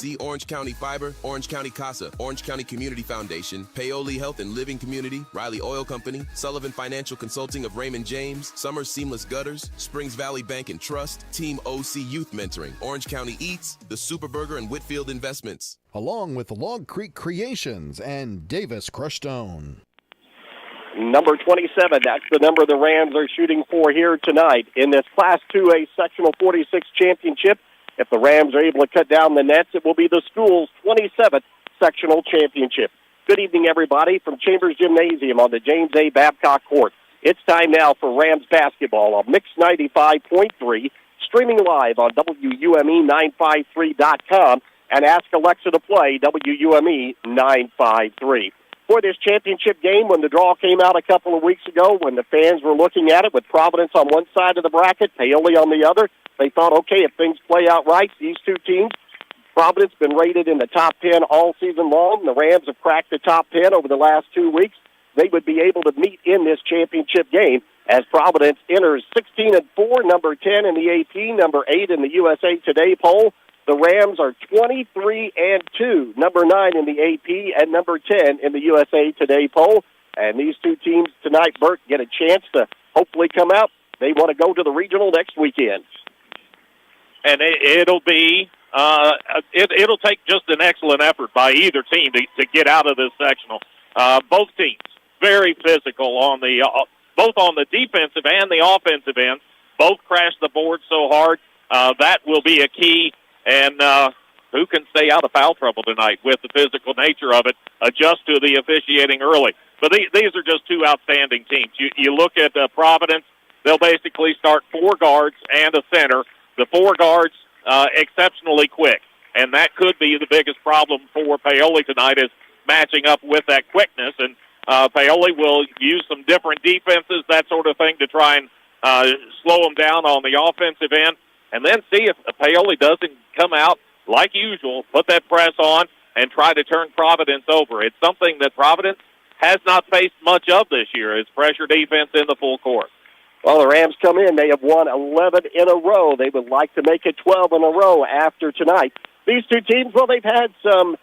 REMC, Orange County Fiber, Orange County CASA, Orange County Community Foundation, Paoli Health and Living Community, Riley Oil Company, Sullivan Financial Consulting of Raymond James, Summers Seamless Gutters, Springs Valley Bank and Trust, Team OC Youth Mentoring, Orange County Eats, The Superburger and Whitfield Investments. Along with the Log Creek Creations and Davis Crushed Stone. Number 27, that's the number the Rams are shooting for here tonight in this Class 2A Sectional 46 Championship. If the Rams are able to cut down the nets, it will be the school's 27th Sectional Championship. Good evening, everybody, from Chambers Gymnasium on the James A. Babcock Court. It's time now for Rams basketball on Mix 95.3, streaming live on WUME953.com, and ask Alexa to play WUME 953. For this championship game, when the draw came out a couple of weeks ago, when the fans were looking at it with Providence on one side of the bracket, Paoli on the other, they thought, okay, if things play out right, these two teams, Providence been rated in the top 10 all season long. The Rams have cracked the top 10 over the last 2 weeks. They would be able to meet in this championship game as Providence enters 16-4, number 10 in the AP, number 8 in the USA Today poll. The Rams are 23-2, number 9 in the AP, and number 10 in the USA Today poll. And these two teams tonight, Bert, get a chance to hopefully come out. They want to go to the regional next weekend. And it'll be it'll take just an excellent effort by either team to get out of this sectional. Both teams very physical on the both on the defensive and the offensive end. Both crash the board so hard. That will be a key. And who can stay out of foul trouble tonight with the physical nature of it, adjust to the officiating early. But these are just two outstanding teams. You look at Providence, they'll basically start four guards and a center. The four guards exceptionally quick, and that could be the biggest problem for Paoli tonight is matching up with that quickness. And Paoli will use some different defenses, that sort of thing, to try and slow them down on the offensive end. And then see if Paoli doesn't come out like usual, put that press on, and try to turn Providence over. It's something that Providence has not faced much of this year, is pressure defense in the full court. Well, the Rams come in. They have won 11 in a row. They would like to make it 12 in a row after tonight. These two teams, well, they've had some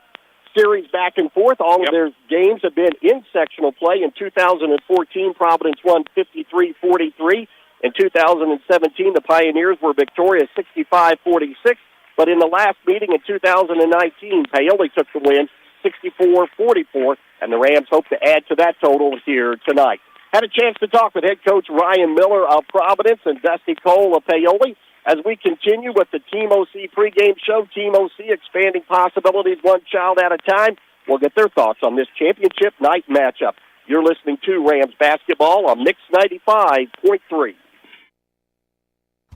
series back and forth. All of their games have been in sectional play. In 2014, Providence won 53-43. In 2017, the Pioneers were victorious 65-46. But in the last meeting in 2019, Paoli took the win 64-44, and the Rams hope to add to that total here tonight. Had a chance to talk with head coach Ryan Miller of Providence and Dusty Cole of Paoli as we continue with the Team OC pregame show. Team OC expanding possibilities one child at a time. We'll get their thoughts on this championship night matchup. You're listening to Rams basketball on Mix 95.3.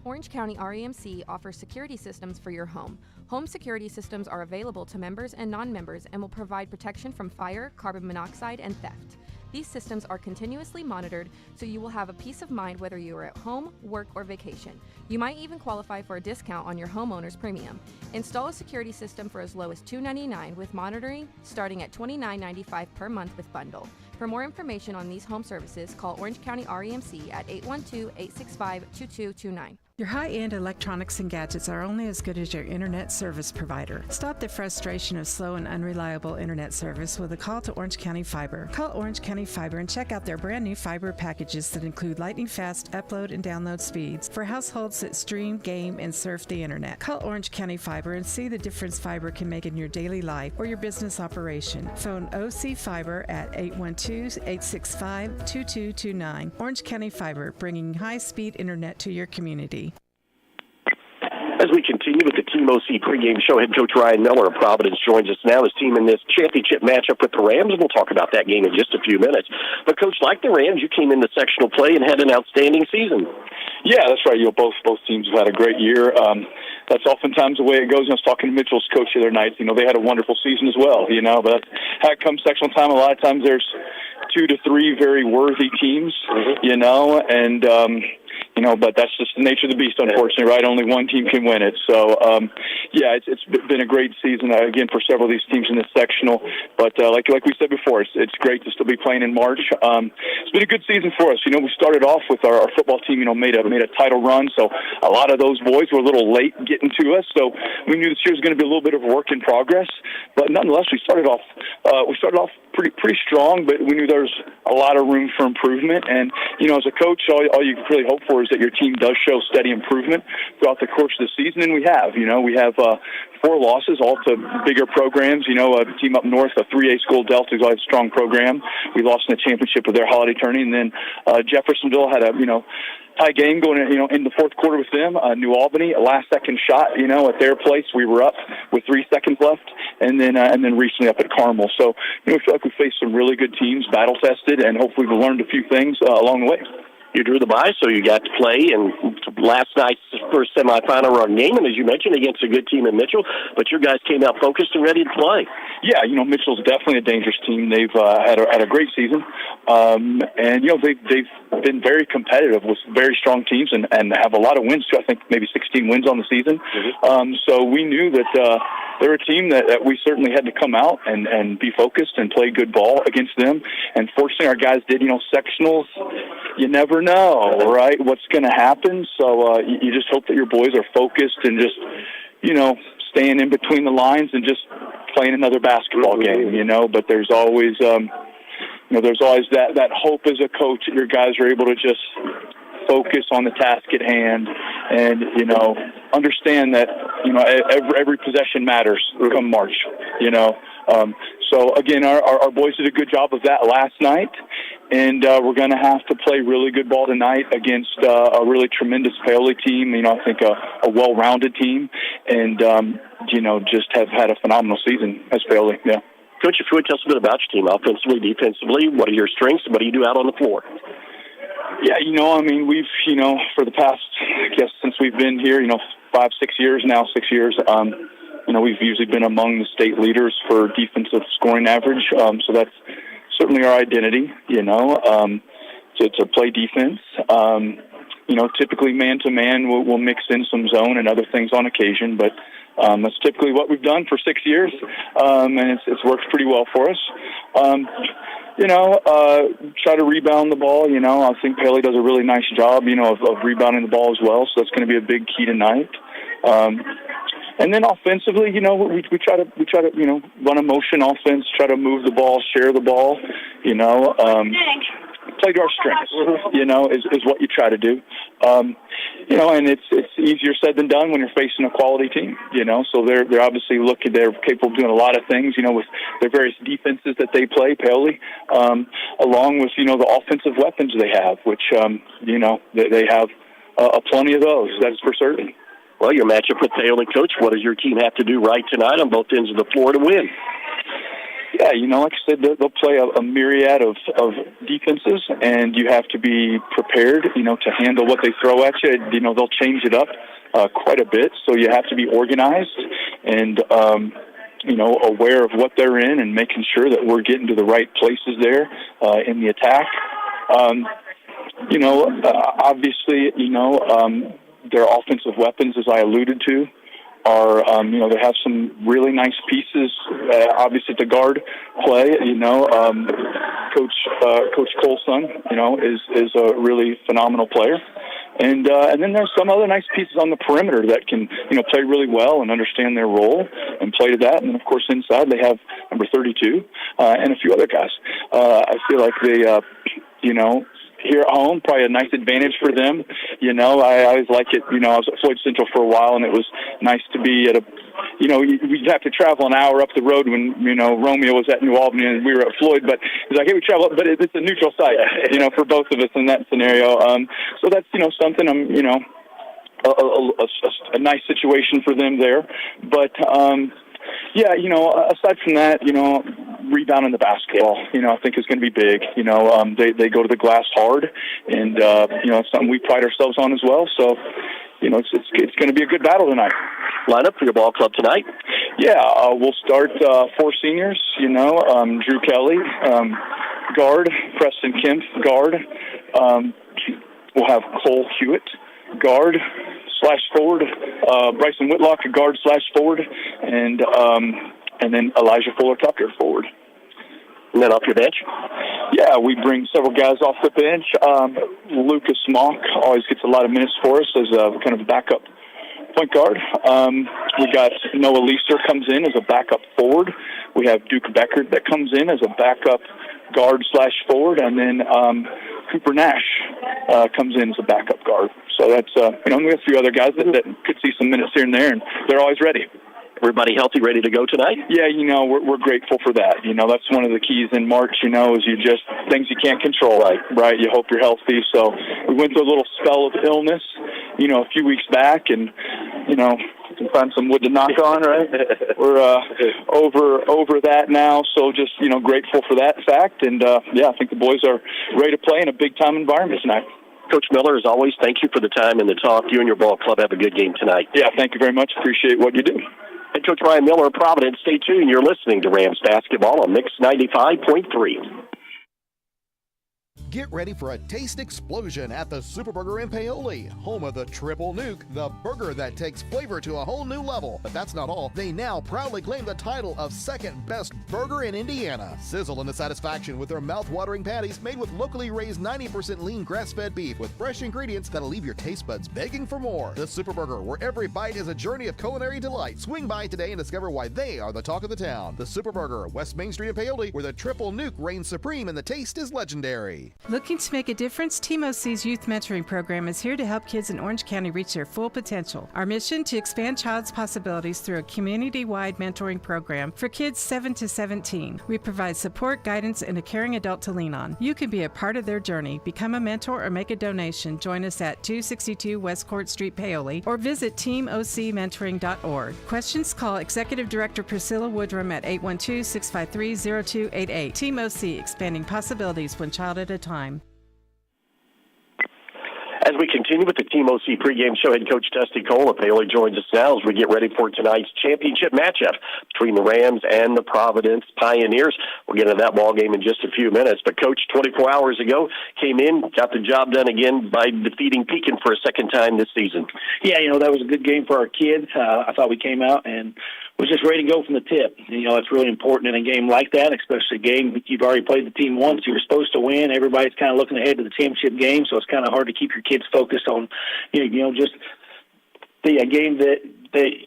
Orange County REMC offers security systems for your home. Home security systems are available to members and non-members and will provide protection from fire, carbon monoxide, and theft. These systems are continuously monitored, so you will have a peace of mind whether you are at home, work, or vacation. You might even qualify for a discount on your homeowner's premium. Install a security system for as low as $299 with monitoring starting at $29.95 per month with bundle. For more information on these home services, call Orange County REMC at 812-865-2229. Your high-end electronics and gadgets are only as good as your internet service provider. Stop the frustration of slow and unreliable internet service with a call to Orange County Fiber. Call Orange County Fiber and check out their brand new fiber packages that include lightning-fast upload and download speeds for households that stream, game, and surf the internet. Call Orange County Fiber and see the difference fiber can make in your daily life or your business operation. Phone OC Fiber at 812-865-2229. Orange County Fiber, bringing high-speed internet to your community. As we continue with the Team OC pregame show, head coach Ryan Miller of Providence joins us now. His team in this championship matchup with the Rams, and we'll talk about that game in just a few minutes. But, Coach, like the Rams, you came into sectional play and had an outstanding season. Yeah, that's right. Both teams have had a great year. That's oftentimes the way it goes. I was talking to Mitchell's coach the other night. They had a wonderful season as well, but how it comes sectional time, a lot of times there's 2 to 3 very worthy teams, and But that's just the nature of the beast, unfortunately, right? Only one team can win it. So, it's been a great season, again, for several of these teams in this sectional. But like we said before, it's great to still be playing in March. It's been a good season for us. We started off with our football team, made a title run. So a lot of those boys were a little late getting to us. So we knew this year was going to be a little bit of work in progress. But nonetheless, we started off pretty strong, but we knew there was a lot of room for improvement. And, as a coach, all you can really hope for is that your team does show steady improvement throughout the course of the season, and we have. We have 4 losses, all to bigger programs. A team up north, a 3A school, Delta, who's always a strong program. We lost in the championship with their holiday tourney, and then Jeffersonville had a tie game going in the fourth quarter with them. New Albany, a last-second shot, at their place. We were up with 3 seconds left, and then recently up at Carmel. So, we feel like we faced some really good teams, battle-tested, and hopefully we learned a few things along the way. You drew the bye, so you got to play in last night's first semifinal run game, and as you mentioned, against a good team in Mitchell, but your guys came out focused and ready to play. Yeah, Mitchell's definitely a dangerous team. They've had a great season, and they've been very competitive with very strong teams and have a lot of wins too. I think maybe 16 wins on the season. Mm-hmm. So we knew that they're a team that we certainly had to come out and be focused and play good ball against them. And fortunately, our guys did. Sectionals, you never know, right, what's going to happen. So you just hope that your boys are focused and just, staying in between the lines and just playing another basketball game, But there's always, there's always that hope as a coach that your guys are able to just focus on the task at hand and, understand that, every possession matters come March, So, again, our boys did a good job of that last night, and we're going to have to play really good ball tonight against a really tremendous Paoli team, I think a well-rounded team, and, just have had a phenomenal season as Paoli, yeah. Coach, if you would tell us a bit about your team, offensively, defensively, what are your strengths, and what do you do out on the floor? Yeah, we've, for the past, I guess, since we've been here, 5-6 years now, 6 years, we've usually been among the state leaders for defensive scoring average. So that's certainly our identity, to play defense. Typically man-to-man, we'll mix in some zone and other things on occasion, but that's typically what we've done for 6 years, and it's worked pretty well for us. Try to rebound the ball. I think Paoli does a really nice job, of rebounding the ball as well. So that's going to be a big key tonight. And then offensively, we try to run a motion offense, try to move the ball, share the ball, play to our strengths, is what you try to do. And it's easier said than done when you're facing a quality team, so they're obviously they're capable of doing a lot of things, with their various defenses that they play, Paoli, along with, the offensive weapons they have, which, they have plenty of those, that's for certain. Well, your matchup with Paoli, Coach, what does your team have to do right tonight on both ends of the floor to win? Yeah, like I said, they'll play a myriad of defenses, and you have to be prepared, to handle what they throw at you. They'll change it up quite a bit, so you have to be organized and, aware of what they're in and making sure that we're getting to the right places there in the attack. Obviously, their offensive weapons, as I alluded to, are, they have some really nice pieces, obviously, to guard play. Coach Colson, is a really phenomenal player. And then there's some other nice pieces on the perimeter that can, play really well and understand their role and play to that. And then, of course, inside they have number 32 and a few other guys. I feel like they, here at home, probably a nice advantage for them. I always like it. I was at Floyd Central for a while, and it was nice to be at we'd have to travel an hour up the road when, Romeo was at New Albany and we were at Floyd, but it's like, hey, we travel, but it's a neutral site, for both of us in that scenario. So that's, something a nice situation for them there. But, aside from that, rebounding the basketball, I think is going to be big. They go to the glass hard, and it's something we pride ourselves on as well. So, it's going to be a good battle tonight. Lineup for your ball club tonight? Yeah, we'll start 4 seniors. Drew Kelly, guard. Preston Kemp, guard. we'll have Cole Hewitt, guard/forward, Bryson Whitlock, guard/forward, and then Elijah Fuller, top tier forward. And then off your bench? Yeah, we bring several guys off the bench. Lucas Monk always gets a lot of minutes for us as a kind of backup point guard. We got Noah Leister comes in as a backup forward. We have Duke Beckert that comes in as a backup guard/forward, and then Cooper Nash comes in as a backup guard. So that's we have a few other guys that could see some minutes here and there, and they're always ready. Everybody healthy, ready to go tonight? Yeah, we're grateful for that. That's one of the keys in March, is you just, things you can't control, right? You hope you're healthy. So we went through a little spell of illness, a few weeks back, and, we can find some wood to knock on, right? We're over that now, so just, grateful for that fact. And, I think the boys are ready to play in a big-time environment tonight. Coach Miller, as always, thank you for the time and the talk. You and your ball club have a good game tonight. Yeah, thank you very much. Appreciate what you do. Head Coach Ryan Miller of Providence. Stay tuned. You're listening to Rams basketball on Mix 95.3. Get ready for a taste explosion at the Superburger in Paoli, home of the Triple Nuke, the burger that takes flavor to a whole new level. But that's not all. They now proudly claim the title of second best burger in Indiana. Sizzle into satisfaction with their mouth-watering patties made with locally raised 90% lean grass-fed beef with fresh ingredients that'll leave your taste buds begging for more. The Superburger, where every bite is a journey of culinary delight. Swing by today and discover why they are the talk of the town. The Superburger, West Main Street in Paoli, where the Triple Nuke reigns supreme and the taste is legendary. Looking to make a difference? Team OC's Youth Mentoring Program is here to help kids in Orange County reach their full potential. Our mission to expand child's possibilities through a community-wide mentoring program for kids 7 to 17. We provide support, guidance, and a caring adult to lean on. You can be a part of their journey. Become a mentor or make a donation. Join us at 262 West Court Street, Paoli, or visit teamocmentoring.org. Questions? Call Executive Director Priscilla Woodrum at 812-653-0288. Team OC, expanding possibilities one child at a time. As we continue with the Team OC pregame show, head coach Dusty Cole of Paoli joins us now as we get ready for tonight's championship matchup between the Rams and the Providence Pioneers. We'll get into that ball game in just a few minutes. But, Coach, 24 hours ago, came in, got the job done again by defeating Pekin for a second time this season. Yeah, that was a good game for our kids. I thought we came out and was just ready to go from the tip. It's really important in a game like that, especially a game you've already played the team once. You were supposed to win. Everybody's kind of looking ahead to the championship game, so it's kind of hard to keep your kids focused on, just a game that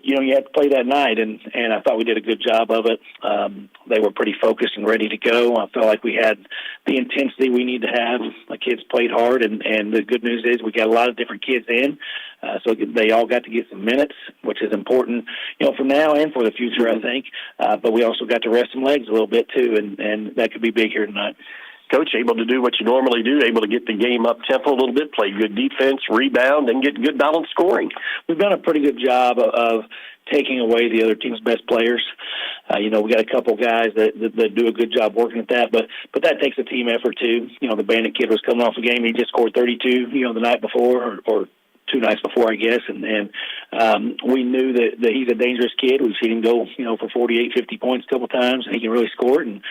you had to play that night, and I thought we did a good job of it. They were pretty focused and ready to go. I felt like we had the intensity we need to have. The kids played hard, and the good news is we got a lot of different kids in, so they all got to get some minutes, which is important, for now and for the future, I think. But we also got to rest some legs a little bit, too, and that could be big here tonight. Coach, able to do what you normally do, able to get the game up tempo a little bit, play good defense, rebound, and get good balanced scoring. We've done a pretty good job of taking away the other team's best players. We got a couple guys that do a good job working at that, but that takes a team effort too. The Bandit kid was coming off a game, he just scored 32, the night before, or 2 nights before, I guess, and we knew that he's a dangerous kid. We've seen him go, for 48, 50 points a couple times, and he can really score it. And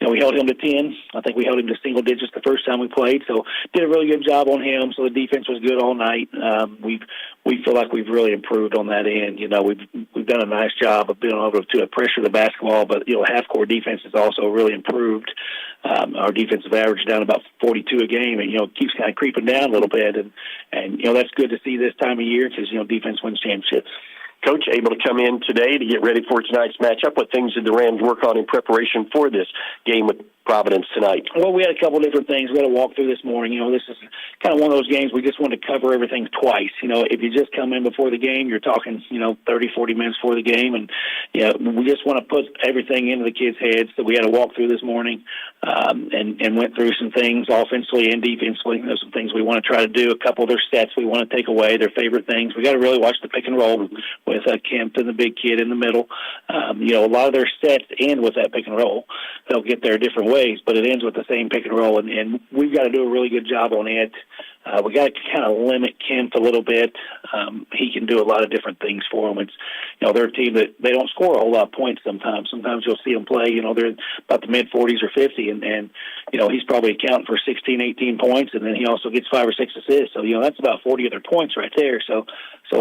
we held him to 10. I think we held him to single digits the first time we played, so did a really good job on him. So the defense was good all night. We feel like we've really improved on that end. We've done a nice job of being able to pressure the basketball, but half-court defense has also really improved. Our defensive average down about 42 a game, and keeps kind of creeping down a little bit, and that's good to see this time of year because defense wins championships. Coach, able to come in today to get ready for tonight's matchup. What things did the Rams work on in preparation for this game with Providence tonight? Well, we had a couple of different things. We had a walkthrough this morning. This is kind of one of those games we just want to cover everything twice. If you just come in before the game, you're talking, 30, 40 minutes before the game, and we just want to put everything into the kids' heads. So we had a walkthrough this morning and went through some things offensively and defensively. There's some things we want to try to do. A couple of their sets we want to take away, their favorite things. We got to really watch the pick and roll with Kemp and the big kid in the middle. A lot of their sets end with that pick and roll. They'll get there different ways, but it ends with the same pick and roll, and we've got to do a really good job on it. We got to kind of limit Kemp a little bit. He can do a lot of different things for them. It's, they're a team that they don't score a whole lot of points sometimes. Sometimes you'll see them play, they're about the mid-40s or 50, and he's probably accounting for 16, 18 points, and then he also gets 5 or 6 assists. So, that's about 40 other points right there. So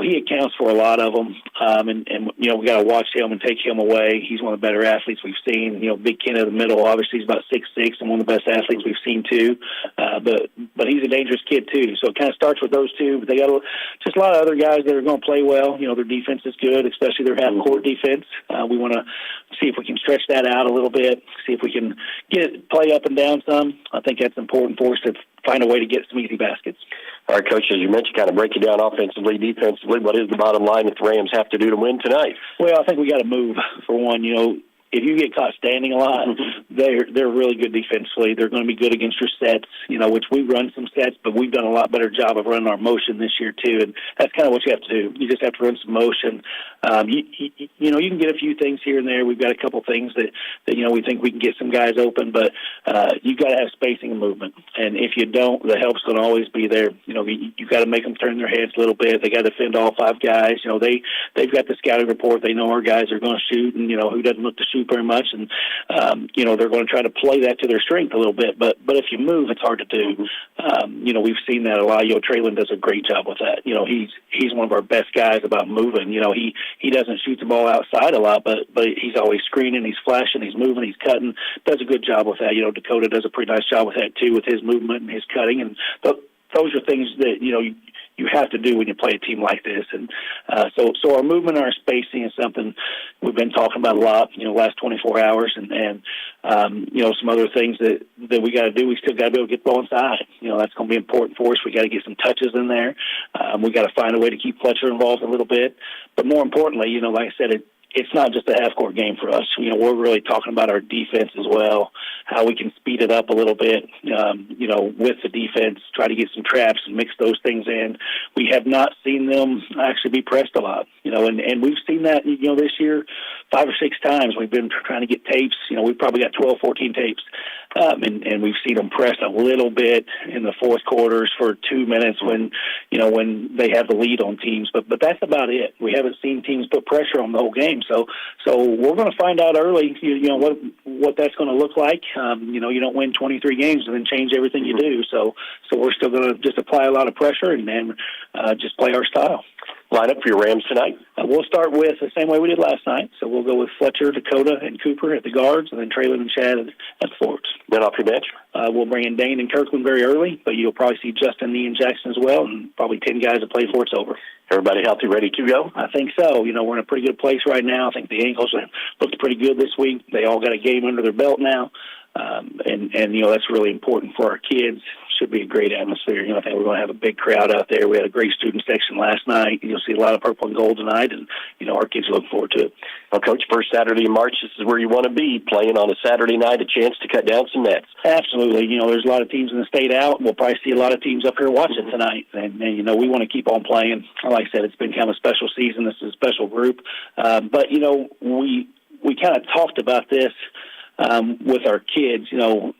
he accounts for a lot of them. And we got to watch him and take him away. He's one of the better athletes we've seen. Big Ken in the middle, obviously he's about 6'6", and one of the best athletes we've seen too. But he's a dangerous kid too. So it kind of starts with those two. But they got just a lot of other guys that are going to play well. Their defense is good, especially their half-court defense. We want to see if we can stretch that out a little bit, see if we can play up and down some. I think that's important for us to find a way to get some easy baskets. All right, Coach, as you mentioned, kind of break it down offensively, defensively. What is the bottom line that the Rams have to do to win tonight? Well, I think we got to move, for one. If you get caught standing a lot, they're really good defensively. They're going to be good against your sets, which we run some sets, but we've done a lot better job of running our motion this year too, and that's kind of what you have to do. You just have to run some motion. You can get a few things here and there. We've got a couple things that we think we can get some guys open, but you got to have spacing and movement. And if you don't, the help's going to always be there. You got to make them turn their heads a little bit. They got to defend all 5 guys. They've got the scouting report. They know our guys are going to shoot, and who doesn't look to shoot very much, and they're going to try to play that to their strength a little bit. But if you move, it's hard to do. We've seen that a lot. Traylon does a great job with that. He's one of our best guys about moving. He doesn't shoot the ball outside a lot, but he's always screening, he's flashing, he's moving, he's cutting. Does a good job with that. Dakota does a pretty nice job with that too, with his movement and his cutting, and those are things that you have to do when you play a team like this. And so our movement and our spacing is something we've been talking about a lot, last 24 hours. And some other things that we got to do. We still got to be able to get the ball inside. That's going to be important for us. We got to get some touches in there. We got to find a way to keep Fletcher involved a little bit. But more importantly, like I said, it's not just a half-court game for us. We're really talking about our defense as well, how we can speed it up a little bit, with the defense, try to get some traps and mix those things in. We have not seen them actually be pressed a lot, and we've seen that, this year 5 or 6 times. We've been trying to get tapes. We've probably got 12, 14 tapes, and we've seen them press a little bit in the fourth quarters for 2 minutes when they have the lead on teams. But that's about it. We haven't seen teams put pressure on the whole game. So we're going to find out early, what that's going to look like. You don't win 23 games and then change everything you do. So we're still going to just apply a lot of pressure and then just play our style. Line up for your Rams tonight? We'll start with the same way we did last night. So we'll go with Fletcher, Dakota, and Cooper at the guards, and then Traylon and Chad at the forwards. Then off your bench? We'll bring in Dane and Kirkland very early, but you'll probably see Justin, Nee, and Jackson as well, and probably 10 guys that play before it's over. Everybody healthy, ready to go? I think so. We're in a pretty good place right now. I think the ankles looked pretty good this week. They all got a game under their belt now. And that's really important for our kids. Should be a great atmosphere. I think we're going to have a big crowd out there. We had a great student section last night. You'll see a lot of purple and gold tonight, and our kids are looking forward to it. Well, Coach, first Saturday in March, this is where you want to be, playing on a Saturday night, a chance to cut down some nets. Absolutely. There's a lot of teams in the state out. We'll probably see a lot of teams up here watching tonight, and we want to keep on playing. Like I said, it's been kind of a special season. This is a special group, but we kind of talked about this. With our kids,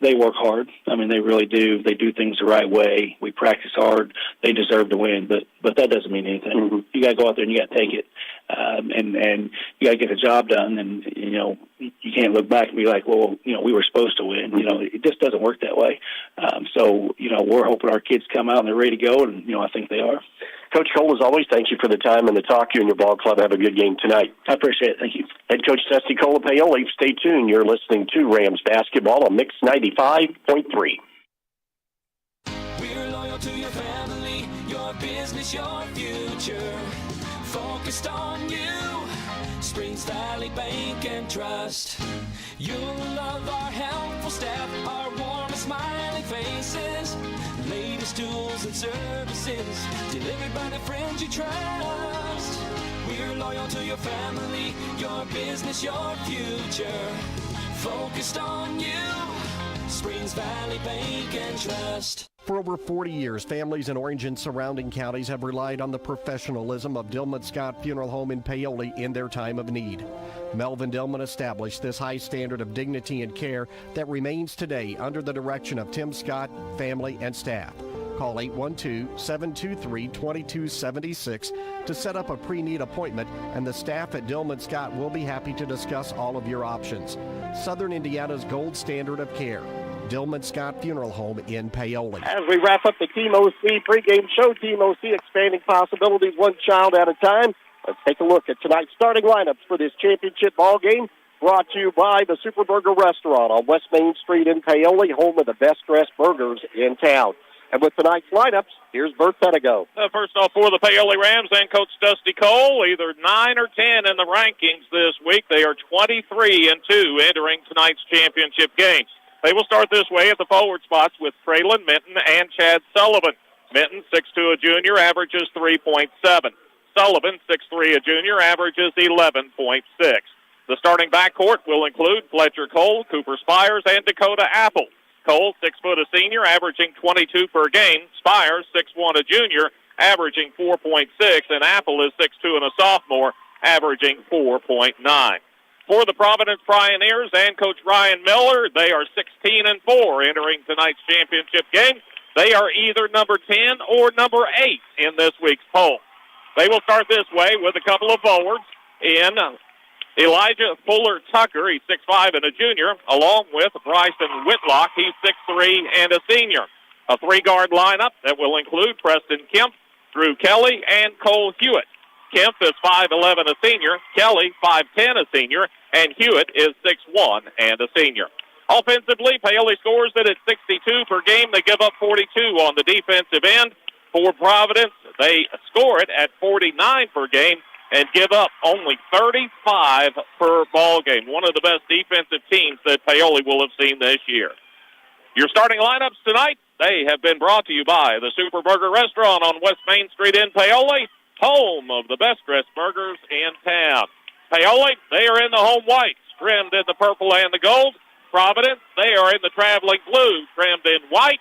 they work hard. I mean, they really do. They do things the right way. We practice hard. They deserve to win, but that doesn't mean anything. Mm-hmm. You got to go out there and you got to take it, and you got to get the job done. And you can't look back and be like, well, we were supposed to win. It just doesn't work that way. So we're hoping our kids come out and they're ready to go, and I think they are. Coach Cole, as always, thank you for the time and the talk. You and your ball club have a good game tonight. I appreciate it. Thank you. Head Coach Dusty Colapaoli, stay tuned. You're listening to Rams basketball on Mix 95.3. We're loyal to your family, your business, your future. Focused on you. Springs Valley Bank and Trust. You'll love our helpful staff, our warm and smiling faces. Latest tools and services delivered by the friends you trust. We're loyal to your family, your business, your future. Focused on you. Springs Valley Bank and Trust. For over 40 years, families in Orange and surrounding counties have relied on the professionalism of Dillman Scott Funeral Home in Paoli in their time of need. Melvin Dillman established this high standard of dignity and care that remains today under the direction of Tim Scott, family, and staff. Call 812-723-2276 to set up a pre-need appointment, and the staff at Dillman Scott will be happy to discuss all of your options. Southern Indiana's gold standard of care. Dillman Scott Funeral Home in Paoli. As we wrap up the Team OC pregame show, Team OC expanding possibilities one child at a time. Let's take a look at tonight's starting lineups for this championship ball game. Brought to you by the Super Burger Restaurant on West Main Street in Paoli, home of the best-dressed burgers in town. And with tonight's lineups, here's Bert Pedigo. First off, for the Paoli Rams and Coach Dusty Cole, either 9 or 10 in the rankings this week. They are 23-2 entering tonight's championship game. They will start this way at the forward spots with Traylon Minton and Chad Sullivan. Minton, 6'2", a junior, averages 3.7. Sullivan, 6'3", a junior, averages 11.6. The starting backcourt will include Fletcher Cole, Cooper Spires, and Dakota Apple. Cole, 6 foot a senior, averaging 22 per game. Spires, 6'1", a junior, averaging 4.6, and Apple is 6'2" and a sophomore, averaging 4.9. For the Providence Pioneers and Coach Ryan Miller, they are 16-4 entering tonight's championship game. They are either number 10 or number 8 in this week's poll. They will start this way with a couple of forwards in Elijah Fuller Tucker, he's 6'5" and a junior, along with Bryson Whitlock, he's 6'3" and a senior. A 3-guard lineup that will include Preston Kemp, Drew Kelly, and Cole Hewitt. Kemp is 5'11", a senior, Kelly 5'10", a senior, and Hewitt is 6'1" and a senior. Offensively, Paoli scores it at 62 per game. They give up 42 on the defensive end. For Providence, they score it at 49 per game and give up only 35 per ball game. One of the best defensive teams that Paoli will have seen this year. Your starting lineups tonight, they have been brought to you by the Super Burger Restaurant on West Main Street in Paoli, home of the best-dressed burgers in town. Paoli, they are in the home whites, trimmed in the purple and the gold. Providence, they are in the traveling blue, trimmed in white.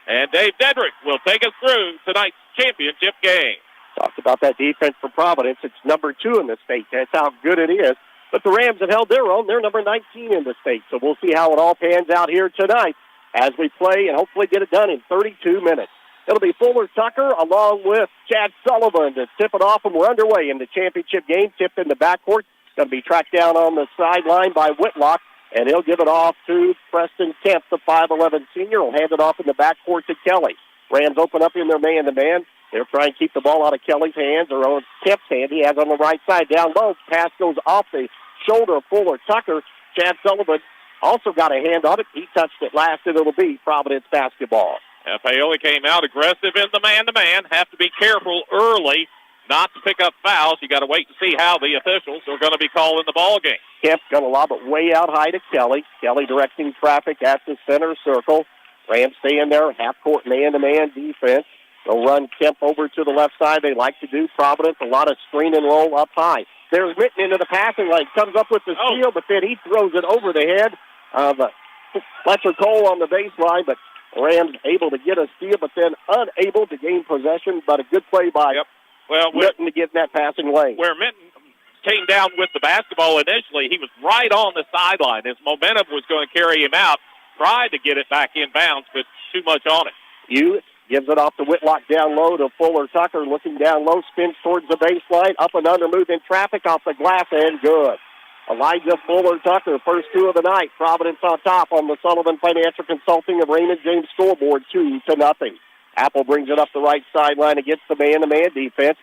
And Dave Dedrick will take us through tonight's championship game. Talked about that defense for Providence. It's number 2 in the state. That's how good it is. But the Rams have held their own. They're number 19 in the state. So we'll see how it all pans out here tonight as we play and hopefully get it done in 32 minutes. It'll be Fuller Tucker along with Chad Sullivan to tip it off, and we're underway in the championship game. Tipped in the backcourt. Going to be tracked down on the sideline by Whitlock, and he'll give it off to Preston Kemp, the 5'11 senior. He'll hand it off in the backcourt to Kelly. Rams open up in their man-to-man. They're trying to keep the ball out of Kelly's hands or on Kemp's hand. He has on the right side down low. Pass goes off the shoulder of Fuller Tucker. Chad Sullivan also got a hand on it. He touched it last, and it'll be Providence basketball. Paoli came out aggressive in the man-to-man. Have to be careful early not to pick up fouls. You got to wait to see how the officials are going to be calling the ball game. Kemp's going to lob it way out high to Kelly. Kelly directing traffic at the center circle. Rams stay in there, half-court man-to-man defense. They'll run Kemp over to the left side. They like to do. Providence, a lot of screen and roll up high. There's Mitten into the passing lane. Comes up with the steal, but then he throws it over the head of Fletcher Cole on the baseline. But Rams able to get a steal, but then unable to gain possession. But a good play by Mitten to get in that passing lane. Where Mitten came down with the basketball initially, he was right on the sideline. His momentum was going to carry him out. Tried to get it back in bounds, but too much on it. Hewitt gives it off to Whitlock down low to Fuller Tucker. Looking down low, spins towards the baseline. Up and under, moving traffic off the glass, and good. Elijah Fuller Tucker, first 2 of the night. Providence on top on the Sullivan Financial Consulting of Raymond James scoreboard, 2-0. Apple brings it up the right sideline against the man-to-man defense.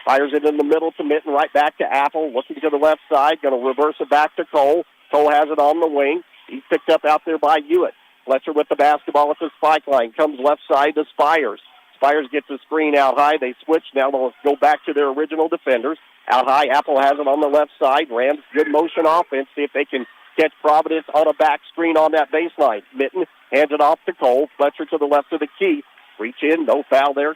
Fires it in the middle to Mitten, right back to Apple. Looking to the left side, going to reverse it back to Cole. Cole has it on the wing. He's picked up out there by Hewitt. Fletcher with the basketball at the spike line. Comes left side to Spires. Spires gets the screen out high. They switch. Now they'll go back to their original defenders. Out high, Apple has it on the left side. Rams, good motion offense. See if they can catch Providence on a back screen on that baseline. Mitten hands it off to Cole. Fletcher to the left of the key. Reach in, no foul there.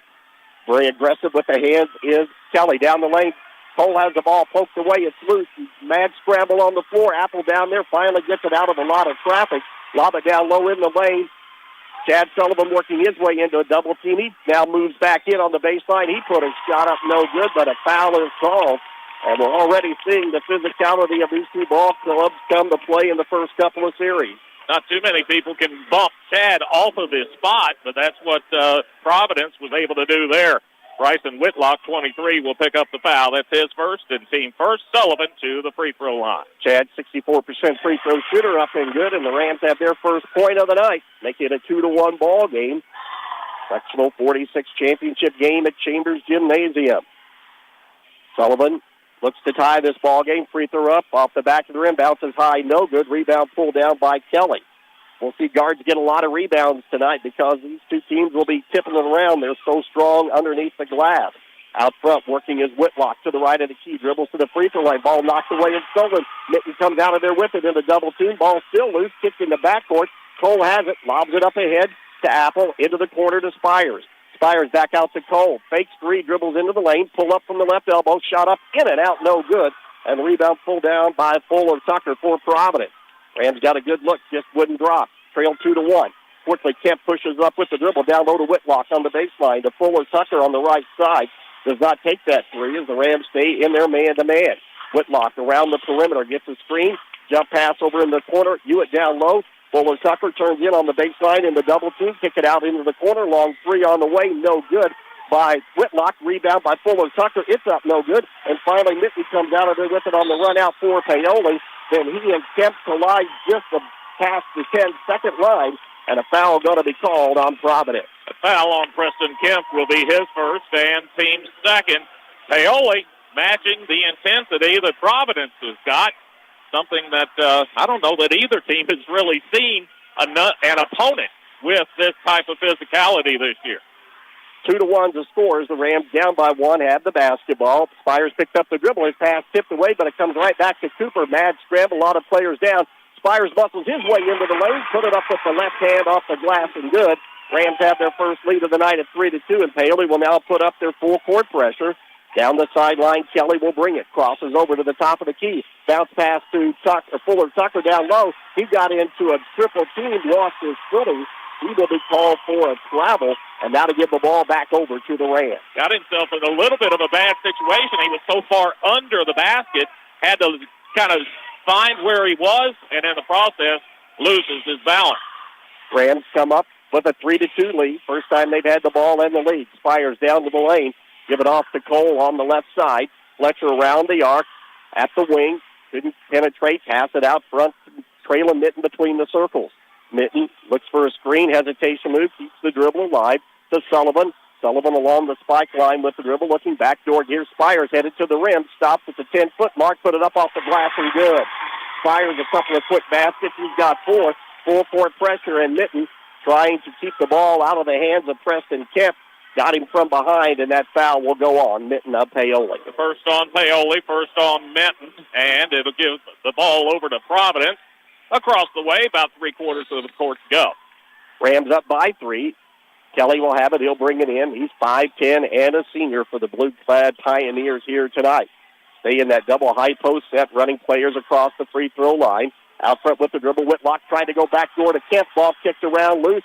Very aggressive with the hands is Kelly down the lane. Cole has the ball poked away. It's loose. Mad scramble on the floor. Apple down there finally gets it out of a lot of traffic. Lob it down low in the lane. Chad Sullivan working his way into a double team. He now moves back in on the baseline. He put a shot up no good, but a foul is called. And we're already seeing the physicality of these 2 ball clubs come to play in the first couple of series. Not too many people can bump Chad off of his spot, but that's what Providence was able to do there. Bryson Whitlock, 23, will pick up the foul. That's his first and team first. Sullivan to the free throw line. Chad, 64% free throw shooter, up and good, and the Rams have their first point of the night, making it a 2-1 ball game. Sectional 46 championship game at Chambers Gymnasium. Sullivan looks to tie this ball game. Free throw up off the back of the rim, bounces high, no good. Rebound pulled down by Kelly. We'll see guards get a lot of rebounds tonight because these two teams will be tipping it around. They're so strong underneath the glass. Out front, working is Whitlock to the right of the key. Dribbles to the free throw line. Ball knocked away and stolen. Mitten comes out of there with it in the double team. Ball still loose. Kicked in the backcourt. Cole has it. Lobs it up ahead to Apple. Into the corner to Spires. Spires back out to Cole. Fakes three. Dribbles into the lane. Pull up from the left elbow. Shot up. In and out. No good. And the rebound pulled down by Fuller Tucker for Providence. Rams got a good look. Just wouldn't drop. Trail 2-1. Quickly, Kemp pushes up with the dribble. Down low to Whitlock on the baseline. To Fuller Tucker on the right side. Does not take that three as the Rams stay in their man-to-man. Whitlock around the perimeter. Gets a screen. Jump pass over in the corner. Hewitt down low. Fuller Tucker turns in on the baseline in the double team. Kick it out into the corner. Long three on the way. No good by Whitlock. Rebound by Fuller Tucker. It's up. No good. And finally, Mitton comes out of there with it on the run out for Paoli. Then he and Kemp collide just past the 10-second line. And a foul going to be called on Providence. A foul on Preston Kemp will be his first and team's second. Paoli matching the intensity that Providence has got. Something that I don't know that either team has really seen an opponent with this type of physicality this year. 2-1 to scores. The Rams down by one, have the basketball. Spires picked up the dribble. His pass tipped away, but it comes right back to Cooper. Mad scramble, a lot of players down. Spires muscles his way into the lane, put it up with the left hand off the glass and good. Rams have their first lead of the night at 3-2, and Paoli will now put up their full court pressure. Down the sideline, Kelly will bring it. Crosses over to the top of the key. Bounce pass to Fuller Tucker down low. He got into a triple team, lost his footing. He will be called for a travel, and now to give the ball back over to the Rams. Got himself in a little bit of a bad situation. He was so far under the basket, had to kind of find where he was, and in the process, loses his balance. Rams come up with a 3-2 lead. First time they've had the ball in the lead. Spires down to the lane. Give it off to Cole on the left side. Fletcher around the arc at the wing. Didn't penetrate. Pass it out front. Trailing Mitten between the circles. Mitten looks for a screen. Hesitation move. Keeps the dribble alive to Sullivan. Sullivan along the spike line with the dribble. Looking backdoor. Here's Spires headed to the rim. Stops at the 10-foot mark. Put it up off the glass and good. Spires a couple of quick baskets. He's got four. Full court pressure, and Mitten trying to keep the ball out of the hands of Preston Kemp. Got him from behind, and that foul will go on Mitten of Paoli. The first on Paoli, first on Mitten, and it'll give the ball over to Providence. Across the way, about 3/4 of the court to go. Rams up by 3. Kelly will have it. He'll bring it in. He's 5'10" and a senior for the blue-clad Pioneers here tonight. Stay in that double high post set, running players across the free throw line. Out front with the dribble. Whitlock trying to go backdoor to Kemp. Ball kicked around loose.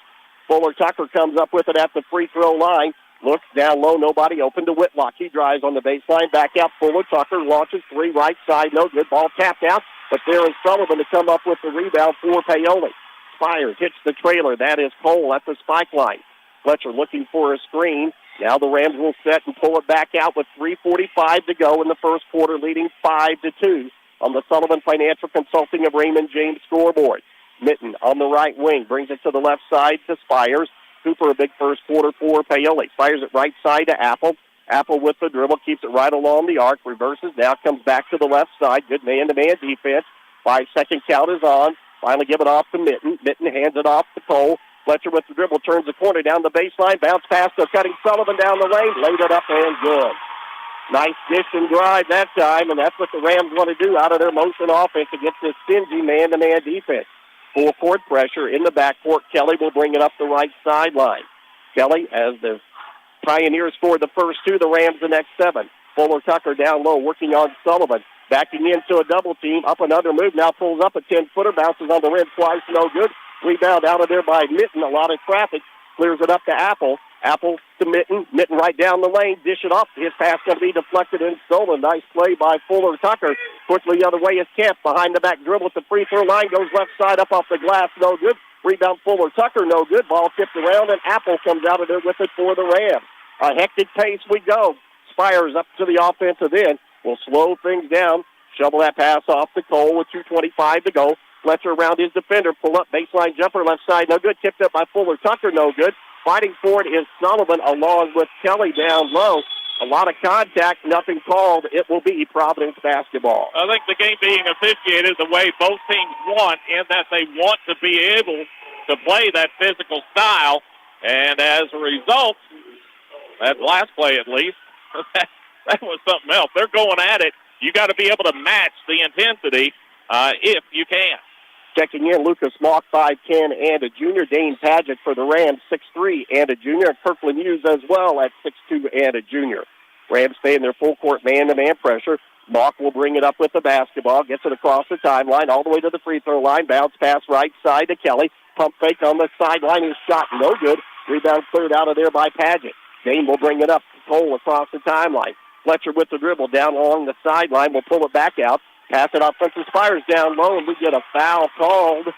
Fuller Tucker comes up with it at the free throw line. Looks down low, nobody open to Whitlock. He drives on the baseline, back out. Fuller Tucker launches three, right side, no good. Ball tapped out, but there is Sullivan to come up with the rebound for Paoli. Spires hits the trailer. That is Cole at the spike line. Fletcher looking for a screen. Now the Rams will set and pull it back out with 3:45 to go in the first quarter, leading 5-2 on the Sullivan Financial Consulting of Raymond James scoreboard. Mitten on the right wing brings it to the left side to Spires. Cooper, a big first quarter for Paoli. Fires it right side to Apple. Apple with the dribble, keeps it right along the arc, reverses, now comes back to the left side. Good man-to-man defense. 5-second count is on. Finally give it off to Mitten. Mitten hands it off to Cole. Fletcher with the dribble, turns the corner down the baseline, bounce pass to cutting Sullivan down the lane, laid it up and good. Nice dish and drive that time, and that's what the Rams want to do out of their motion offense against this stingy man-to-man defense. Full court pressure in the backcourt. Kelly will bring it up the right sideline. Kelly, as the Pioneers scored the first two, the Rams the next 7. Fuller Tucker down low, working on Sullivan. Backing into a double team, up another move, now pulls up a 10-footer, bounces on the rim twice, no good. Rebound out of there by Mitten, a lot of traffic. Clears it up to Apple. Apple to Mitten. Mitten right down the lane. Dish it up. His pass going to be deflected and stolen. Nice play by Fuller Tucker. Quickly the other way is Kemp. Behind the back dribble at the free throw line. Goes left side up off the glass. No good. Rebound Fuller Tucker. No good. Ball tipped around and Apple comes out of there with it for the Rams. a hectic pace we go. Spires up to the offensive end. Will slow things down. Shovel that pass off to Cole with 2:25 to go. Fletcher around his defender. Pull up baseline jumper left side. No good. Tipped up by Fuller Tucker. No good. Fighting for it is Sullivan along with Kelly down low. A lot of contact. Nothing called. It will be Providence basketball. I think the game being officiated the way both teams want, in that they want to be able to play that physical style. And as a result, that last play at least, that was something else. They're going at it. You got to be able to match the intensity if you can. Checking in, Lucas Mock, 5'10", and a junior. Dane Paget for the Rams, 6'3", and a junior. Kirkland Hughes as well at 6'2", and a junior. Rams stay in their full-court man-to-man pressure. Mock will bring it up with the basketball, gets it across the timeline, all the way to the free-throw line. Bounce pass right side to Kelly. Pump fake on the sideline. His shot no good. Rebound cleared out of there by Paget. Dane will bring it up to Cole across the timeline. Fletcher with the dribble down along the sideline. Will pull it back out. Pass it off front to Spires down low, and we get a foul called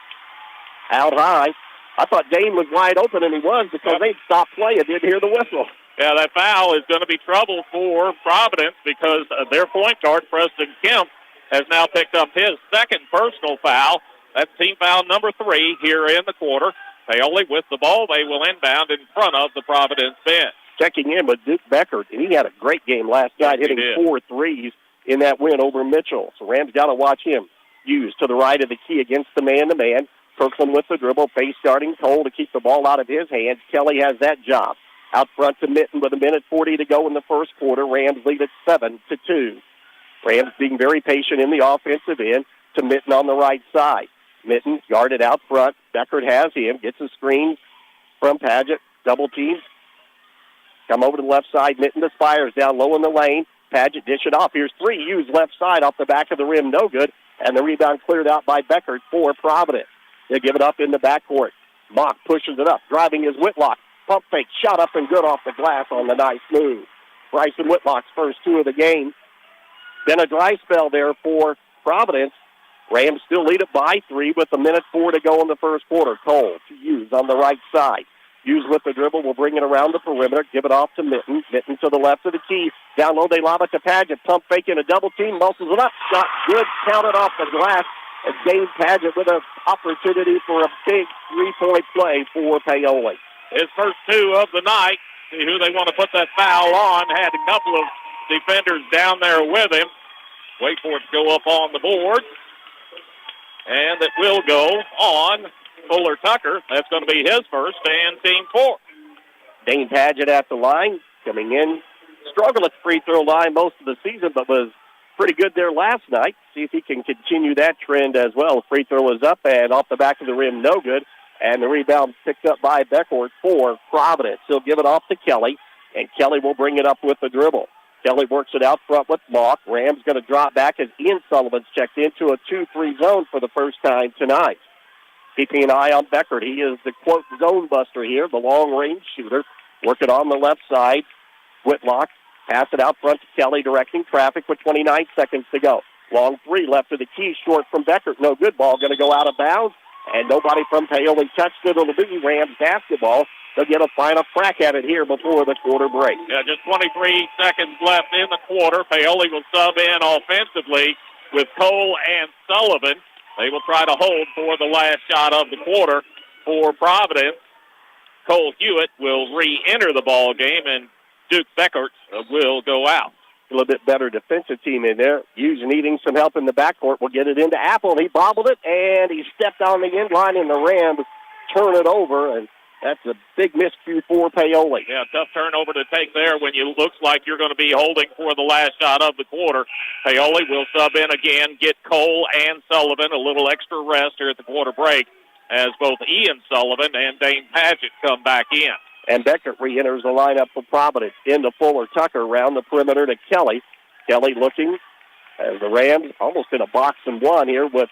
out high. I thought Dane was wide open, and he was, because they stopped play and didn't hear the whistle. Yeah, that foul is going to be trouble for Providence, because their point guard, Preston Kemp, has now picked up his second personal foul. That's team foul number 3 here in the quarter. Paoli with the ball. They will inbound in front of the Providence bench. Checking in with Duke Beckert, and he had a great game last night, hitting 4 threes in that win over Mitchell. So Rams got to watch him. Hughes to the right of the key against the man-to-man. Kirkland with the dribble, face starting Cole to keep the ball out of his hands. Kelly has that job. Out front to Mitten with 1:40 to go in the first quarter. Rams lead at 7-2. Rams being very patient in the offensive end to Mitten on the right side. Mitten guarded out front. Beckert has him. Gets a screen from Paget. Double team. Come over to the left side. Mitten to Spires down low in the lane. Paget dish it off. Here's 3. Hughes left side off the back of the rim. No good. And the rebound cleared out by Beckert for Providence. They give it up in the backcourt. Mock pushes it up. Driving is Whitlock. Pump fake. Shot up and good off the glass on the nice move. Bryson Whitlock's first 2 of the game. Then a dry spell there for Providence. Rams still lead it by 3 with 1:04 to go in the first quarter. Cole to Hughes on the right side. Hughes with the dribble will bring it around the perimeter. Give it off to Mitten. Mitten to the left of the key. Down low, they lob it to Paget. Pump fake in a double team. Muscles it up. Shot good. Counted off the glass. And Dane Paget with an opportunity for a big 3-point play for Paoli. His first 2 of the night. See who they want to put that foul on. Had a couple of defenders down there with him. Wait for it to go up on the board. And it will go on Fuller Tucker. That's going to be his first, and team 4. Dane Paget at the line, coming in. Struggled at the free throw line most of the season, but was pretty good there last night. See if he can continue that trend as well. Free throw is up and off the back of the rim, no good. And the rebound picked up by Beckert for Providence. He'll give it off to Kelly, and Kelly will bring it up with the dribble. Kelly works it out front with Mock. Rams going to drop back as Ian Sullivan's checked into a 2-3 zone for the first time tonight. Keeping an eye on Beckert. He is the, quote, zone buster here, the long-range shooter. Working on the left side. Whitlock pass it out front to Kelly, directing traffic with 29 seconds to go. Long 3 left of the key, short from Beckert. No good. Ball going to go out of bounds, and nobody from Paoli touched it. It'll be Rams basketball. They'll get a final crack at it here before the quarter break. Yeah, just 23 seconds left in the quarter. Paoli will sub in offensively with Cole and Sullivan. They will try to hold for the last shot of the quarter for Providence. Cole Hewitt will re-enter the ball game, and Duke Beckert will go out. A little bit better defensive team in there. Hughes needing some help in the backcourt. Will get it into Apple. He bobbled it, and he stepped on the end line, and the Rams turn it over, and that's a big miscue for Paoli. Yeah, tough turnover to take there when you looks like you're going to be holding for the last shot of the quarter. Paoli will sub in again, get Cole and Sullivan a little extra rest here at the quarter break as both Ian Sullivan and Dane Paget come back in. And Beckert re-enters the lineup for Providence into Fuller Tucker around the perimeter to Kelly. Kelly looking as the Rams almost in a box and one here with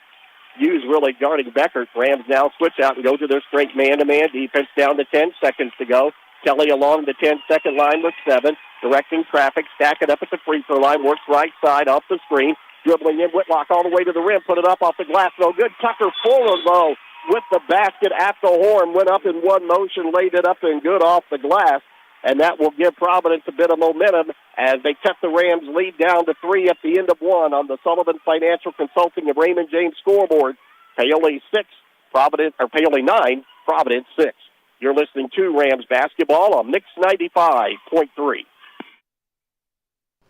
Hughes really guarding Beckert. Rams now switch out and go to their straight man-to-man defense down to 10 seconds to go. Kelly along the 10-second line with 7, directing traffic, stack it up at the free throw line, works right side off the screen, dribbling in Whitlock all the way to the rim, put it up off the glass, no good. Tucker forward low with the basket at the horn, went up in one motion, laid it up and good off the glass. and that will give Providence a bit of momentum as they cut the Rams' lead down to 3 at the end of 1 on the Sullivan Financial Consulting of Raymond James scoreboard. Paoli 6, Paoli 9, Providence 6. You're listening to Rams basketball on Mix 95.3.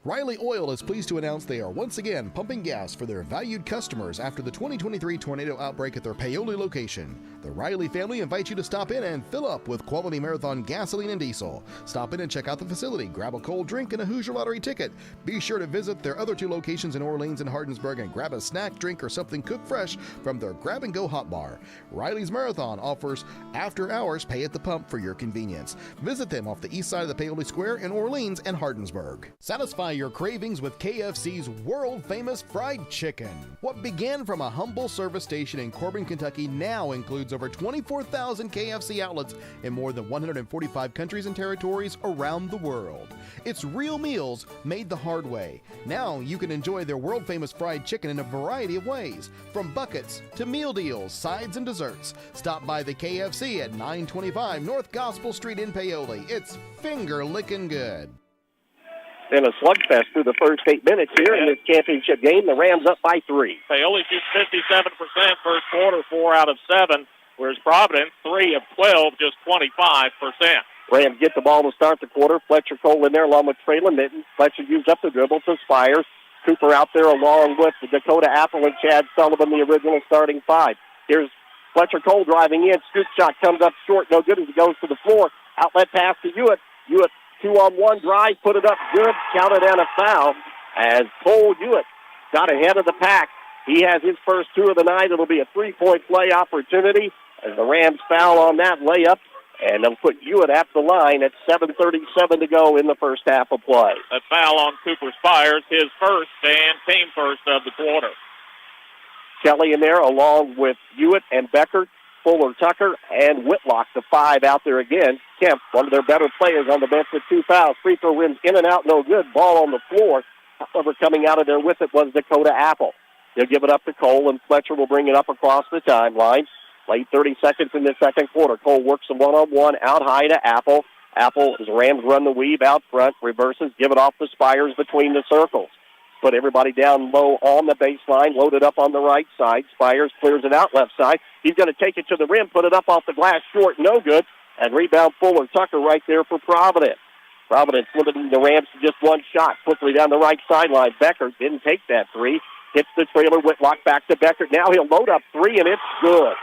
Riley Oil is pleased to announce they are once again pumping gas for their valued customers after the 2023 tornado outbreak at their Paoli location. The Riley family invites you to stop in and fill up with quality Marathon gasoline and diesel. Stop in and check out the facility, grab a cold drink and a Hoosier Lottery ticket. Be sure to visit their other 2 locations in Orleans and Hardinsburg and grab a snack, drink, or something cooked fresh from their grab-and-go hot bar. Riley's Marathon offers after-hours pay at the pump for your convenience. Visit them off the east side of the Paoli Square in Orleans and Hardinsburg. Satisfy your cravings with KFC's world-famous fried chicken. What began from a humble service station in Corbin, Kentucky now includes over 24,000 KFC outlets in more than 145 countries and territories around the world. It's real meals made the hard way. Now you can enjoy their world-famous fried chicken in a variety of ways, from buckets to meal deals, sides, and desserts. Stop by the KFC at 925 North Gospel Street in Paoli. It's finger-licking good. Been a slugfest through the first 8 minutes here in this championship game. The Rams up by 3. Paoli shoots 57% first quarter, 4 out of 7, whereas Providence, 3 of 12, just 25%. Rams get the ball to start the quarter. Fletcher Cole in there along with Traylon Mitten. Fletcher used up the dribble to Spires. Cooper out there along with Dakota Apple and Chad Sullivan, the original starting 5. Here's Fletcher Cole driving in. Scoop shot comes up short. No good as he goes to the floor. Outlet pass to Hewitt. Hewitt 2-on-1 drive, put it up good, counted and a foul as Cole Hewitt got ahead of the pack. He has his first 2 of the night. It'll be a 3-point play opportunity as the Rams foul on that layup, and they'll put Hewitt at the line at 7:37 to go in the first half of play. A foul on Cooper Spires, his first and team first of the quarter. Kelly in there along with Hewitt and Becker. Fuller Tucker and Whitlock, the 5 out there again. Kemp, one of their better players on the bench with 2 fouls. Free throw rims in and out, no good. Ball on the floor. However, coming out of there with it was Dakota Apple. They'll give it up to Cole, and Fletcher will bring it up across the timeline. Late 30 seconds in the second quarter. Cole works a one-on-one out high to Apple. Apple, as Rams run the weave out front, reverses, give it off the Spires between the circles. Put everybody down low on the baseline, loaded up on the right side. Spires clears it out left side. He's going to take it to the rim, put it up off the glass short, no good. And rebound Fuller Tucker right there for Providence. Providence limiting the Rams to just 1 shot. Quickly down the right sideline. Becker didn't take that 3. Hits the trailer. Whitlock back to Becker. Now he'll load up 3, and it's good.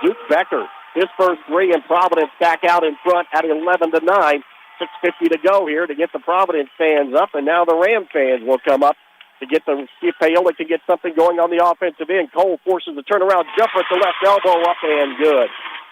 Duke Becker, his first 3, and Providence back out in front at 11-9. 6:50 to go here to get the Providence fans up, and now the Ram fans will come up to get see if Paoli can get something going on the offensive end. Cole forces the turnaround jumper at the left elbow, up and good.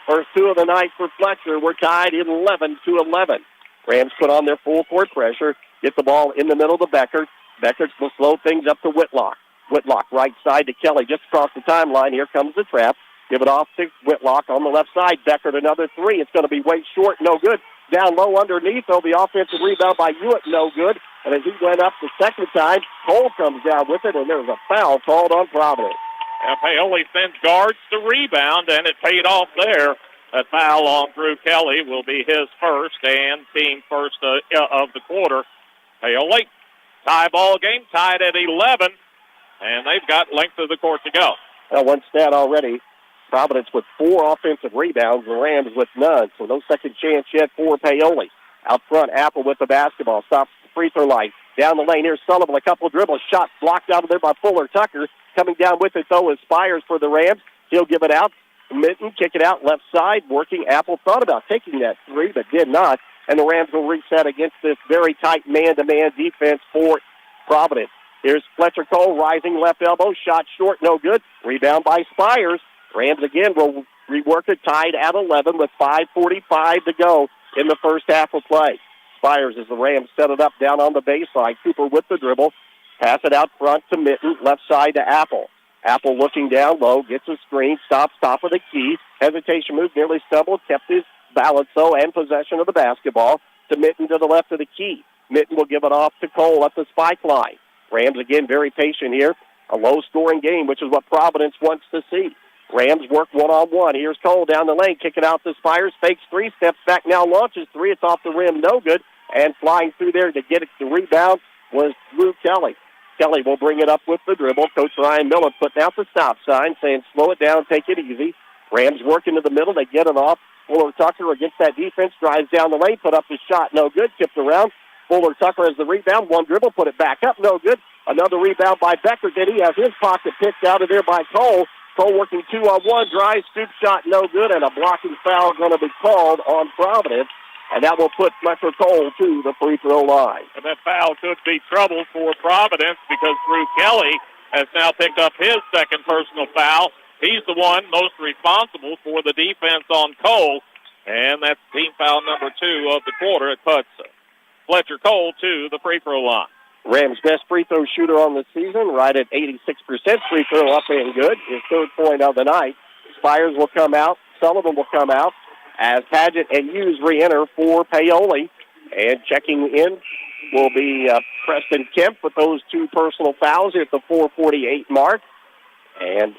First 2 of the night for Fletcher. We're tied 11-11. Rams put on their full court pressure, get the ball in the middle to Becker. Becker will slow things up to Whitlock. Whitlock right side to Kelly, just across the timeline. Here comes the trap. Give it off to Whitlock on the left side. Becker another 3. It's going to be way short, no good. Down low underneath, though, the offensive rebound by Hewitt, no good. And as he went up the second time, Cole comes down with it, and there's a foul called on Providence. Paoli sends guards to rebound, and it paid off there. A foul on Drew Kelly will be his first and team first of the quarter. Paoli, tie ball game, tied at 11, and they've got length of the court to go. Well, one stat already. Providence with 4 offensive rebounds, the Rams with none. So no second chance yet for Paoli. Out front, Apple with the basketball. Stops the free throw line. Down the lane, here's Sullivan. A couple of dribbles. Shot blocked out of there by Fuller Tucker. Coming down with it, though, is Spires for the Rams. He'll give it out. Mitten, kick it out left side. Working. Apple thought about taking that 3, but did not. And the Rams will reset against this very tight man-to-man defense for Providence. Here's Fletcher Cole, rising left elbow. Shot short, no good. Rebound by Spires. Rams again will rework it, tied at 11 with 5:45 to go in the first half of play. Spires as the Rams set it up down on the baseline. Cooper with the dribble. Pass it out front to Mitten, left side to Apple. Apple looking down low, gets a screen, stops top of the key. Hesitation move, nearly stumbled, kept his balance though and possession of the basketball to Mitten to the left of the key. Mitten will give it off to Cole at the spike line. Rams again very patient here. A low-scoring game, which is what Providence wants to see. Rams work one-on-one. Here's Cole down the lane, kicking out to Spires, fakes three, steps back now, launches three. It's off the rim, no good. And flying through there to get it the rebound was Drew Kelly. Kelly will bring it up with the dribble. Coach Ryan Miller putting out the stop sign, saying slow it down, take it easy. Rams work into the middle. They get it off. Fuller Tucker against that defense, drives down the lane, put up the shot, no good, tipped around. Fuller Tucker has the rebound, one dribble, put it back up, no good. Another rebound by Becker. Then he has his pocket picked out of there by Cole. Cole working 2-on-1, drive, scoop shot, no good, and a blocking foul going to be called on Providence. And that will put Fletcher Cole to the free throw line. And that foul could be trouble for Providence because Drew Kelly has now picked up his second personal foul. He's the one most responsible for the defense on Cole, and that's team foul number 2 of the quarter. It puts Fletcher Cole to the free throw line. Rams' best free throw shooter on the season, right at 86% free throw, up and good. His third point of the night. Spires will come out. Sullivan will come out as Padgett and Hughes re-enter for Paoli. And checking in will be Preston Kemp with those 2 personal fouls here at the 4:48 mark. And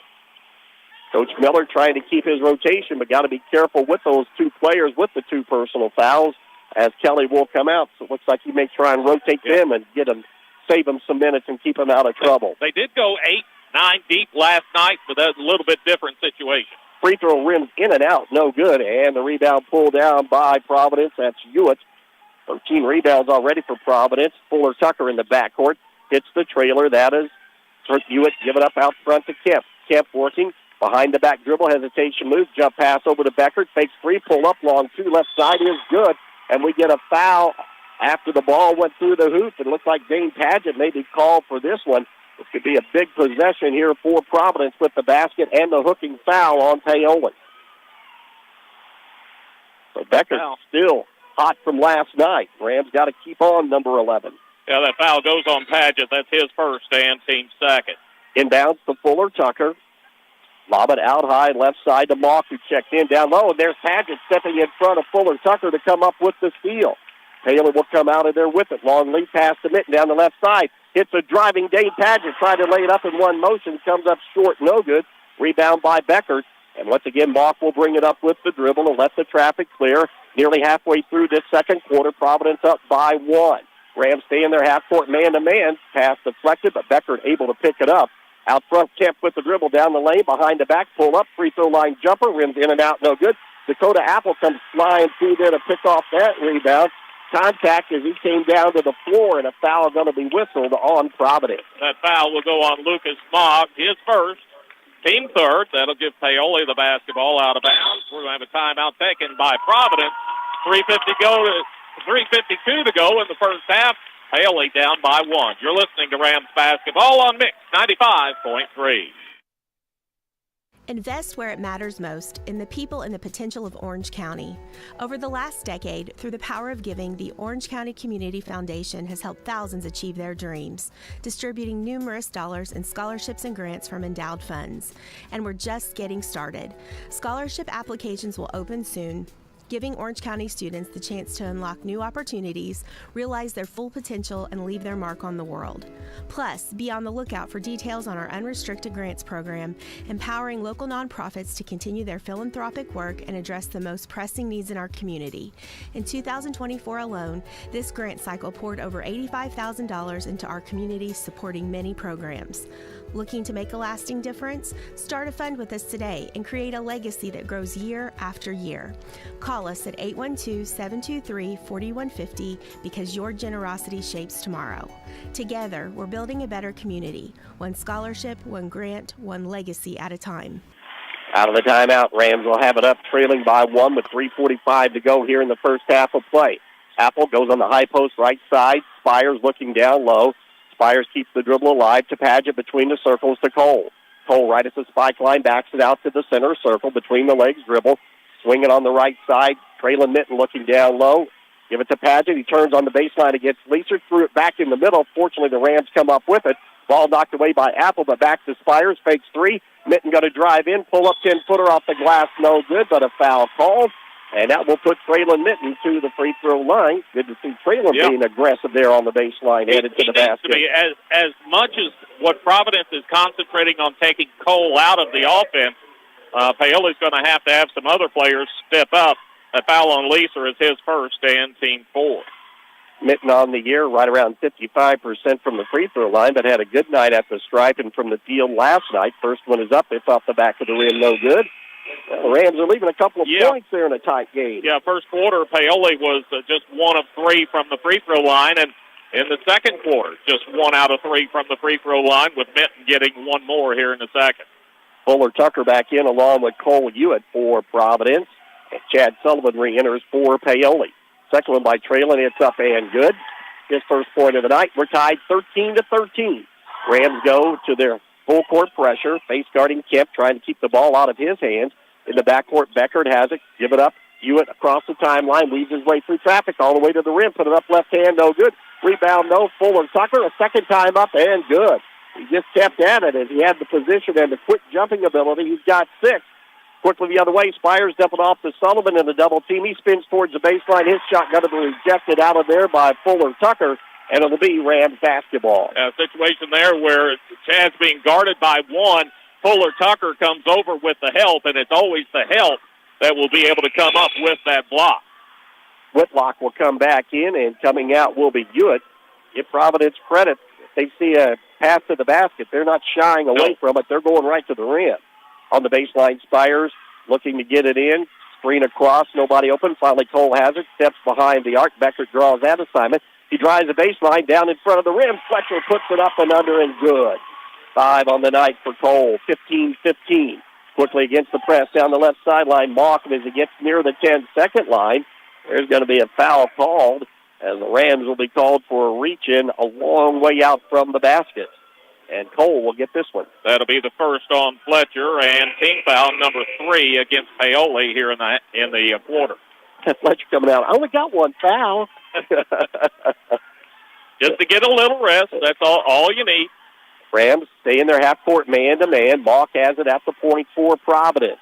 Coach Miller trying to keep his rotation, but got to be careful with those 2 players with the 2 personal fouls as Kelly will come out. So it looks like he may try and rotate them and save them some minutes and keep them out of trouble. They did go 8-9 deep last night, but that's a little bit different situation. Free throw rims in and out, no good. And the rebound pulled down by Providence. That's Hewitt. 13 rebounds already for Providence. Fuller Tucker in the backcourt. Hits the trailer. That is Hewitt giving up out front to Kemp. Kemp working. Behind the back dribble, hesitation move, jump pass over to Beckert, fakes 3, pull up long 2, left side is good, and we get a foul after the ball went through the hoop. It looks like Dane Padgett may be called for this one. This could be a big possession here for Providence with the basket and the hooking foul on Paoli. So Beckert still hot from last night. Rams got to keep on number 11. Yeah, that foul goes on Padgett. That's his first and team second. Inbounds to Fuller Tucker. Lob it out high, left side to Mock, who checked in down low. And there's Padgett stepping in front of Fuller Tucker to come up with the steal. Taylor will come out of there with it. Long lead pass to Mitten down the left side. Hits a driving Dane Padgett, tried to lay it up in one motion. Comes up short, no good. Rebound by Beckert. And once again, Mock will bring it up with the dribble and let the traffic clear. Nearly halfway through this second quarter, Providence up by 1. Rams stay in their half-court man-to-man. Pass deflected, but Beckert able to pick it up. Out front, Kemp with the dribble down the lane, behind the back, pull up, free throw line jumper, rims in and out, no good. Dakota Apple comes flying through there to pick off that rebound. Contact as he came down to the floor, and a foul going to be whistled on Providence. That foul will go on Lucas Mogg, his first, team third. That'll give Paoli the basketball out of bounds. We're going to have a timeout taken by Providence. 3:52 to go in the first half. Paoli down by 1. You're listening to Rams basketball on Mix 95.3. Invest where it matters most, in the people and the potential of Orange County. Over the last decade, through the power of giving, the Orange County Community Foundation has helped thousands achieve their dreams, distributing numerous dollars in scholarships and grants from endowed funds. And we're just getting started. Scholarship applications will open soon, giving Orange County students the chance to unlock new opportunities, realize their full potential, and leave their mark on the world. Plus, be on the lookout for details on our unrestricted grants program, empowering local nonprofits to continue their philanthropic work and address the most pressing needs in our community. In 2024 alone, this grant cycle poured over $85,000 into our community, supporting many programs. Looking to make a lasting difference? Start a fund with us today and create a legacy that grows year after year. Call us at 812-723-4150 because your generosity shapes tomorrow. Together, we're building a better community. One scholarship, one grant, one legacy at a time. Out of the timeout, Rams will have it up, trailing by 1 with 3:45 to go here in the first half of play. Apple goes on the high post right side. Spires looking down low. Spires keeps the dribble alive to Padgett between the circles to Cole. Cole right at the spike line, backs it out to the center circle between the legs dribble. Swing it on the right side. Traylon Mitten looking down low. Give it to Padgett. He turns on the baseline against Leeser. Threw it back in the middle. Fortunately, the Rams come up with it. Ball knocked away by Apple, but back to Spires. Fakes 3. Mitten going to drive in. Pull up 10-footer off the glass. No good, but a foul called. And that will put Traylon Mitten to the free throw line. Good to see Traylon being aggressive there on the baseline, headed to the basket. To be, as much as what Providence is concentrating on taking Cole out of the offense, Paoli's going to have some other players step up. A foul on Leeser is his first and team 4. Mitten on the year, right around 55% from the free throw line, but had a good night at the stripe and from the field last night. First one is up. It's off the back of the rim, no good. Well, the Rams are leaving a couple of points there in a tight game. Yeah, first quarter, Paoli was just 1 of 3 from the free throw line, and in the second quarter, just 1 out of 3 from the free throw line, with Minton getting 1 more here in the second. Fuller Tucker back in along with Cole Hewitt for Providence. And Chad Sullivan re-enters for Paoli. Second one by Traylon, it's up and good. His first point of the night. We're tied 13-13. Rams go to their full court pressure. Face guarding Kemp, trying to keep the ball out of his hands. In the backcourt, Beckert has it. Give it up. Hewitt across the timeline, weaves his way through traffic all the way to the rim. Put it up left hand, no good. Rebound, no. Fuller Tucker, a second time up and good. He just kept at it, and he had the position and the quick jumping ability. He's got 6. Quickly the other way, Spires dump it off to Sullivan in the double team. He spins towards the baseline. His shot got to be rejected out of there by Fuller Tucker, and it'll be Rams basketball. A situation there where Chad's being guarded by 1. Fuller Tucker comes over with the help, and it's always the help that will be able to come up with that block. Whitlock will come back in, and coming out will be Hewitt. Give Providence credit. If they see a pass to the basket, they're not shying away from it. They're going right to the rim. On the baseline, Spires looking to get it in. Screen across, nobody open. Finally, Cole has it. Steps behind the arc. Beckert draws that assignment. He drives the baseline down in front of the rim. Fletcher puts it up and under and good. 5 on the night for Cole. 15-15. Quickly against the press down the left sideline. Malkin as he gets near the 10-second line. There's going to be a foul called, as the Rams will be called for a reach-in a long way out from the basket. And Cole will get this one. That'll be the first on Fletcher, and team foul number 3 against Paoli here in the quarter. Fletcher coming out. I only got 1 foul. Just to get a little rest. That's all you need. Rams stay in their half-court man-to-man. Mock has it at the point for Providence.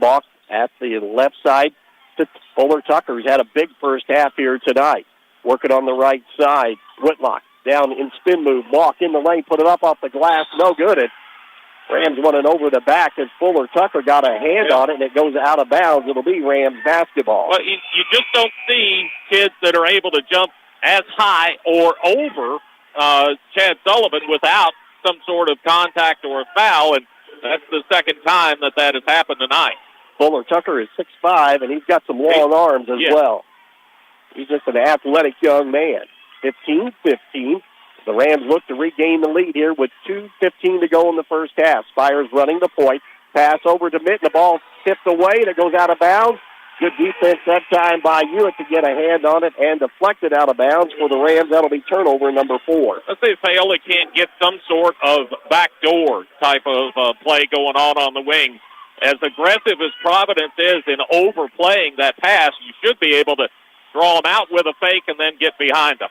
Mock at the left side to Fuller Tucker. He's had a big first half here tonight. Working on the right side. Whitlock down in spin move. Mock in the lane, put it up off the glass. No good. Rams won it over the back, and Fuller Tucker got a hand on it, and it goes out of bounds. It'll be Rams basketball. Well, you just don't see kids that are able to jump as high or over Chad Sullivan without some sort of contact or a foul, and that's the second time that has happened tonight. Fuller Tucker is 6'5", and he's got some long arms as well. He's just an athletic young man. 15-15. The Rams look to regain the lead here with 2:15 to go in the first half. Spires running the point. Pass over to Mitten. The ball tipped away, and it goes out of bounds. Good defense that time by Hewitt to get a hand on it and deflected out of bounds for the Rams. That'll be turnover number 4. Let's see if Paoli can't get some sort of backdoor type of play going on the wing. As aggressive as Providence is in overplaying that pass, you should be able to draw them out with a fake and then get behind them.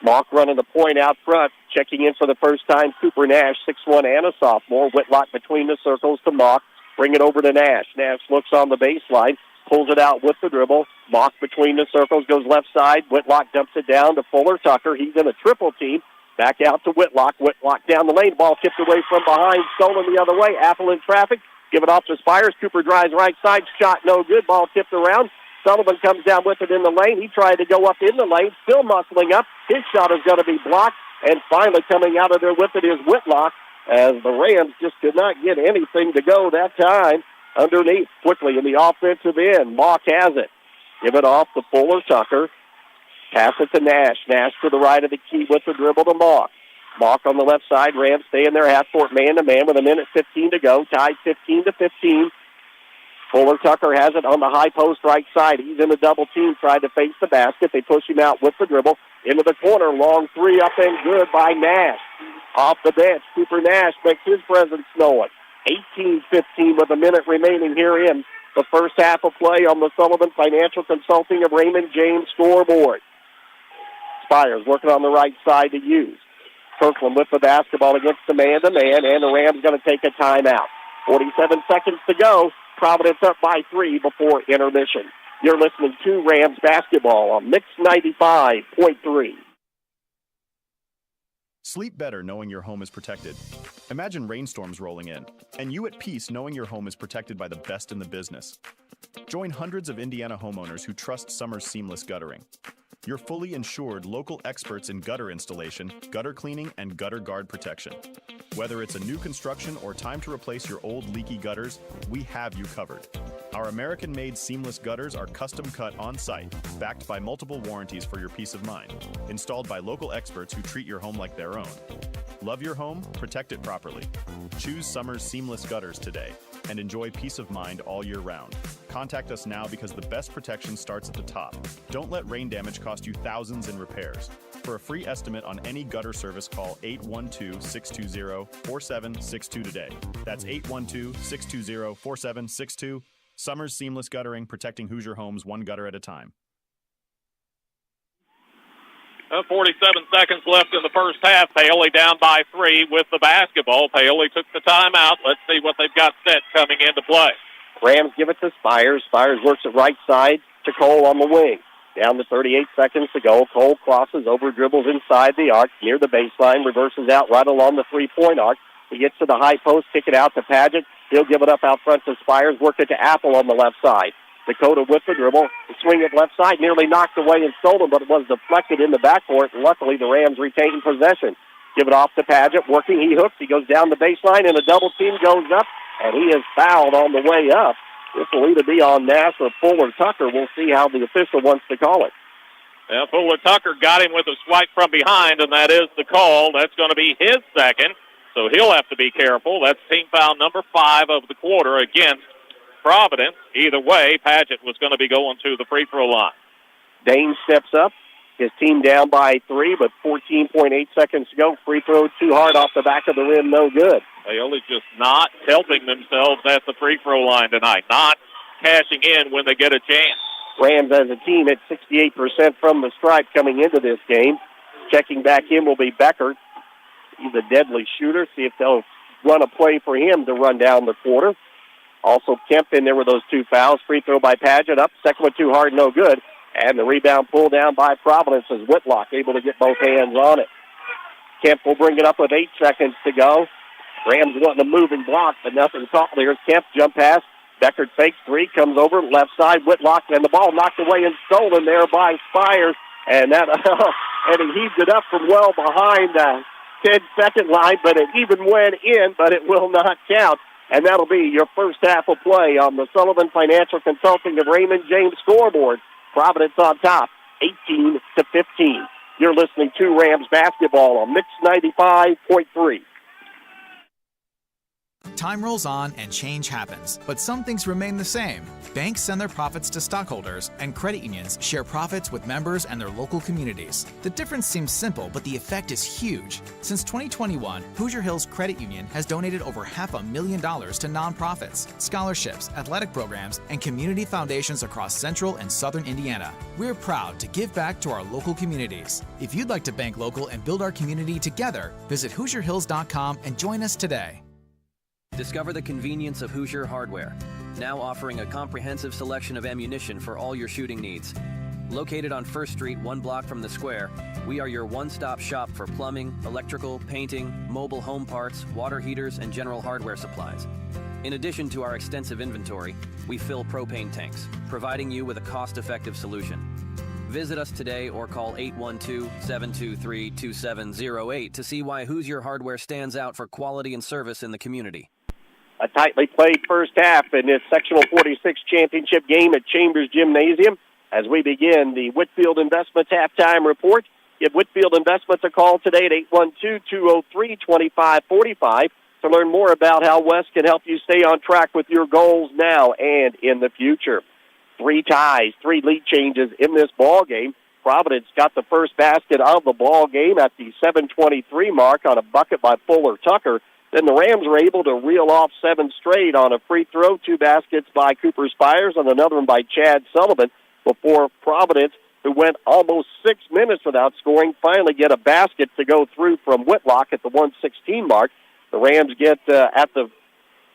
Mock running the point out front. Checking in for the first time, Cooper Nash, 6'1", and a sophomore. Whitlock between the circles to Mock. Bring it over to Nash. Nash looks on the baseline. Pulls it out with the dribble. Mock between the circles, goes left side. Whitlock dumps it down to Fuller Tucker. He's in a triple team. Back out to Whitlock. Whitlock down the lane. Ball tipped away from behind. Stolen the other way. Apple in traffic. Give it off to Spires. Cooper drives right side. Shot no good. Ball tipped around. Sullivan comes down with it in the lane. He tried to go up in the lane. Still muscling up. His shot is going to be blocked. And finally coming out of there with it is Whitlock, as the Rams just could not get anything to go that time. Underneath, quickly in the offensive end. Mock has it. Give it off to Fuller Tucker. Pass it to Nash. Nash to the right of the key with the dribble to Mock. Mock on the left side. Rams stay in their half-court man-to-man with 1:15 to go. Tied 15-15. Fuller Tucker has it on the high post right side. He's in a double team, trying to face the basket. They push him out with the dribble. Into the corner. Long three up and good by Nash. Off the bench, Cooper Nash makes his presence known. 18-15 with a minute remaining here in the first half of play on the Sullivan Financial Consulting of Raymond James scoreboard. Spires working on the right side to use. Kirkland with the basketball against the man-to-man, and the Rams going to take a timeout. 47 seconds to go. Providence up by 3 before intermission. You're listening to Rams basketball on Mix 95.3. Sleep better knowing your home is protected. Imagine rainstorms rolling in, and you at peace knowing your home is protected by the best in the business. Join hundreds of Indiana homeowners who trust Summers Seamless Guttering. Your fully insured local experts in gutter installation, gutter cleaning, and gutter guard protection. Whether it's a new construction or time to replace your old leaky gutters, we have you covered. Our American-made seamless gutters are custom cut on-site, backed by multiple warranties for your peace of mind, installed by local experts who treat your home like their own. Love your home? Protect it properly. Choose Summers Seamless Gutters today and enjoy peace of mind all year round. Contact us now because the best protection starts at the top. Don't let rain damage cost you thousands in repairs. For a free estimate on any gutter service, call 812-620-4762 today. That's 812-620-4762. Summers Seamless Guttering, protecting Hoosier homes one gutter at a time. 47 seconds left in the first half. Paoli down by 3 with the basketball. Paoli took the timeout. Let's see what they've got set coming into play. Rams give it to Spires. Spires works it right side to Cole on the wing. Down to 38 seconds to go. Cole crosses over, dribbles inside the arc, near the baseline, reverses out right along the three-point arc. He gets to the high post, kick it out to Paget. He'll give it up out front to Spires, work it to Apple on the left side. Dakota with the dribble, the swing at left side, nearly knocked away and stolen, but it was deflected in the backcourt. Luckily, the Rams retained possession. Give it off to Paget, working, he hooks, he goes down the baseline, and a double team goes up, and he is fouled on the way up. This will either be on Nash or Fuller Tucker. We'll see how the official wants to call it. Yeah, Fuller Tucker got him with a swipe from behind, and that is the call. That's going to be his second, so he'll have to be careful. That's team foul number 5 of the quarter against Providence. Either way, Paget was going to be going to the free throw line. Dane steps up. His team down by 3, but 14.8 seconds to go. Free throw too hard off the back of the rim, no good. Paoli's just not helping themselves at the free throw line tonight, not cashing in when they get a chance. Rams as a team at 68% from the stripe coming into this game. Checking back in will be Becker. He's a deadly shooter. See if they'll run a play for him to run down the quarter. Also Kemp in there with those 2 fouls. Free throw by Paget up. Second one too hard, no good. And the rebound pulled down by Providence as Whitlock able to get both hands on it. Kemp will bring it up with 8 seconds to go. Rams wanting a moving block, but nothing caught. There's Kemp, jump pass. Beckert fakes 3, comes over, left side, Whitlock, and the ball knocked away and stolen there by Spires. And that and he heaved it up from well behind the 10-second line, but it even went in, but it will not count. And that'll be your first half of play on the Sullivan Financial Consulting of Raymond James scoreboard. Providence on top, 18-15. You're listening to Rams basketball on Mix 95.3. Time rolls on and change happens, but some things remain the same. Banks send their profits to stockholders, and credit unions share profits with members and their local communities. The difference seems simple, but the effect is huge. Since 2021, Hoosier Hills Credit Union has donated over $500,000 to nonprofits, scholarships, athletic programs, and community foundations across central and southern Indiana. We're proud to give back to our local communities. If you'd like to bank local and build our community together, visit HoosierHills.com and join us today. Discover the convenience of Hoosier Hardware, now offering a comprehensive selection of ammunition for all your shooting needs. Located on 1st Street, 1 block from the square, we are your one-stop shop for plumbing, electrical, painting, mobile home parts, water heaters, and general hardware supplies. In addition to our extensive inventory, we fill propane tanks, providing you with a cost-effective solution. Visit us today or call 812-723-2708 to see why Hoosier Hardware stands out for quality and service in the community. A tightly played first half in this Sectional 46 championship game at Chambers Gymnasium. As we begin the Whitfield Investments halftime report, give Whitfield Investments a call today at 812-203-2545 to learn more about how West can help you stay on track with your goals now and in the future. 3 ties, 3 lead changes in this ball game. Providence got the first basket of the ball game at the 7:23 mark on a bucket by Fuller Tucker. Then the Rams were able to reel off 7 straight on a free throw, 2 baskets by Cooper Spires and another one by Chad Sullivan before Providence, who went almost 6 minutes without scoring, finally get a basket to go through from Whitlock at the 1:16 mark. The Rams get at the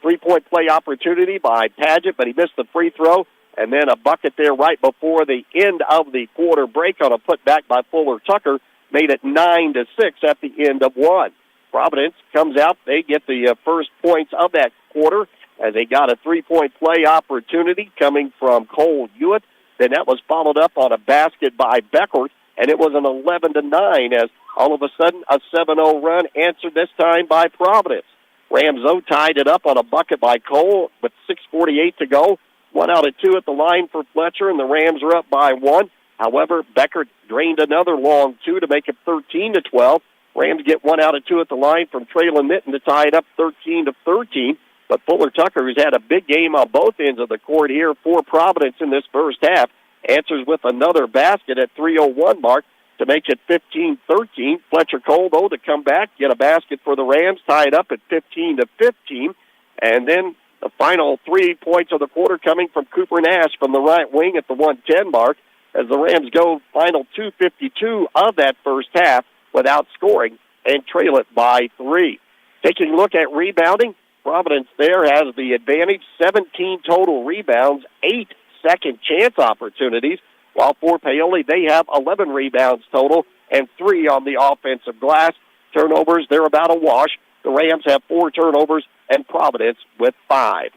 3-point play opportunity by Paget, but he missed the free throw, and then a bucket there right before the end of the quarter break on a putback by Fuller Tucker. made it 9-6 at the end of one. Providence comes out. They get the first points of that quarter as they got a three-point play opportunity coming from Cole Hewitt. Then that was followed up on a basket by Beckert, and it was an 11-9 as all of a sudden a 7-0 run answered this time by Providence. Rams, though, tied it up on a bucket by Cole with 6:48 to go. 1 out of 2 at the line for Fletcher, and the Rams are up by 1. However, Beckert drained another long 2 to make it 13-12. Rams get 1 out of 2 at the line from Traylon Mitten to tie it up 13-13. But Fuller Tucker, who's had a big game on both ends of the court here for Providence in this first half, answers with another basket at 3:01 mark to make it 15-13. Fletcher Cole, though, to come back, get a basket for the Rams, tie it up at 15-15. And then the final 3 points of the quarter coming from Cooper Nash from the right wing at the 1:10 mark as the Rams go final 2:52 of that first half without scoring and trail it by 3. Taking a look at rebounding, Providence there has the advantage, 17 total rebounds, 8 second chance opportunities, while for Paoli they have 11 rebounds total and 3 on the offensive glass. Turnovers, they're about a wash. The Rams have 4 turnovers and Providence with 5.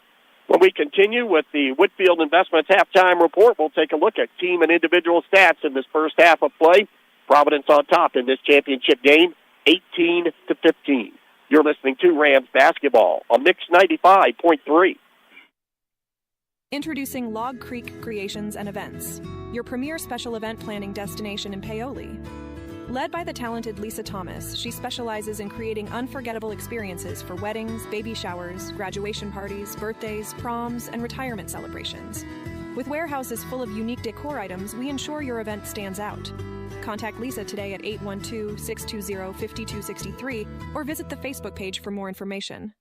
When we continue with the Whitfield Investments halftime report, we'll take a look at team and individual stats in this first half of play. Providence on top in this championship game, 18-15. You're listening to Rams basketball on Mix 95.3. Introducing Log Creek Creations and Events, your premier special event planning destination in Paoli. Led by the talented Lisa Thomas, she specializes in creating unforgettable experiences for weddings, baby showers, graduation parties, birthdays, proms, and retirement celebrations. With warehouses full of unique decor items, we ensure your event stands out. Contact Lisa today at 812-620-5263 or visit the Facebook page for more information.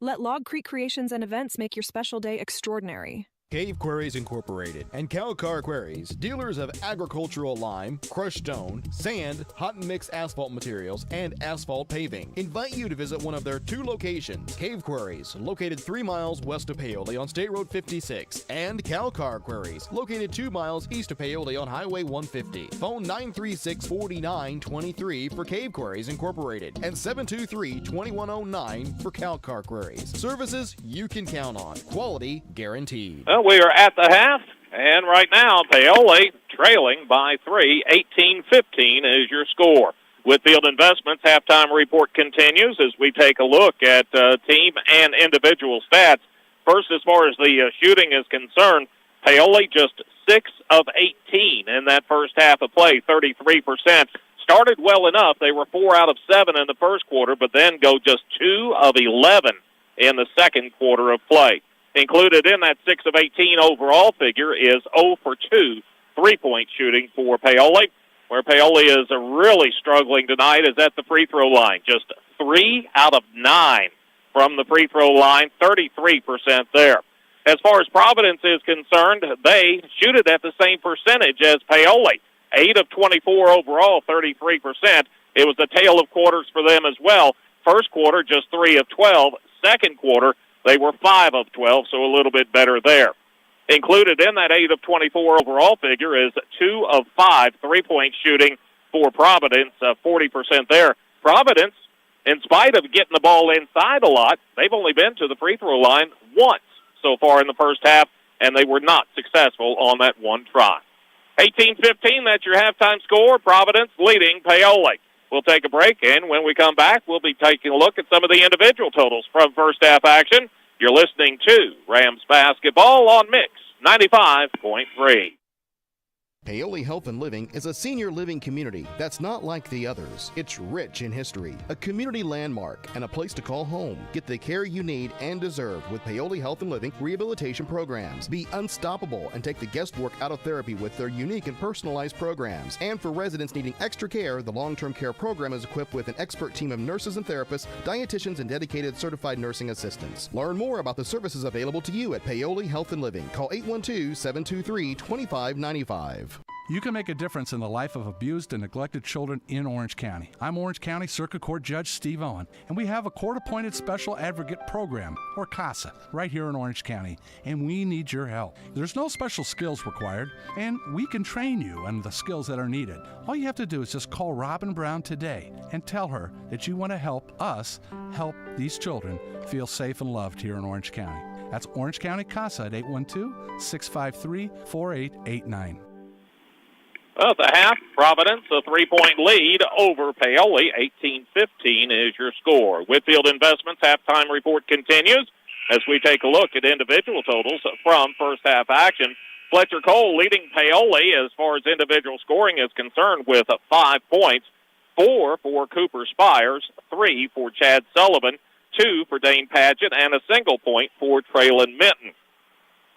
Let Log Creek Creations and Events make your special day extraordinary. Cave Quarries Incorporated and Calcar Quarries, dealers of agricultural lime, crushed stone, sand, hot and mix asphalt materials, and asphalt paving, invite you to visit one of their 2 locations. Cave Quarries, located 3 miles west of Paoli on State Road 56, and Calcar Quarries, located 2 miles east of Paoli on Highway 150. Phone 936-4923 for Cave Quarries Incorporated and 723-2109 for Calcar Quarries. Services you can count on. Quality guaranteed. Well, we are at the half, and right now, Paoli trailing by 3, 18-15 is your score. Whitfield Investments halftime report continues as we take a look at team and individual stats. First, as far as the shooting is concerned, Paoli just 6 of 18 in that first half of play, 33%. Started well enough. They were 4 out of 7 in the first quarter, but then go just 2 of 11 in the second quarter of play. Included in that 6 of 18 overall figure is 0 for 2 three-point shooting for Paoli. Where Paoli is really struggling tonight is at the free throw line. Just 3 out of 9 from the free throw line, 33% there. As far as Providence is concerned, they shoot it at the same percentage as Paoli. 8 of 24 overall, 33%. It was a tale of quarters for them as well. First quarter, just 3 of 12. Second quarter, they were 5 of 12, so a little bit better there. Included in that 8 of 24 overall figure is 2 of 5 three-point shooting for Providence, 40% there. Providence, in spite of getting the ball inside a lot, they've only been to the free throw line once so far in the first half, and they were not successful on that one try. 18-15, that's your halftime score. Providence leading Paoli. We'll take a break, and when we come back, we'll be taking a look at some of the individual totals from first half action. You're listening to Rams Basketball on Mix 95.3. Paoli Health and Living is a senior living community that's not like the others. It's rich in history, a community landmark, and a place to call home. Get the care you need and deserve with Paoli Health and Living rehabilitation programs. Be unstoppable and take the guesswork out of therapy with their unique and personalized programs. And for residents needing extra care, the long-term care program is equipped with an expert team of nurses and therapists, dietitians, and dedicated certified nursing assistants. Learn more about the services available to you at Paoli Health and Living. Call 812-723-2595. You can make a difference in the life of abused and neglected children in Orange County. I'm Orange County Circuit Court Judge Steve Owen, and we have a court-appointed special advocate program, or CASA, right here in Orange County, and we need your help. There's no special skills required, and we can train you on the skills that are needed. All you have to do is just call Robin Brown today and tell her that you want to help us help these children feel safe and loved here in Orange County. That's Orange County CASA at 812-653-4889. Well, at the half, Providence, a 3-point lead over Paoli. 18-15 is your score. Whitfield Investments halftime report continues as we take a look at individual totals from first half action. Fletcher Cole leading Paoli as far as individual scoring is concerned with 5 points. 4 for Cooper Spires, 3 for Chad Sullivan, 2 for Dane Padgett, and a single point for Traylon Minton.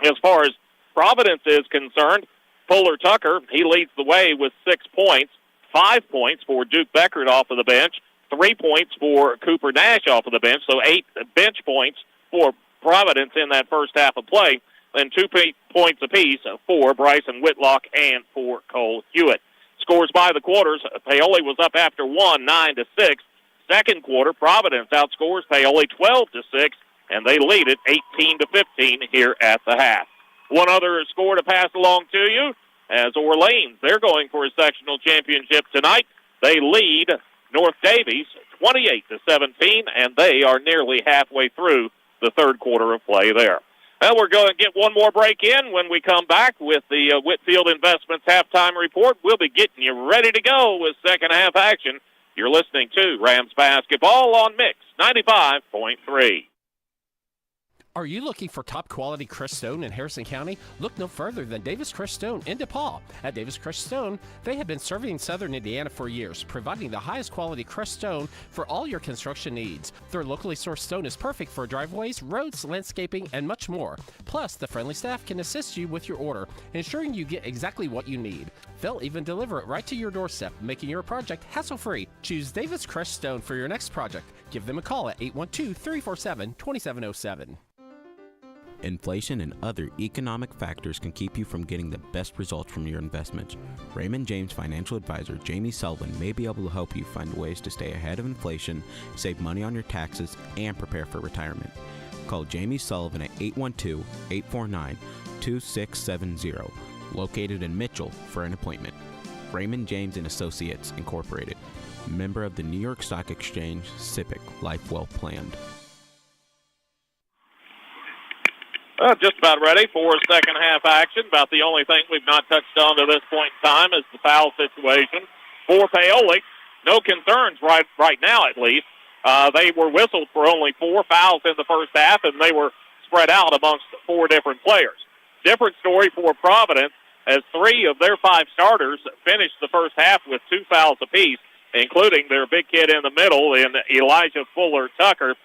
As far as Providence is concerned, Fuller Tucker, he leads the way with 6 points, 5 points for Duke Beckert off of the bench, 3 points for Cooper Nash off of the bench, so 8 bench points for Providence in that first half of play, and 2 points apiece for Bryson Whitlock and for Cole Hewitt. Scores by the quarters, Paoli was up after 1, 9-6. Second quarter, Providence outscores Paoli 12-6, and they lead it 18-15 here at the half. One other score to pass along to you, as Orleans, they're going for a sectional championship tonight. They lead North Davies 28-17, and they are nearly halfway through the third quarter of play there. Well, we're going to get one more break in. When we come back with the Whitfield Investments halftime report, we'll be getting you ready to go with second half action. You're listening to Rams Basketball on Mix 95.3. Are you looking for top-quality crushed stone in Harrison County? Look no further than Davis Crushed Stone in DePaul. At Davis Crushed Stone, they have been serving Southern Indiana for years, providing the highest quality crushed stone for all your construction needs. Their locally sourced stone is perfect for driveways, roads, landscaping, and much more. Plus, the friendly staff can assist you with your order, ensuring you get exactly what you need. They'll even deliver it right to your doorstep, making your project hassle-free. Choose Davis Crushed Stone for your next project. Give them a call at 812-347-2707. Inflation and other economic factors can keep you from getting the best results from your investments. Raymond James financial advisor Jamie Sullivan may be able to help you find ways to stay ahead of inflation, save money on your taxes, and prepare for retirement. Call Jamie Sullivan at 812-849-2670, located in Mitchell, for an appointment. Raymond James & Associates, Incorporated. Member of the New York Stock Exchange, SIPC, Life Well Planned. Just about ready for second half action. About the only thing we've not touched on to this point in time is the foul situation for Paoli. No concerns right now, at least. They were whistled for only 4 fouls in the first half, and they were spread out amongst 4 different players. Different story for Providence, as 3 of their 5 starters finished the first half with 2 fouls apiece, including their big kid in the middle in Elijah Fuller Tucker.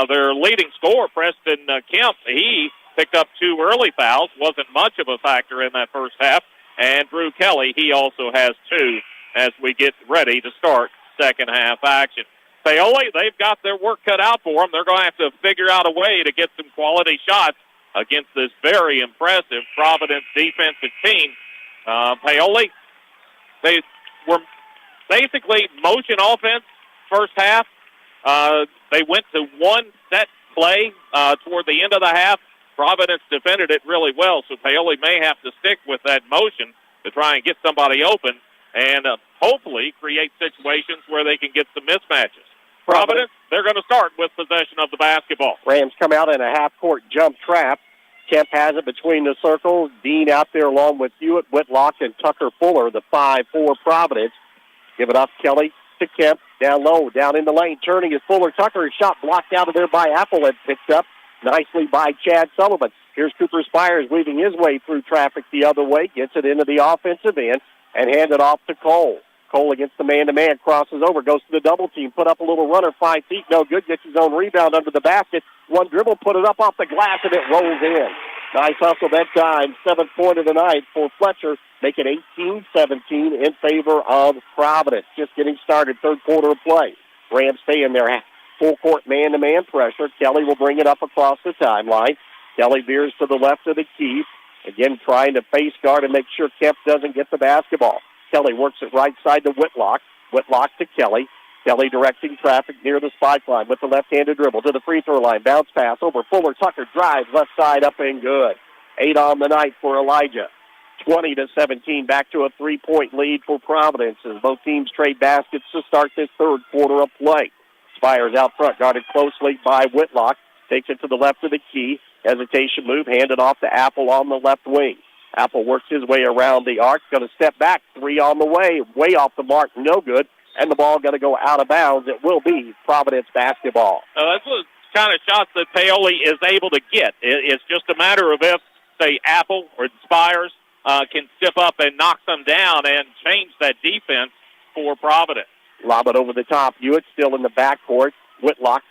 Their leading scorer, Preston Kemp, he picked up 2 early fouls, wasn't much of a factor in that first half. And Drew Kelly, he also has 2 as we get ready to start second half action. Paoli, they've got their work cut out for them. They're going to have to figure out a way to get some quality shots against this very impressive Providence defensive team. Paoli, they were basically motion offense first half. They went to one set play toward the end of the half. Providence defended it really well, so Paoli may have to stick with that motion to try and get somebody open and hopefully create situations where they can get some mismatches. Providence, they're going to start with possession of the basketball. Rams come out in a half-court jump trap. Kemp has it between the circles. Dean out there along with Hewitt, Whitlock, and Tucker Fuller, the 5-4 Providence. Give it up, Kelly to Kemp. Down low, down in the lane. Turning is Fuller. Tucker, his shot blocked out of there by Apple and picked up nicely by Chad Sullivan. Here's Cooper Spires weaving his way through traffic the other way, gets it into the offensive end, and hands it off to Cole. Cole against the man-to-man, crosses over, goes to the double team, put up a little runner, 5 feet, no good, gets his own rebound under the basket. One dribble, put it up off the glass, and it rolls in. Nice hustle that time. 7th point of the night for Fletcher, make it 18-17 in favor of Providence. Just getting started, third quarter of play. Rams stay in their full-court man-to-man pressure. Kelly will bring it up across the timeline. Kelly veers to the left of the key. Again, Again, trying to face guard and make sure Kemp doesn't get the basketball. Kelly works it right side to Whitlock. Whitlock to Kelly. Kelly directing traffic near the spike line with the left-handed dribble to the free throw line. Bounce pass over Fuller. Tucker drives left side up and good. 8 on the night for Elijah. 20-17, back to a 3-point lead for Providence as both teams trade baskets to start this third quarter of play. Spires out front, guarded closely by Whitlock. Takes it to the left of the key. Hesitation move, handed off to Apple on the left wing. Apple works his way around the arc, going to step back, 3 on the way off the mark, no good, and the ball going to go out of bounds. It will be Providence basketball. That's the kind of shots that Paoli is able to get. It's just a matter of if, say, Apple or Spires can step up and knock them down and change that defense for Providence. Lob it over the top. Hewitt still in the backcourt. Whitlock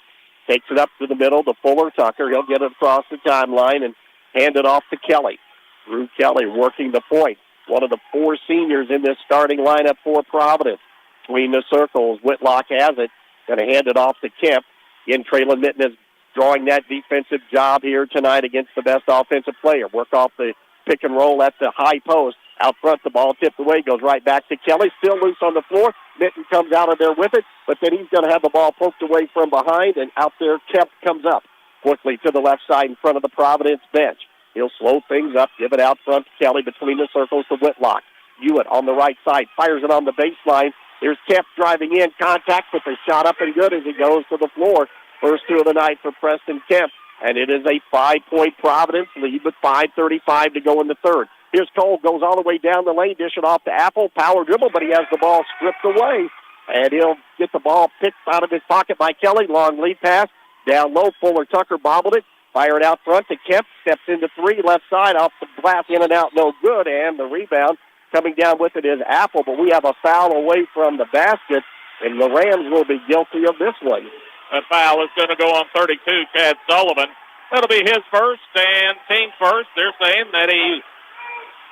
takes it up to the middle to Fuller Tucker. He'll get it across the timeline and hand it off to Kelly. Drew Kelly working the point. One of the 4 seniors in this starting lineup for Providence. Between the circles, Whitlock has it. Going to hand it off to Kemp. Again, Traylon Mitten is drawing that defensive job here tonight against the best offensive player. Work off the pick and roll at the high post. Out front, the ball tipped away, goes right back to Kelly. Still loose on the floor. Mitten comes out of there with it, but then he's going to have the ball poked away from behind, and out there Kemp comes up quickly to the left side in front of the Providence bench. He'll slow things up, give it out front to Kelly between the circles to Whitlock. Hewitt on the right side, fires it on the baseline. There's Kemp driving in, contact with the shot up and good as he goes to the floor. First 2 of the night for Preston Kemp, and it is a 5-point Providence lead with 5:35 to go in the third. Here's Cole, goes all the way down the lane, dish it off to Apple, power dribble, but he has the ball stripped away, and he'll get the ball picked out of his pocket by Kelly. Long lead pass, down low, Fuller Tucker bobbled it, fire it out front to Kemp, steps into 3, left side, off the glass, in and out, no good, and the rebound coming down with it is Apple, but we have a foul away from the basket, and the Rams will be guilty of this one. That foul is going to go on 32, Chad Sullivan. That'll be his first and team's first. They're saying that he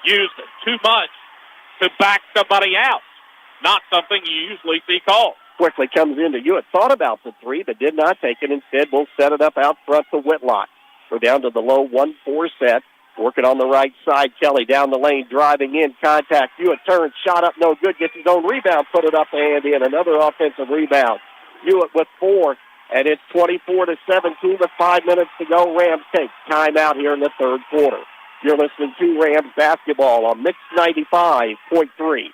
used too much to back somebody out. Not something you usually see called. Quickly comes into Hewitt. Thought about the 3, but did not take it. Instead, we'll set it up out front to Whitlock. We're down to the low 1-4 set. Working on the right side. Kelly down the lane, driving in, contact. Hewitt turns, shot up, no good. Gets his own rebound, put it up and in. Another offensive rebound. Hewitt with 4, and it's 24-17 with 5 minutes to go. Rams take timeout here in the third quarter. You're listening to Rams basketball on Mix 95.3.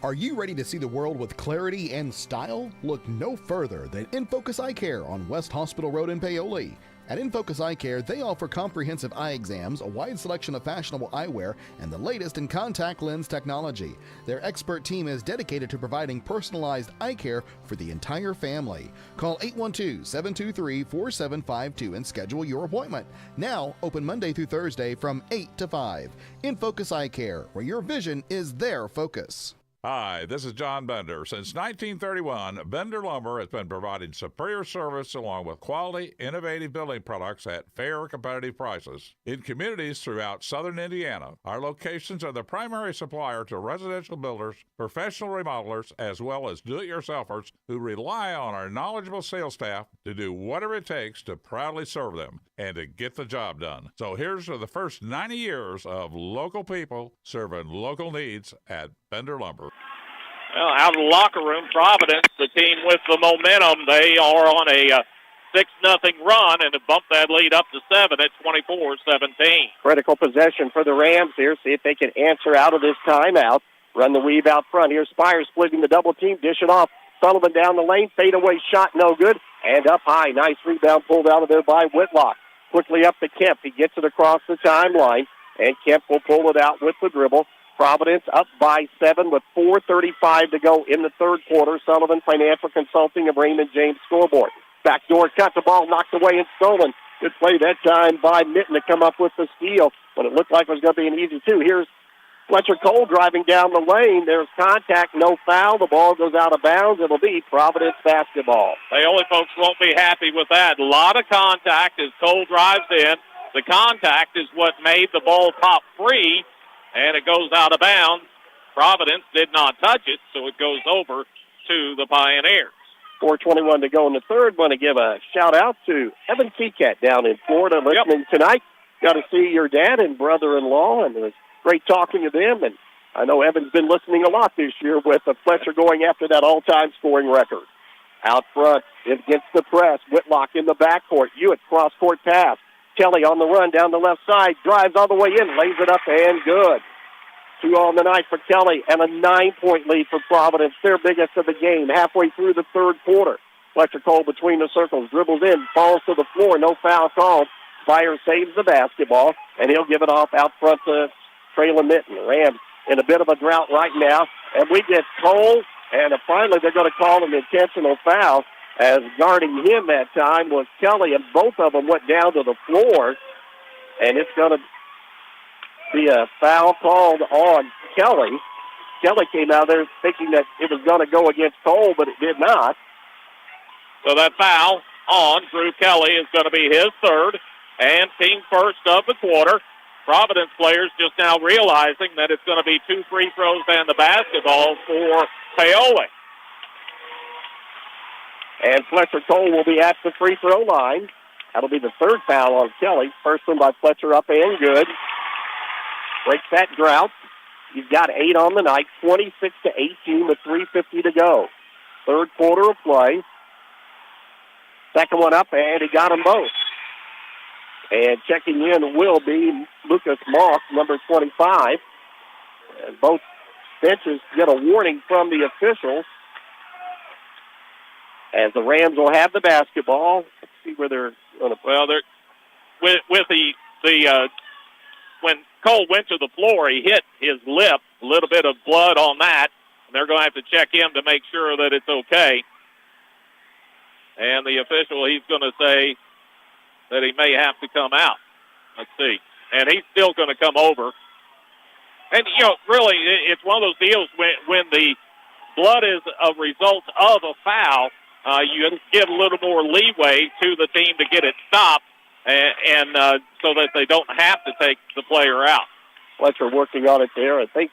Are you ready to see the world with clarity and style? Look no further than InFocus Eye Care on West Hospital Road in Paoli. At InFocus Eye Care, they offer comprehensive eye exams, a wide selection of fashionable eyewear, and the latest in contact lens technology. Their expert team is dedicated to providing personalized eye care for the entire family. Call 812-723-4752 and schedule your appointment. Now, open Monday through Thursday from 8 to 5. InFocus Eye Care, where your vision is their focus. Hi, this is John Bender. Since 1931, Bender Lumber has been providing superior service along with quality, innovative building products at fair, competitive prices. In communities throughout southern Indiana, our locations are the primary supplier to residential builders, professional remodelers, as well as do-it-yourselfers who rely on our knowledgeable sales staff to do whatever it takes to proudly serve them and to get the job done. So here's to the first 90 years of local people serving local needs at Bender Lumber. Well, out of the locker room, Providence, the team with the momentum, they are on a 6-0 run and have bumped that lead up to 7 at 24-17. Critical possession for the Rams here. See if they can answer out of this timeout. Run the weave out front. Here's Spires splitting the double team. Dish it off. Sullivan down the lane. Fadeaway shot, no good. And up high. Nice rebound pulled out of there by Whitlock. Quickly up to Kemp. He gets it across the timeline. And Kemp will pull it out with the dribble. Providence up by 7 with 4:35 to go in the third quarter. Sullivan Financial Consulting of Raymond James scoreboard. Backdoor cut, the ball knocked away and stolen. Good play that time by Mitten to come up with the steal, but it looked like it was going to be an easy 2. Here's Fletcher Cole driving down the lane. There's contact, no foul. The ball goes out of bounds. It'll be Providence basketball. Paoli folks won't be happy with that. A lot of contact as Cole drives in. The contact is what made the ball pop free, and it goes out of bounds. Providence did not touch it, so it goes over to the Pioneers. 4:21 to go in the third. Want to give a shout-out to Evan Seacat down in Florida listening tonight. got to see your dad and brother-in-law, and it was great talking to them. And I know Evan's been listening a lot this year with Fletcher going after that all-time scoring record. Out front, against the press, Whitlock in the backcourt. Hewitt cross-court pass. Kelly on the run down the left side, drives all the way in, lays it up, and good. 2 on the night for Kelly, and a 9-point lead for Providence, their biggest of the game, halfway through the third quarter. Fletcher Cole between the circles, dribbles in, falls to the floor, no foul called. Spires saves the basketball, and he'll give it off out front to Traylon Minton. Rams in a bit of a drought right now, and we get Cole, and finally they're going to call an intentional foul, as guarding him that time was Kelly, and both of them went down to the floor, and it's going to be a foul called on Kelly. Kelly came out there thinking that it was going to go against Cole, but it did not. So that foul on Drew Kelly is going to be his third and team first of the quarter. Providence players just now realizing that it's going to be 2 free throws and the basketball for Paoli. And Fletcher Cole will be at the free throw line. That'll be the third foul on Kelly. First one by Fletcher up and good. Breaks that drought. He's got 8 on the night, 26-18 with 3:50 to go. Third quarter of play. Second one up, and he got them both. And checking in will be Lucas Moss, number 25. And both benches get a warning from the officials, as the Rams will have the basketball. Let's see where they're going to. Well, they're with the when Cole went to the floor, he hit his lip, a little bit of blood on that, and they're going to have to check him to make sure that it's okay. And the official, he's going to say that he may have to come out. Let's see. And he's still going to come over. And, you know, really, it's one of those deals when the blood is a result of a foul, you give a little more leeway to the team to get it stopped, and so that they don't have to take the player out. Fletcher working on it there. I think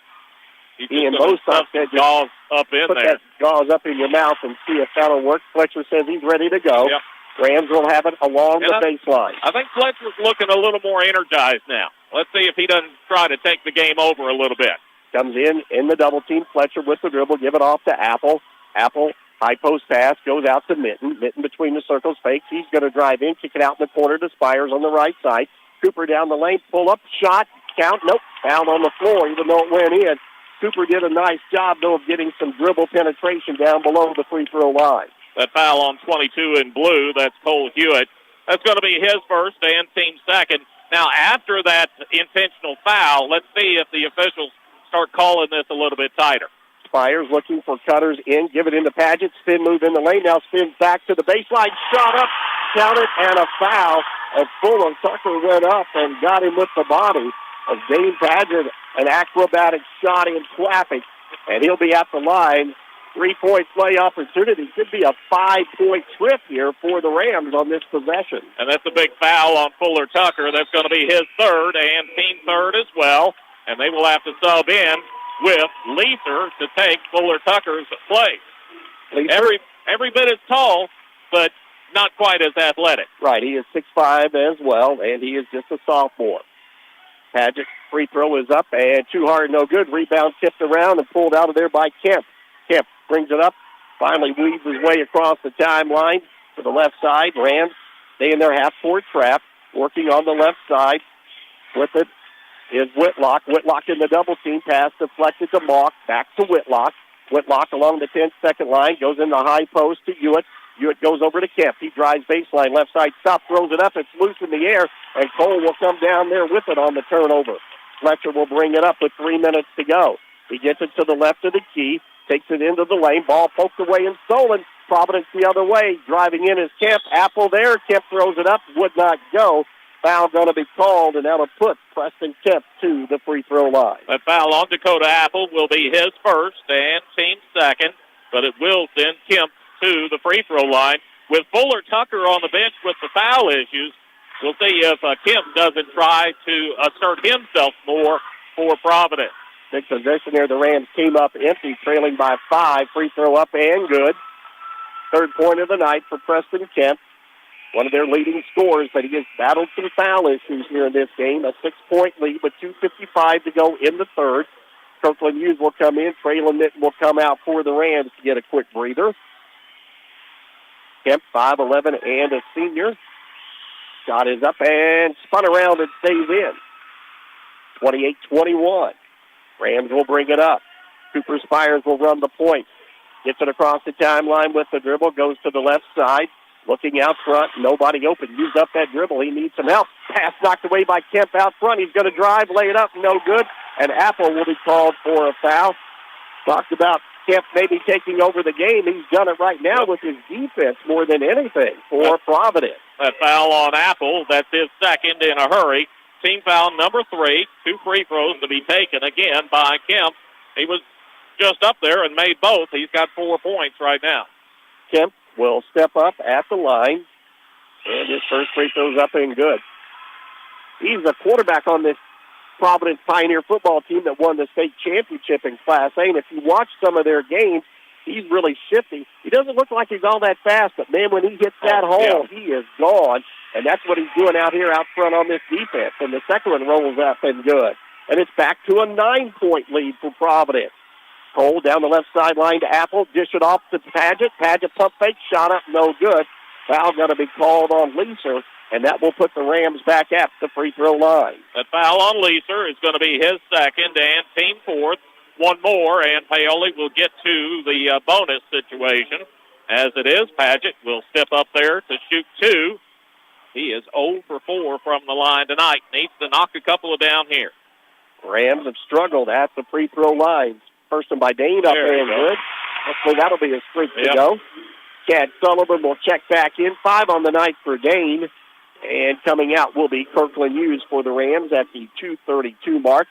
Ian Bostock said gauze up in put there. that gauze up in your mouth and see if that'll work. Fletcher says he's ready to go. Yep. Rams will have it along the baseline. I think Fletcher's looking a little more energized now. Let's see if he doesn't try to take the game over a little bit. Comes in the double team. Fletcher with the dribble, give it off to Apple. Apple, high post pass, goes out to Minton. Minton between the circles, fakes. He's going to drive in, kick it out in the corner to Spires on the right side. Cooper down the lane, pull up, shot, count, nope, foul on the floor, even though it went in. Cooper did a nice job, though, of getting some dribble penetration down below the free throw line. That foul on 22 in blue, that's Cole Hewitt. That's going to be his first and team second. Now, after that intentional foul, let's see if the officials start calling this a little bit tighter. Spires looking for cutters in, give it into Paget. Spin move in the lane, now spins back to the baseline, shot up, counted, and a foul. As Fuller Tucker went up and got him with the body. As Dane Paget, an acrobatic shot in traffic, and he'll be at the line. 3-point play opportunity. Could be a 5-point trip here for the Rams on this possession. And that's a big foul on Fuller Tucker. That's going to be his third and team third as well. And they will have to sub in with Leeser to take Fuller Tucker's place. Every bit as tall, but not quite as athletic. Right, he is 6'5" as well, and he is just a sophomore. Paget, free throw is up, and too hard, no good. Rebound tipped around and pulled out of there by Kemp. Kemp brings it up, finally weaves his way across the timeline to the left side. Rams stay in their half-court trap, working on the left side. With it is Whitlock. Whitlock in the double team, pass deflected to Mock, back to Whitlock. Whitlock along the 10-second line, goes in the high post to Hewitt. Hewitt goes over to Kemp. He drives baseline, left side stop, throws it up. It's loose in the air, and Cole will come down there with it on the turnover. Fletcher will bring it up with 3 minutes to go. He gets it to the left of the key, takes it into the lane. Ball poked away and stolen. Providence the other way. Driving in is Kemp. Apple there. Kemp throws it up. Would not go. Foul going to be called, and that'll put Preston Kemp to the free throw line. That foul on Dakota Apple will be his first and team second, but it will send Kemp to the free throw line. With Fuller Tucker on the bench with the foul issues, we'll see if Kemp doesn't try to assert himself more for Providence. Big possession there. The Rams came up empty, trailing by 5. Free throw up and good. Third point of the night for Preston Kemp. one of their leading scorers, but he has battled some foul issues here in this game. A 6-point lead with 2:55 to go in the third. Kirkland Hughes will come in. Traylon Mitten will come out for the Rams to get a quick breather. Kemp, 5'11", and a senior. Shot is up and spun around and stays in. 28-21. Rams will bring it up. Cooper Spires will run the point. Gets it across the timeline with the dribble. Goes to the left side. Looking out front. Nobody open. Used up that dribble. He needs some help. Pass knocked away by Kemp out front. He's going to drive, lay it up. No good. And Apple will be called for a foul. Talked about Kemp maybe taking over the game. He's done it right now with his defense more than anything for Providence. That foul on Apple, that's his second in a hurry. Team foul number 3. 2 free throws to be taken again by Kemp. He was just up there and made both. He's got 4 points right now. Kemp will step up at the line. And his first free throw's up and good. He's the quarterback on this Providence Pioneer football team that won the state championship in Class A. And if you watch some of their games, he's really shifty. He doesn't look like he's all that fast, but, man, when he hits that hole, he is gone. And that's what he's doing out here out front on this defense. And the second one rolls up and good. And it's back to a 9-point lead for Providence. Cole down the left sideline to Apple. Dish it off to Paget. Paget pump fake. Shot up. No good. Foul going to be called on Leeser. And that will put the Rams back at the free throw line. That foul on Leeser is going to be his second and team fourth. One more, and Paoli will get to the bonus situation. As it is, Paget will step up there to shoot 2. He is 0 for 4 from the line tonight. Needs to knock a couple of down here. Rams have struggled at the free throw lines. First one by Dane up and good. Hopefully that'll be a streak to go. Chad Sullivan will check back in. 5 on the night for Dane. And coming out will be Kirkland Hughes for the Rams at the 2:32 mark.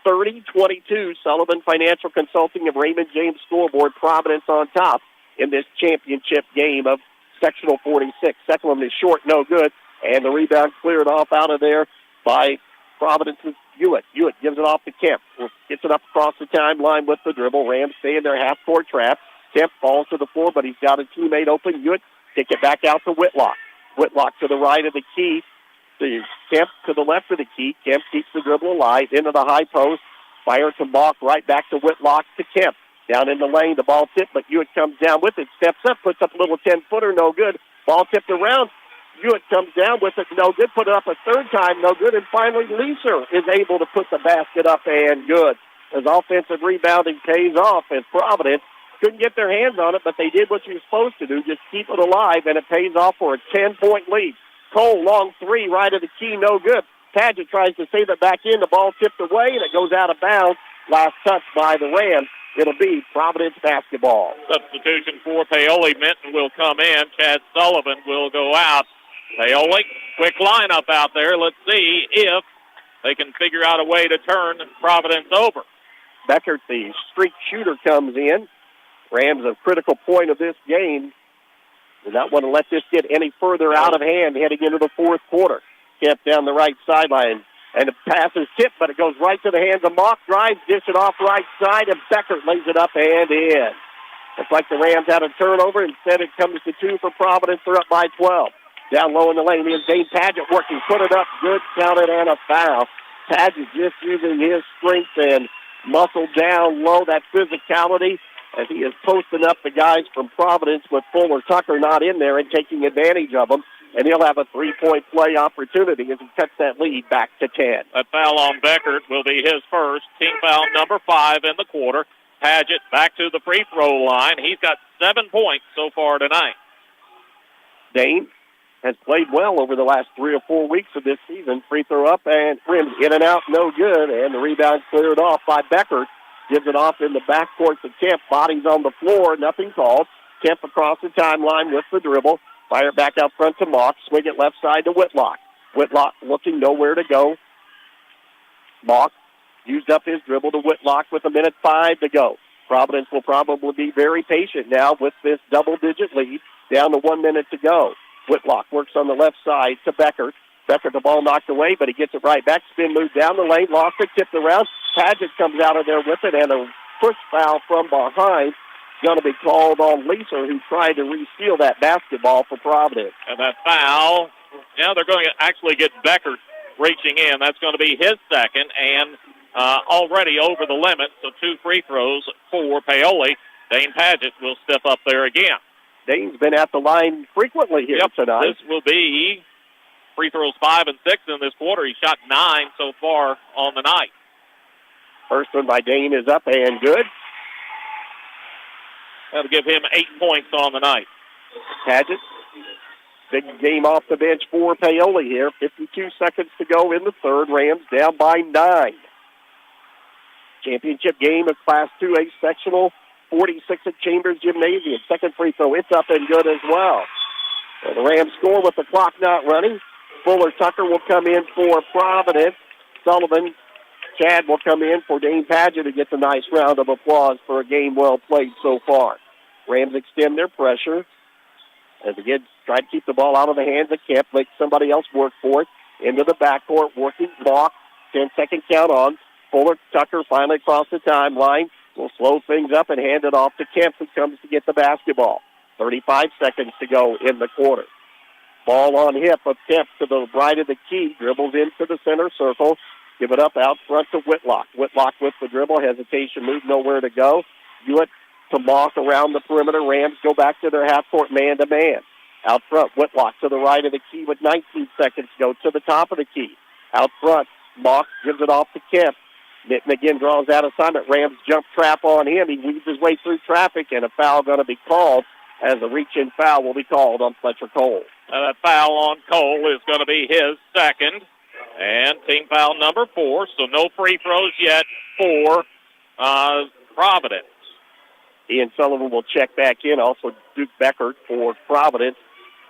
30-22, Sullivan Financial Consulting of Raymond James Scoreboard, Providence on top in this championship game of sectional 46. Second one is short, no good. And the rebound cleared off out of there by Providence's Hewitt. Hewitt gives it off to Kemp. Gets it up across the timeline with the dribble. Rams stay in their half-court trap. Kemp falls to the floor, but he's got a teammate open. Hewitt kick it back out to Whitlock. Whitlock to the right of the key. Kemp to the left of the key. Kemp keeps the dribble alive. Into the high post. Fire to Mock. Right back to Whitlock to Kemp. Down in the lane. The ball tipped, but Hewitt comes down with it. Steps up. Puts up a little 10-footer. No good. Ball tipped around. Hewitt comes down with it. No good. Put it up a third time. No good. And finally, Leeser is able to put the basket up and good. His offensive rebounding pays off as Providence couldn't get their hands on it, but they did what you're supposed to do, just keep it alive, and it pays off for a 10-point lead. Cole, long 3, right of the key, no good. Paget tries to save it back in. The ball tipped away, and it goes out of bounds. Last touch by the Rams. It'll be Providence basketball. Substitution for Paoli. Minton will come in. Chad Sullivan will go out. Paoli, quick lineup out there. Let's see if they can figure out a way to turn Providence over. Beckert, the streak shooter, comes in. Rams a critical point of this game. Do not want to let this get any further out of hand heading into the fourth quarter. Kept down the right sideline. And the pass is tipped, but it goes right to the hands of Mock. Drives, dish it off right side, and Beckert lays it up and in. It's like the Rams had a turnover. Instead, it comes to 2 for Providence. They're up by 12. Down low in the lane is Dane Paget working. Put it up. Good, counted, and a foul. Paget just using his strength and muscle down low, that physicality, as he is posting up the guys from Providence with Fuller Tucker not in there and taking advantage of them. And he'll have a 3-point play opportunity as he cuts that lead back to 10. That foul on Beckert will be his first. Team foul number 5 in the quarter. Paget back to the free throw line. He's got 7 points so far tonight. Dane has played well over the last 3 or 4 weeks of this season. Free throw up and rims in and out, no good. And the rebound cleared off by Beckert. Gives it off in the backcourt to Kemp. Bodies on the floor, nothing called. Kemp across the timeline with the dribble. Fire back out front to Mock. Swing it left side to Whitlock. Whitlock looking nowhere to go. Mock used up his dribble to Whitlock with 1:05 to go. Providence will probably be very patient now with this double-digit lead. Down to 1 minute to go. Whitlock works on the left side to Beckert. Beckert, the ball knocked away, but he gets it right back. Spin move down the lane. Lost it, tipped around. Paget comes out of there with it, and a push foul from behind. going to be called on Lisa, who tried to re-steal that basketball for Providence. And that foul, they're going to actually get Becker reaching in. That's going to be his second, and already over the limit, so 2 free throws for Paoli. Dane Padgett will step up there again. Dane's been at the line frequently here tonight. This will be free throws 5 and 6 in this quarter. He shot 9 so far on the night. First one by Dane is up and good. That'll give him 8 points on the night. Padgett, big game off the bench for Paoli here. 52 seconds to go in the third. Rams down by 9. Championship game of Class 2A sectional, 46 at Chambers Gymnasium. Second free throw, it's up and good as well. So the Rams score with the clock not running. Fuller Tucker will come in for Providence. Sullivan, Chad will come in for Dane Padgett to get a nice round of applause for a game well played so far. Rams extend their pressure. As again, try to keep the ball out of the hands of Kemp. Let somebody else work for it. Into the backcourt, working block. 10-second count on. Fuller Tucker finally across the timeline. Will slow things up and hand it off to Kemp, who comes to get the basketball. 35 seconds to go in the quarter. Ball on hip of Kemp to the right of the key. Dribbles into the center circle. Give it up out front to Whitlock. Whitlock with the dribble. Hesitation move, nowhere to go. Hewitt to Mock around the perimeter. Rams go back to their half-court man-to-man. Out front, Whitlock to the right of the key with 19 seconds to go to the top of the key. Out front, Mock gives it off to Kemp. Mitten again draws out assignment. Rams jump trap on him. He weaves his way through traffic, and a foul going to be called, as a reach-in foul will be called on Fletcher Cole. That foul on Cole is going to be his second, and team foul number 4, so no free throws yet for Providence. Ian Sullivan will check back in. Also Duke Beckert for Providence.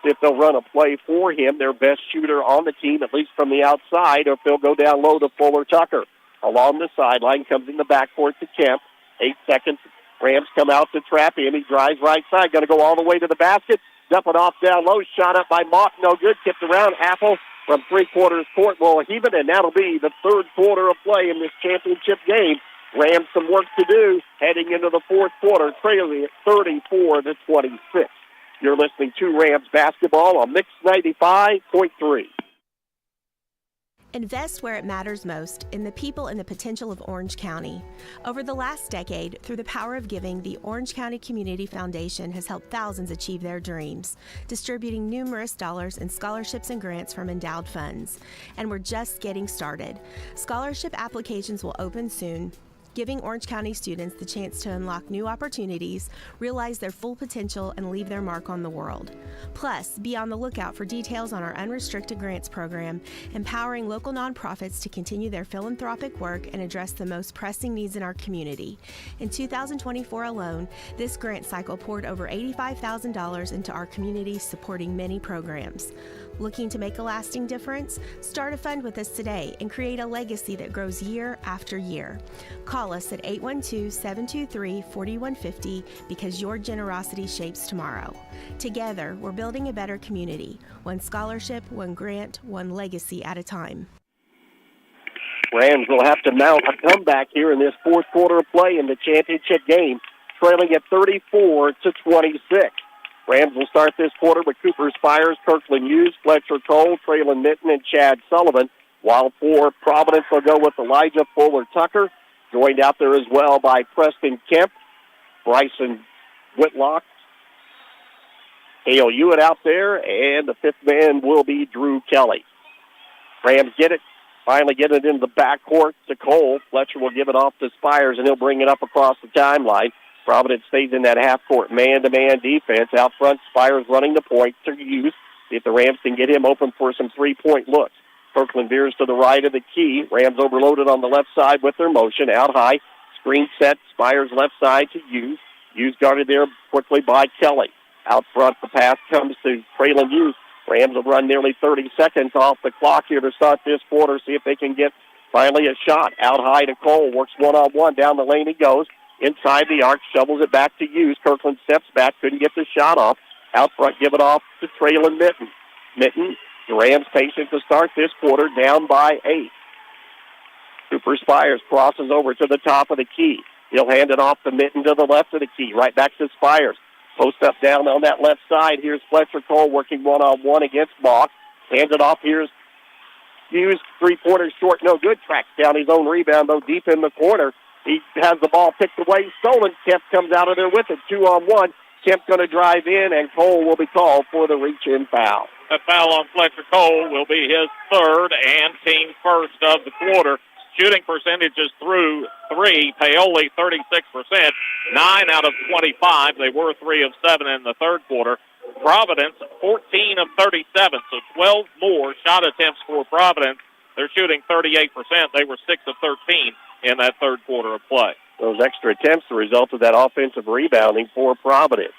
If they'll run a play for him, their best shooter on the team, at least from the outside, or if they'll go down low to Fuller Tucker. Along the sideline, comes in the backcourt to Kemp. 8 seconds. Rams come out to trap him. He drives right side. Going to go all the way to the basket. Dump it off down low. Shot up by Mock. No good. Tipped around. Apple from three-quarters court will heave it, and that'll be the third quarter of play in this championship game. Rams some work to do heading into the fourth quarter, trailing at 34-26. You're listening to Rams basketball on Mix 95.3. Invest where it matters most, in the people and the potential of Orange County. Over the last decade, through the power of giving, the Orange County Community Foundation has helped thousands achieve their dreams, distributing numerous dollars in scholarships and grants from endowed funds. And we're just getting started. Scholarship applications will open soon, giving Orange County students the chance to unlock new opportunities, realize their full potential, and leave their mark on the world. Plus, be on the lookout for details on our unrestricted grants program, empowering local nonprofits to continue their philanthropic work and address the most pressing needs in our community. In 2024 alone, this grant cycle poured over $85,000 into our community, supporting many programs. Looking to make a lasting difference? Start a fund with us today and create a legacy that grows year after year. Call us at 812-723-4150 because your generosity shapes tomorrow. Together, we're building a better community. One scholarship, one grant, one legacy at a time. Rams will have to mount a comeback here in this fourth quarter of play in the championship game, trailing at 34-26. Rams will start this quarter with Cooper Spires, Kirkland Hughes, Fletcher Cole, Traylon Mitten, and Chad Sullivan, while for Providence they'll go with Elijah Fuller Tucker, joined out there as well by Preston Kemp, Bryson Whitlock, Hale Hewitt out there, and the fifth man will be Drew Kelly. Rams get it, finally get it into the backcourt to Cole. Fletcher will give it off to Spires, and he'll bring it up across the timeline. Providence stays in that half-court man-to-man defense. Out front, Spires running the point to Hughes. See if the Rams can get him open for some three-point looks. Kirkland veers to the right of the key. Rams overloaded on the left side with their motion. Out high, screen set, Spires left side to Hughes. Hughes guarded there quickly by Kelly. Out front, the pass comes to Traylon Hughes. Rams will run nearly 30 seconds off the clock here to start this quarter. See if they can get finally a shot. Out high to Cole. Works one-on-one. Down the lane he goes. Inside the arc, shovels it back to Hughes. Kirkland steps back, couldn't get the shot off. Out front, give it off to Traylon Mitten. Mitten, the Rams patient to start this quarter, down by 8. Cooper Spires crosses over to the top of the key. He'll hand it off to Mitten to the left of the key, right back to Spires. Post up down on that left side. Here's Fletcher Cole working one-on-one against Mock. Hands it off. Here's Hughes, three-pointer short, no good. Tracks down his own rebound, though, deep in the corner. He has the ball picked away, stolen. Kemp comes out of there with it, 2-on-1. Kemp going to drive in, and Cole will be called for the reach-in foul. That foul on Fletcher Cole will be his third and team first of the quarter. Shooting percentages through three. Paoli, 36%. 9 out of 25. They were 3 of 7 in the third quarter. Providence, 14 of 37, so 12 more shot attempts for Providence. They're shooting 38%. They were 6 of 13 in that third quarter of play. Those extra attempts, the result of that offensive rebounding for Providence.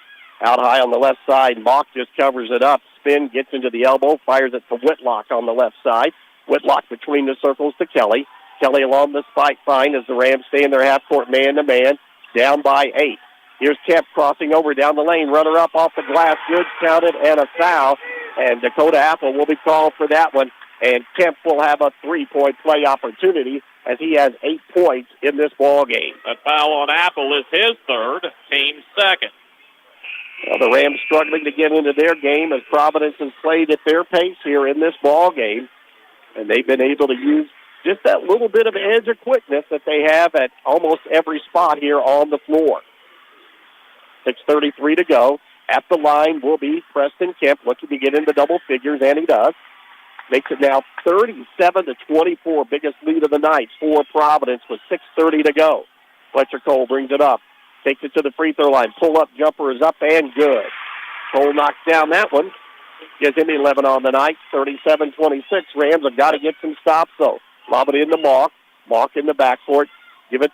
Out high on the left side, Mock just covers it up. Spin, gets into the elbow, fires it to Whitlock on the left side. Whitlock between the circles to Kelly. Kelly along the spike line as the Rams stay in their half-court man-to-man, down by 8. Here's Kemp crossing over down the lane, runner up off the glass, good, counted, and a foul. And Dakota Apple will be called for that one. And Kemp will have a three-point play opportunity as he has 8 points in this ball game. That foul on Apple is his third, team second. Well, the Rams struggling to get into their game as Providence has played at their pace here in this ball game. And they've been able to use just that little bit of edge or quickness that they have at almost every spot here on the floor. 6:33 to go. At the line will be Preston Kemp looking to get into double figures, and he does. Makes it now 37-24, biggest lead of the night for Providence with 6:30 to go. Fletcher Cole brings it up, takes it to the free throw line. Pull-up jumper is up and good. Cole knocks down that one. Gives him 11 on the night, 37-26. Rams have got to get some stops, though. Lob it into Mock. Mock in the backcourt. Give it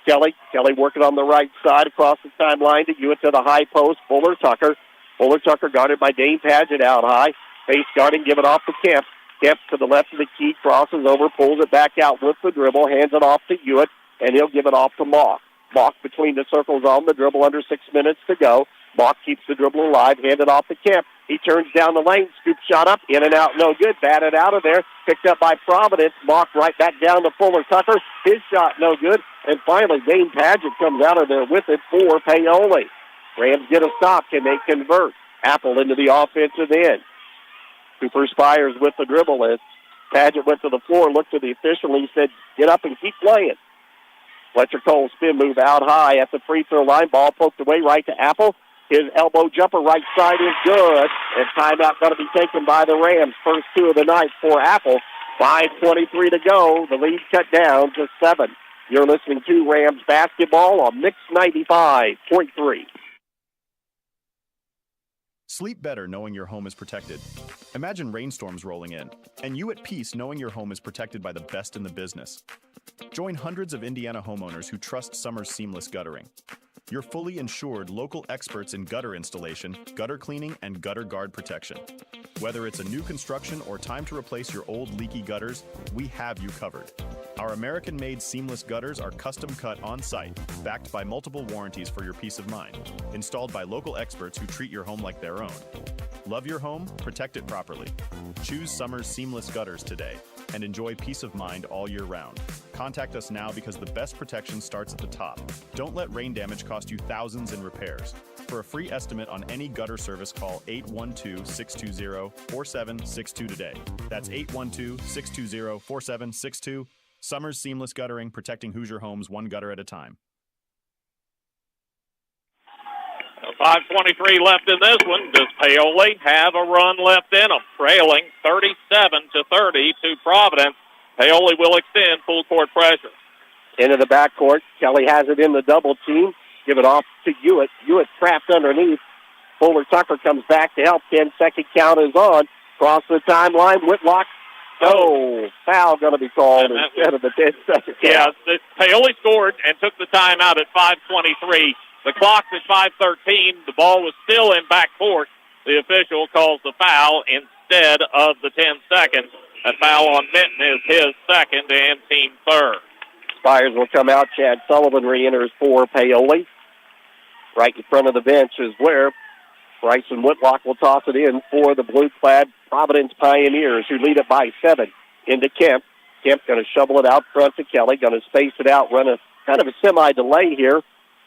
Kelly. Kelly working on the right side across the timeline to Hewitt to the high post. Fuller Tucker. Fuller Tucker guarded by Dane Padgett out high. Face guarding, give it off to Kemp. Kemp to the left of the key, crosses over, pulls it back out with the dribble, hands it off to Hewitt, and he'll give it off to Mock. Mock between the circles on the dribble, under 6 minutes to go. Mock keeps the dribble alive, hand it off to Kemp. He turns down the lane, scoop shot up, in and out, no good. Batted out of there, picked up by Providence. Mock right back down to Fuller Tucker. His shot no good. And finally, Dane Padgett comes out of there with it for Paoli. Rams get a stop. Can they convert? Apple into the offensive end. Cooper Spires with the dribble. As Padgett went to the floor, looked to the official, and he said, get up and keep playing. Fletcher Cole spin move out high at the free throw line. Ball poked away right to Apple. His elbow jumper right side is good. And timeout going to be taken by the Rams. First 2 of the night for Apple. 5:23 to go. The lead cut down to 7. You're listening to Rams basketball on Mix 95.3. Sleep better knowing your home is protected. Imagine rainstorms rolling in, and you at peace knowing your home is protected by the best in the business. Join hundreds of Indiana homeowners who trust Summer's seamless guttering. Your fully insured local experts in gutter installation, gutter cleaning, and gutter guard protection. Whether it's a new construction or time to replace your old leaky gutters, we have you covered. Our American-made seamless gutters are custom cut on-site, backed by multiple warranties for your peace of mind. Installed by local experts who treat your home like their own. Love your home? Protect it properly. Choose Summer's seamless gutters today and enjoy peace of mind all year round. Contact us now because the best protection starts at the top. Don't let rain damage cost you thousands in repairs. For a free estimate on any gutter service, call 812-620-4762 today. That's 812-620-4762. Summer's Seamless Guttering, protecting Hoosier homes one gutter at a time. 5:23 left in this one. Does Paoli have a run left in them? Trailing 37-30 to Providence. Paoli will extend full court pressure. Into the backcourt. Kelly has it in the double team. Give it off to Hewitt. Hewitt trapped underneath. Fuller Tucker comes back to help. 10-second count is on. Cross the timeline. Whitlock. No, foul going to be called instead of the 10-second count. Yeah, Paoli scored and took the timeout at 5:23. The clock's at 5:13. The ball was still in backcourt. The official calls the foul instead of the 10 seconds. A foul on Minton is his second and team third. Spires will come out. Chad Sullivan re-enters for Paoli. Right in front of the bench is where Bryson Whitlock will toss it in for the blue-clad Providence Pioneers, who lead it by 7 into Kemp. Kemp going to shovel it out front to Kelly, going to space it out, run a kind of a semi-delay here.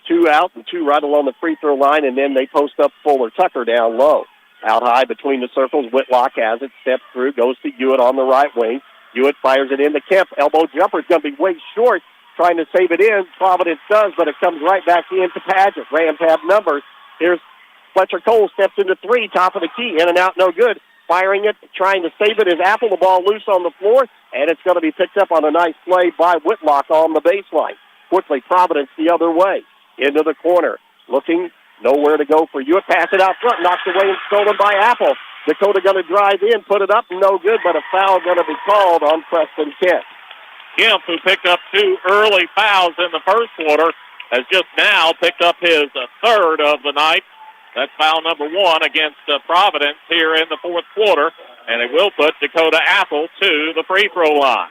2 out and 2 right along the free throw line, and then they post up Fuller Tucker down low. Out high between the circles, Whitlock has it, steps through, goes to Hewitt on the right wing. Hewitt fires it into Kemp. Elbow jumper is going to be way short, trying to save it in. Providence does, but it comes right back into Paget. Rams have numbers. Here's Fletcher Cole, steps into 3, top of the key, in and out, no good. Firing it, trying to save it is Apple. The ball loose on the floor, and it's going to be picked up on a nice play by Whitlock on the baseline. Quickly, Providence the other way. Into the corner. Looking, nowhere to go for Hewitt. Pass it out front, knocked away and stolen by Apple. Dakota going to drive in, put it up, no good, but a foul going to be called on Preston Kemp. Kemp, who picked up 2 early fouls in the first quarter, has just now picked up his third of the night. That's foul number 1 against Providence here in the fourth quarter, and it will put Dakota Apple to the free throw line.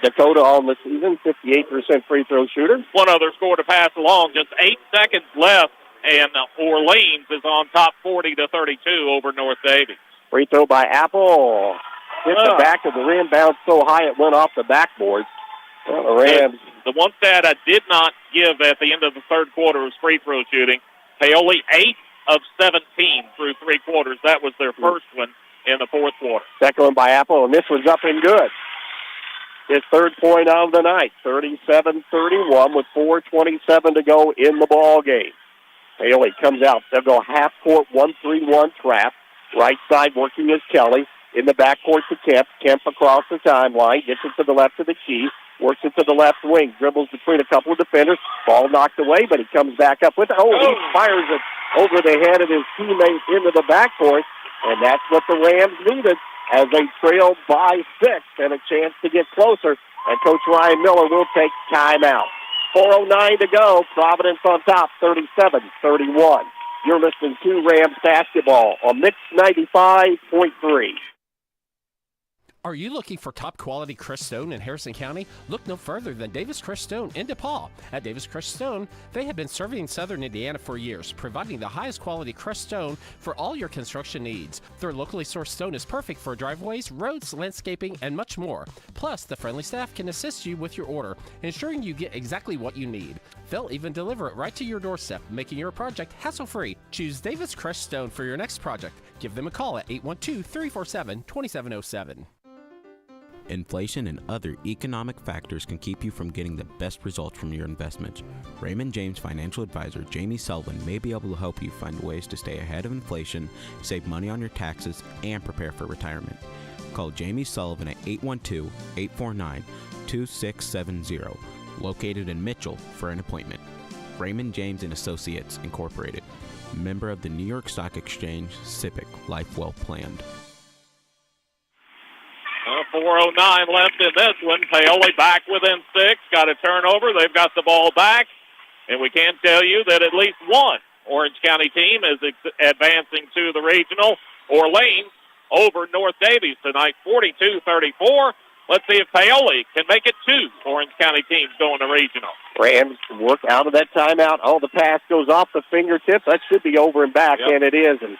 Dakota on the season, 58% free throw shooter. One other score to pass along, just 8 seconds left, and Orleans is on top 40-32 over North Davies. Free throw by Apple. Hit the back of the rim, bounced so high it went off the backboard. Well, the Rams. The one stat I did not give at the end of the third quarter was free throw shooting. Paoli 8 of 17 through 3 quarters. That was their first one in the fourth quarter. Second one by Apple, and this one's up and good. His third point of the night, 37-31 with 4:27 to go in the ball game. Paoli comes out. They'll go half court, 1-3-1 trap. Right side working is Kelly. In the backcourt to Kemp. Kemp across the timeline. Gets it to the left of the key. Works it to the left wing. Dribbles between a couple of defenders. Ball knocked away, but he comes back up with it. He fires it over the head of his teammate into the backcourt. And that's what the Rams needed as they trailed by 6 and a chance to get closer. And Coach Ryan Miller will take timeout. 4:09 to go. Providence on top, 37-31. You're listening to Rams basketball on Mix 95.3. Are you looking for top quality crushed stone in Harrison County? Look no further than Davis Crushed Stone in DePaul. At Davis Crushed Stone, they have been serving southern Indiana for years, providing the highest quality crushed stone for all your construction needs. Their locally sourced stone is perfect for driveways, roads, landscaping, and much more. Plus, the friendly staff can assist you with your order, ensuring you get exactly what you need. They'll even deliver it right to your doorstep, making your project hassle-free. Choose Davis Crushed Stone for your next project. Give them a call at 812-347-2707. Inflation and other economic factors can keep you from getting the best results from your investments. Raymond James financial advisor Jamie Sullivan may be able to help you find ways to stay ahead of inflation, save money on your taxes, and prepare for retirement. Call Jamie Sullivan at 812-849-2670, located in Mitchell, for an appointment. Raymond James & Associates, Incorporated. Member of the New York Stock Exchange, SIPC, Life Well Planned. 4:09 left in this one. Paoli back within 6. Got a turnover. They've got the ball back. And we can tell you that at least one Orange County team is advancing to the regional. Orleans over North Davies tonight, 42-34. Let's see if Paoli can make it 2 Orange County teams going to regional. Rams work out of that timeout. Oh, the pass goes off the fingertips. That should be over and back, and it is. And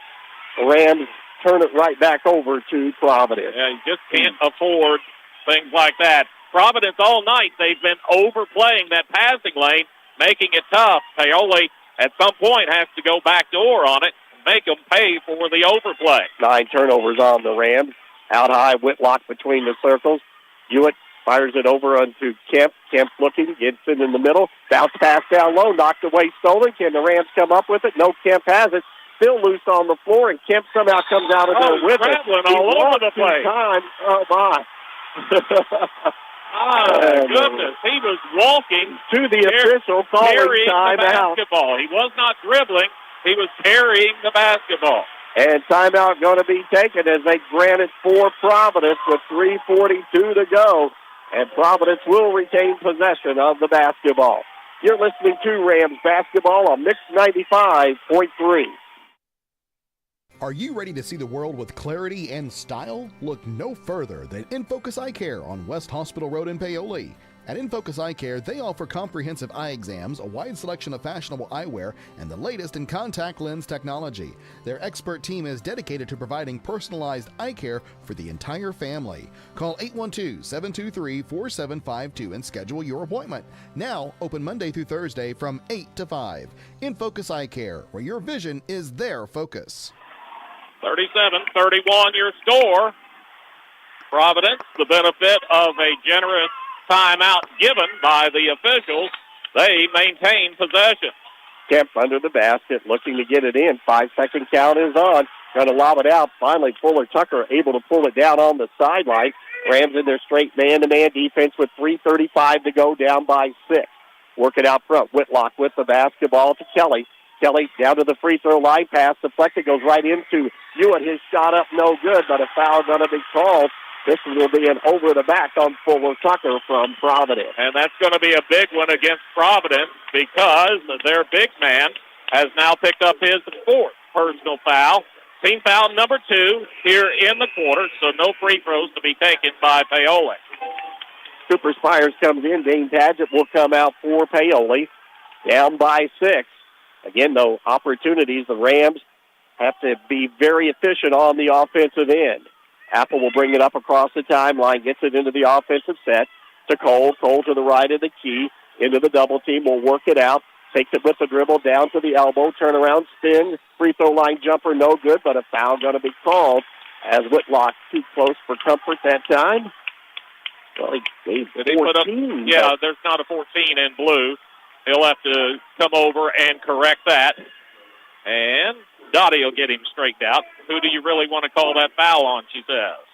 the Rams turn it right back over to Providence. Yeah, you just can't afford things like that. Providence all night, they've been overplaying that passing lane, making it tough. Paoli at some point has to go backdoor on it and make them pay for the overplay. 9 turnovers on the Rams. Out high, Whitlock between the circles. Hewitt fires it over onto Kemp. Kemp looking, gets it in the middle. Bounce pass down low, knocked away, stolen. Can the Rams come up with it? No, Kemp has it. Still loose on the floor, and Kemp somehow comes out of there with it. Traveling all over the place. Oh, my. Goodness. He was walking to the official calling timeout. Basketball. He was not dribbling. He was carrying the basketball. And timeout going to be taken as they grant it for Providence with 3:42 to go. And Providence will retain possession of the basketball. You're listening to Rams basketball on Mix 95.3. Are you ready to see the world with clarity and style? Look no further than In Focus Eye Care on West Hospital Road in Paoli. At InFocus Eye Care, they offer comprehensive eye exams, a wide selection of fashionable eyewear, and the latest in contact lens technology. Their expert team is dedicated to providing personalized eye care for the entire family. Call 812-723-4752 and schedule your appointment. Now, open Monday through Thursday from 8 to 5. InFocus Eye Care, where your vision is their focus. 37-31 your score. Providence, the benefit of a generous timeout given by the officials. They maintain possession. Kemp under the basket, looking to get it in. 5-second count is on. Going to lob it out. Finally, Fuller Tucker able to pull it down on the sideline. Rams in their straight man-to-man defense with 3:35 to go, down by 6. Work it out front. Whitlock with the basketball to Kelly. Kelly down to the free throw line. Pass deflected, goes right into Hewitt. His shot up, no good, but a foul going to be called. This will be an over the back on Fuller Tucker from Providence. And that's going to be a big one against Providence because their big man has now picked up his 4th personal foul. Team foul number 2 here in the quarter, so no free throws to be taken by Paoli. Cooper Spires comes in. Dane Padgett will come out for Paoli. Down by 6. Again, though, opportunities. The Rams have to be very efficient on the offensive end. Apple will bring it up across the timeline, gets it into the offensive set to Cole. Cole to the right of the key, into the double team, will work it out. Takes it with the dribble down to the elbow, turnaround, spin, free throw line jumper, no good, but a foul going to be called as Whitlock too close for comfort that time. Well, he gave 14. There's not a 14 in blue. He'll have to come over and correct that. And Dottie will get him straightened out. Who do you really want to call that foul on, she says.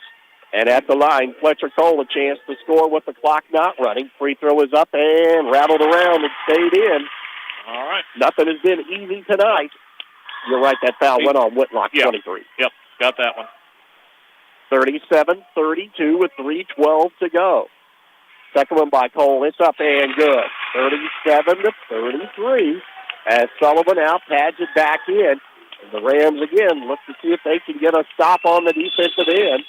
And at the line, Fletcher Cole a chance to score with the clock not running. Free throw is up and rattled around and stayed in. All right. Nothing has been easy tonight. You're right, that foul went on Whitlock, 23. Yep, got that one. 37-32 with 3:12 to go. Second one by Cole. It's up and good. 37-33 as Sullivan out, Padgett back in. And the Rams again look to see if they can get a stop on the defensive end.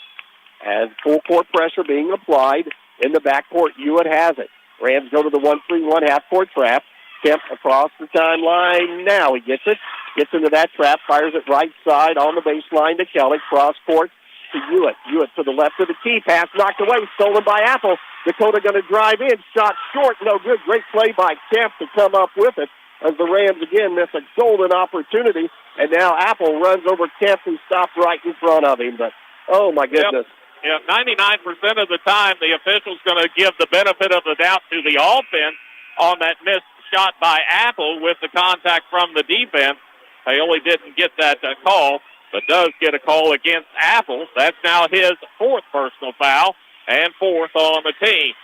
As full court pressure being applied in the backcourt, Hewitt has it. Rams go to the 1-3-1 half-court trap. Kemp across the timeline. Now he gets it. Gets into that trap. Fires it right side on the baseline to Kelly. Cross court to Hewitt. Hewitt to the left of the key. Pass knocked away. Stolen by Apple. Dakota going to drive in. Shot short. No good. Great play by Kemp to come up with it as the Rams again miss a golden opportunity. And now Apple runs over Kemp, who stopped right in front of him. But, oh, my goodness. Yep. 99% of the time, the official's going to give the benefit of the doubt to the offense on that missed shot by Apple with the contact from the defense. Paoli didn't get that call, but does get a call against Apple. That's now his 4th personal foul and 4th on the team.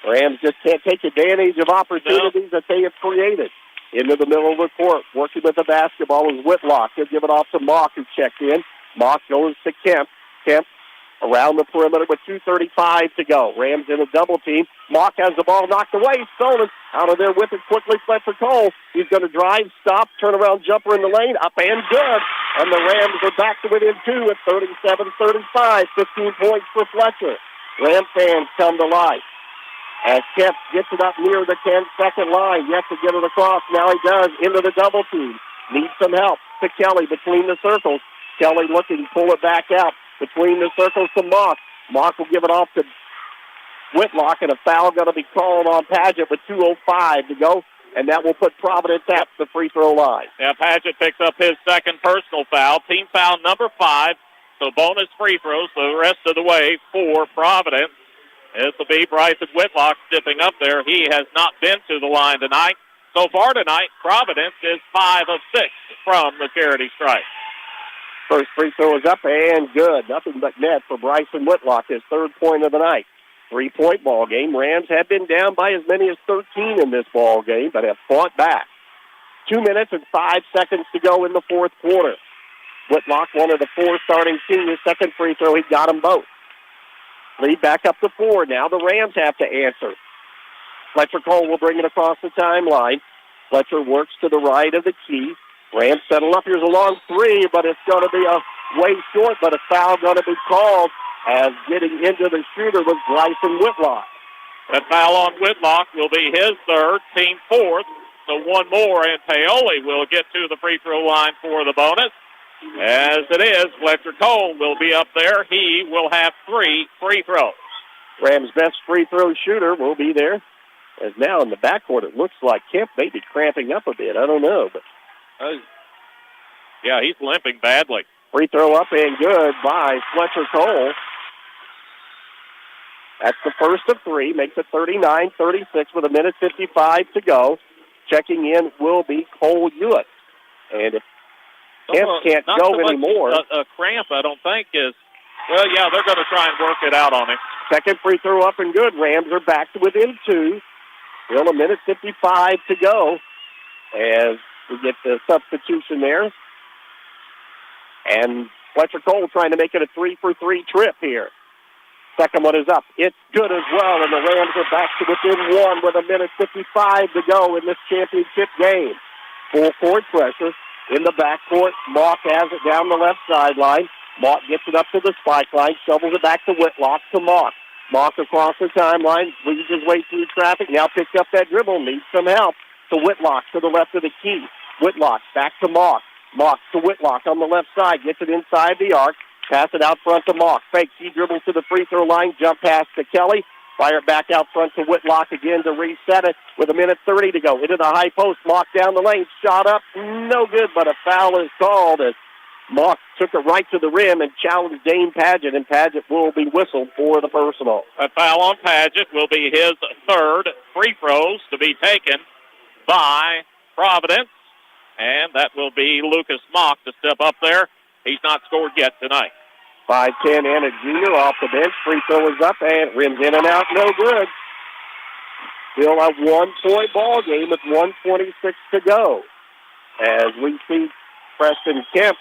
Rams just can't take advantage of opportunities that they have created. Into the middle of the court, working with the basketball is Whitlock. He'll give it off to Mock, who checked in. Mock goes to Kemp. Kemp around the perimeter with 2:35 to go. Rams in a double team. Mock has the ball knocked away. Stolen out of there with it quickly. Fletcher Cole. He's going to drive, stop, turnaround jumper in the lane. Up and good. And the Rams are back to within 2 at 37-35. 15 points for Fletcher. Ram fans come to life. As Kemp gets it up near the 10-second line. Yet to get it across. Now he does. Into the double team. Needs some help. To Kelly between the circles. Kelly looking to pull it back out. Between the circles to Mock. Mock will give it off to Whitlock, and a foul going to be called on Padgett with 2:05 to go, and that will put Providence at the free throw line. Yeah, Padgett picks up his 2nd personal foul, team foul number 5, so bonus free throws the rest of the way for Providence. This will be Bryson Whitlock stepping up there. He has not been to the line tonight. So far tonight, Providence is 5 of 6 from the charity stripe. First free throw is up and good. Nothing but net for Bryson Whitlock, his 3rd point of the night. 3-point ball game. Rams have been down by as many as 13 in this ball game, but have fought back. 2 minutes and 5 seconds to go in the 4th quarter. Whitlock, one of the 4 starting seniors, 2nd free throw. He got them both. Lead back up to 4. Now the Rams have to answer. Fletcher Cole will bring it across the timeline. Fletcher works to the right of the key. Rams settle up. Here's a long 3, but it's going to be way short, but a foul going to be called as getting into the shooter was Bryson Whitlock. That foul on Whitlock will be his third, team fourth. So one more, and Paoli will get to the free throw line for the bonus. As it is, Fletcher Cole will be up there. He will have 3 free throws. Rams' best free throw shooter will be there. As now in the backcourt, it looks like Kemp may be cramping up a bit. I don't know, but yeah, he's limping badly. Free throw up and good by Fletcher Cole. That's the first of 3, makes it 39-36 with 1:55 to go. Checking in will be Cole Hewitt. And if Kemp can't go anymore. A cramp, I don't think, is. Well, yeah, they're going to try and work it out on him. Second free throw up and good. Rams are back to within 2. Still 1:55 to go as we get the substitution there. And Fletcher Cole trying to make it a 3-for-3 trip here. Second one is up. It's good as well, and the Rams are back to within 1 with 1:55 to go in this championship game. Full court pressure in the backcourt. Mock has it down the left sideline. Mock gets it up to the spike line, shovels it back to Whitlock to Mock. Mock across the timeline, weaves his way through traffic, now picks up that dribble, needs some help. To Whitlock to the left of the key. Whitlock back to Mock. Mock to Whitlock on the left side, gets it inside the arc, pass it out front to Mock. Fakes, he dribbles to the free throw line, jump pass to Kelly. Fire it back out front to Whitlock again to reset it with 1:30 to go. Into the high post, Mock down the lane, shot up, no good, but a foul is called as Mock took it right to the rim and challenged Dane Padgett, and Padgett will be whistled for the personal. A foul on Padgett will be his third. Free throws to be taken by Providence, and that will be Lucas Mock to step up there. He's not scored yet tonight. 5'10" and a junior off the bench. Free throw is up and rims in and out, no good. Still a 1-point ball game with 1:26 to go. As we see Preston Kemp,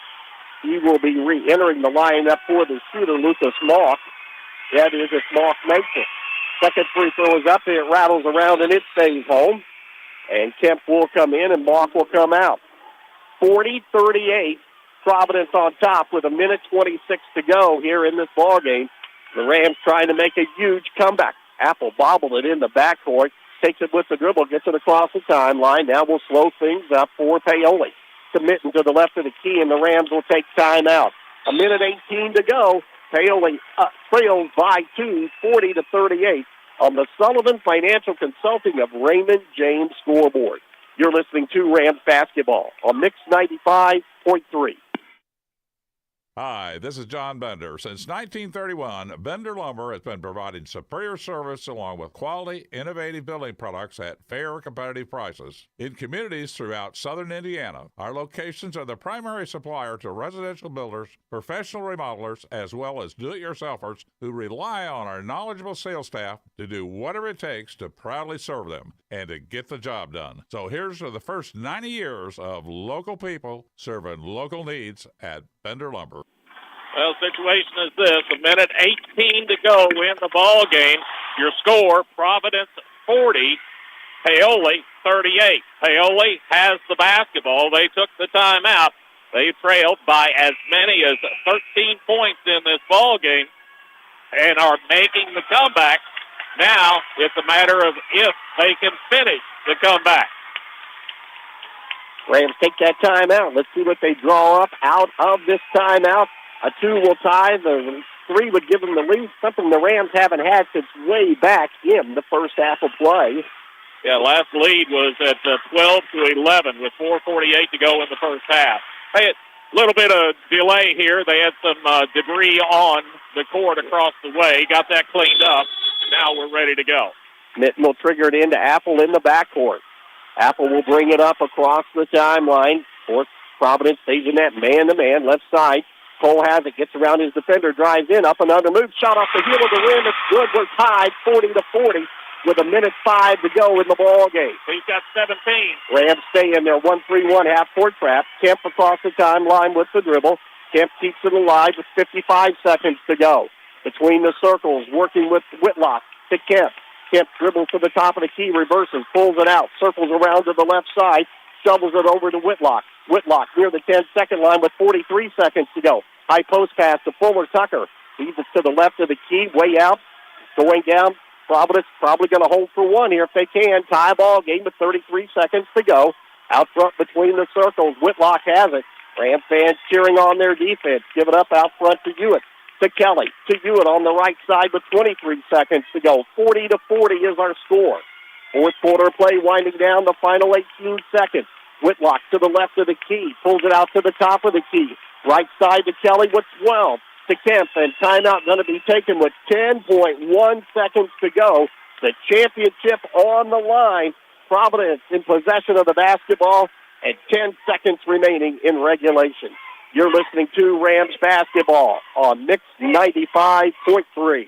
he will be re-entering the lineup for the shooter, Lucas Mock. That is if Mock makes it. Second free throw is up. It rattles around and it stays home. And Kemp will come in and Mock will come out. 40-38. Providence on top with 1:26 to go here in this ball game. The Rams trying to make a huge comeback. Apple bobbled it in the backcourt, takes it with the dribble, gets it across the timeline. Now we'll slow things up for Paoli. Committing to the left of the key, and the Rams will take time out. 1:18 to go. Paoli trails by 2, 40-38 on the Sullivan Financial Consulting of Raymond James scoreboard. You're listening to Rams basketball on Mix 95.3. Hi, this is John Bender. Since 1931, Bender Lumber has been providing superior service along with quality, innovative building products at fair, competitive prices. In communities throughout southern Indiana, our locations are the primary supplier to residential builders, professional remodelers, as well as do-it-yourselfers who rely on our knowledgeable sales staff to do whatever it takes to proudly serve them and to get the job done. So here's to the first 90 years of local people serving local needs at Bender Lumber. Well, situation is this: 1:18 to go in the ball game. Your score: Providence 40, Paoli 38. Paoli has the basketball. They took the timeout. They trailed by as many as 13 points in this ball game and are making the comeback. Now it's a matter of if they can finish the comeback. Rams take that timeout. Let's see what they draw up out of this timeout. A 2 will tie. The 3 would give them the lead, something the Rams haven't had since way back in the first half of play. Yeah, last lead was at 12-11 with 4:48 to go in the first half. Hey, a little bit of delay here. They had some debris on the court across the way. Got that cleaned up. Now we're ready to go. Mitten will trigger it into Apple in the backcourt. Apple will bring it up across the timeline. Of course, Providence stays in that man-to-man left side. Cole has it, gets around his defender, drives in, up and under, move, shot off the heel of the rim. It's good. We're tied 40-40 with 1:05 to go in the ball game. He's got 17. Rams stay in their 1-3-1 half-court trap. Kemp across the timeline with the dribble. Kemp keeps it alive with 55 seconds to go. Between the circles, working with Whitlock to Kemp. Kemp dribbles to the top of the key, reverses, pulls it out, circles around to the left side, shovels it over to Whitlock. Whitlock near the 10-second line with 43 seconds to go. High post pass to Fuller Tucker. Leads it to the left of the key, way out. Going down Providence probably going to hold for one here if they can. Tie ball game with 33 seconds to go. Out front between the circles, Whitlock has it. Ram fans cheering on their defense. Give it up out front to Hewitt. To Kelly. To Hewitt on the right side with 23 seconds to go. 40-40 is our score. Fourth quarter play winding down the final 18 seconds. Whitlock to the left of the key. Pulls it out to the top of the key. Right side to Kelly with 12. To Kemp, and timeout going to be taken with 10.1 seconds to go. The championship on the line. Providence in possession of the basketball and 10 seconds remaining in regulation. You're listening to Rams basketball on Mix 95.3.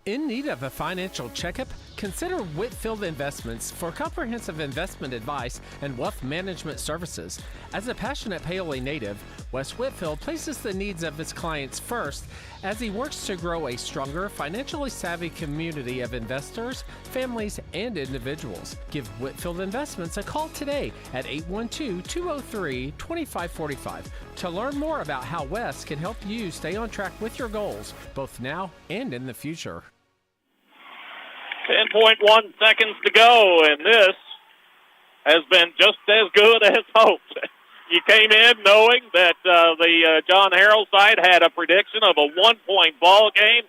In need of a financial checkup? Consider Whitfield Investments for comprehensive investment advice and wealth management services. As a passionate Paoli native, Wes Whitfield places the needs of his clients first as he works to grow a stronger, financially savvy community of investors, families, and individuals. Give Whitfield Investments a call today at 812-203-2545 to learn more about how Wes can help you stay on track with your goals, both now and in the future. 10.1 seconds to go, and this has been just as good as hoped. You came in knowing that the John Harrell side had a prediction of a one-point ball game,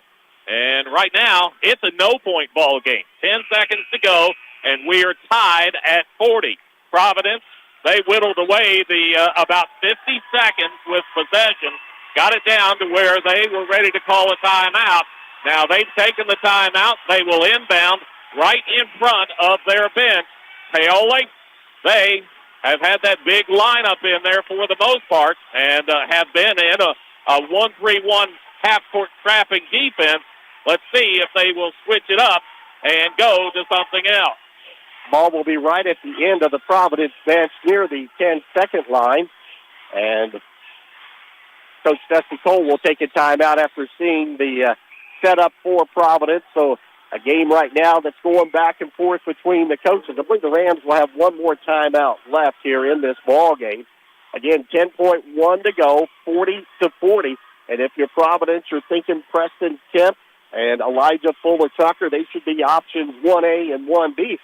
and right now it's a no-point ball game. 10 seconds to go, and we are tied at 40. Providence, they whittled away the about 50 seconds with possession, got it down to where they were ready to call a timeout. Now they've taken the timeout. They will inbound right in front of their bench. Paoli, they have had that big lineup in there for the most part and have been in a 1-3-1 half-court trapping defense. Let's see if they will switch it up and go to something else. Ball will be right at the end of the Providence bench near the 10-second line. And Coach Dusty Cole will take a timeout after seeing the set up for Providence. So a game right now that's going back and forth between the coaches. I believe the Rams will have one more timeout left here in this ball game. Again, 10.1 to go, 40-40. And if you're Providence, you're thinking Preston Kemp and Elijah Fuller-Tucker. They should be options 1A and 1B.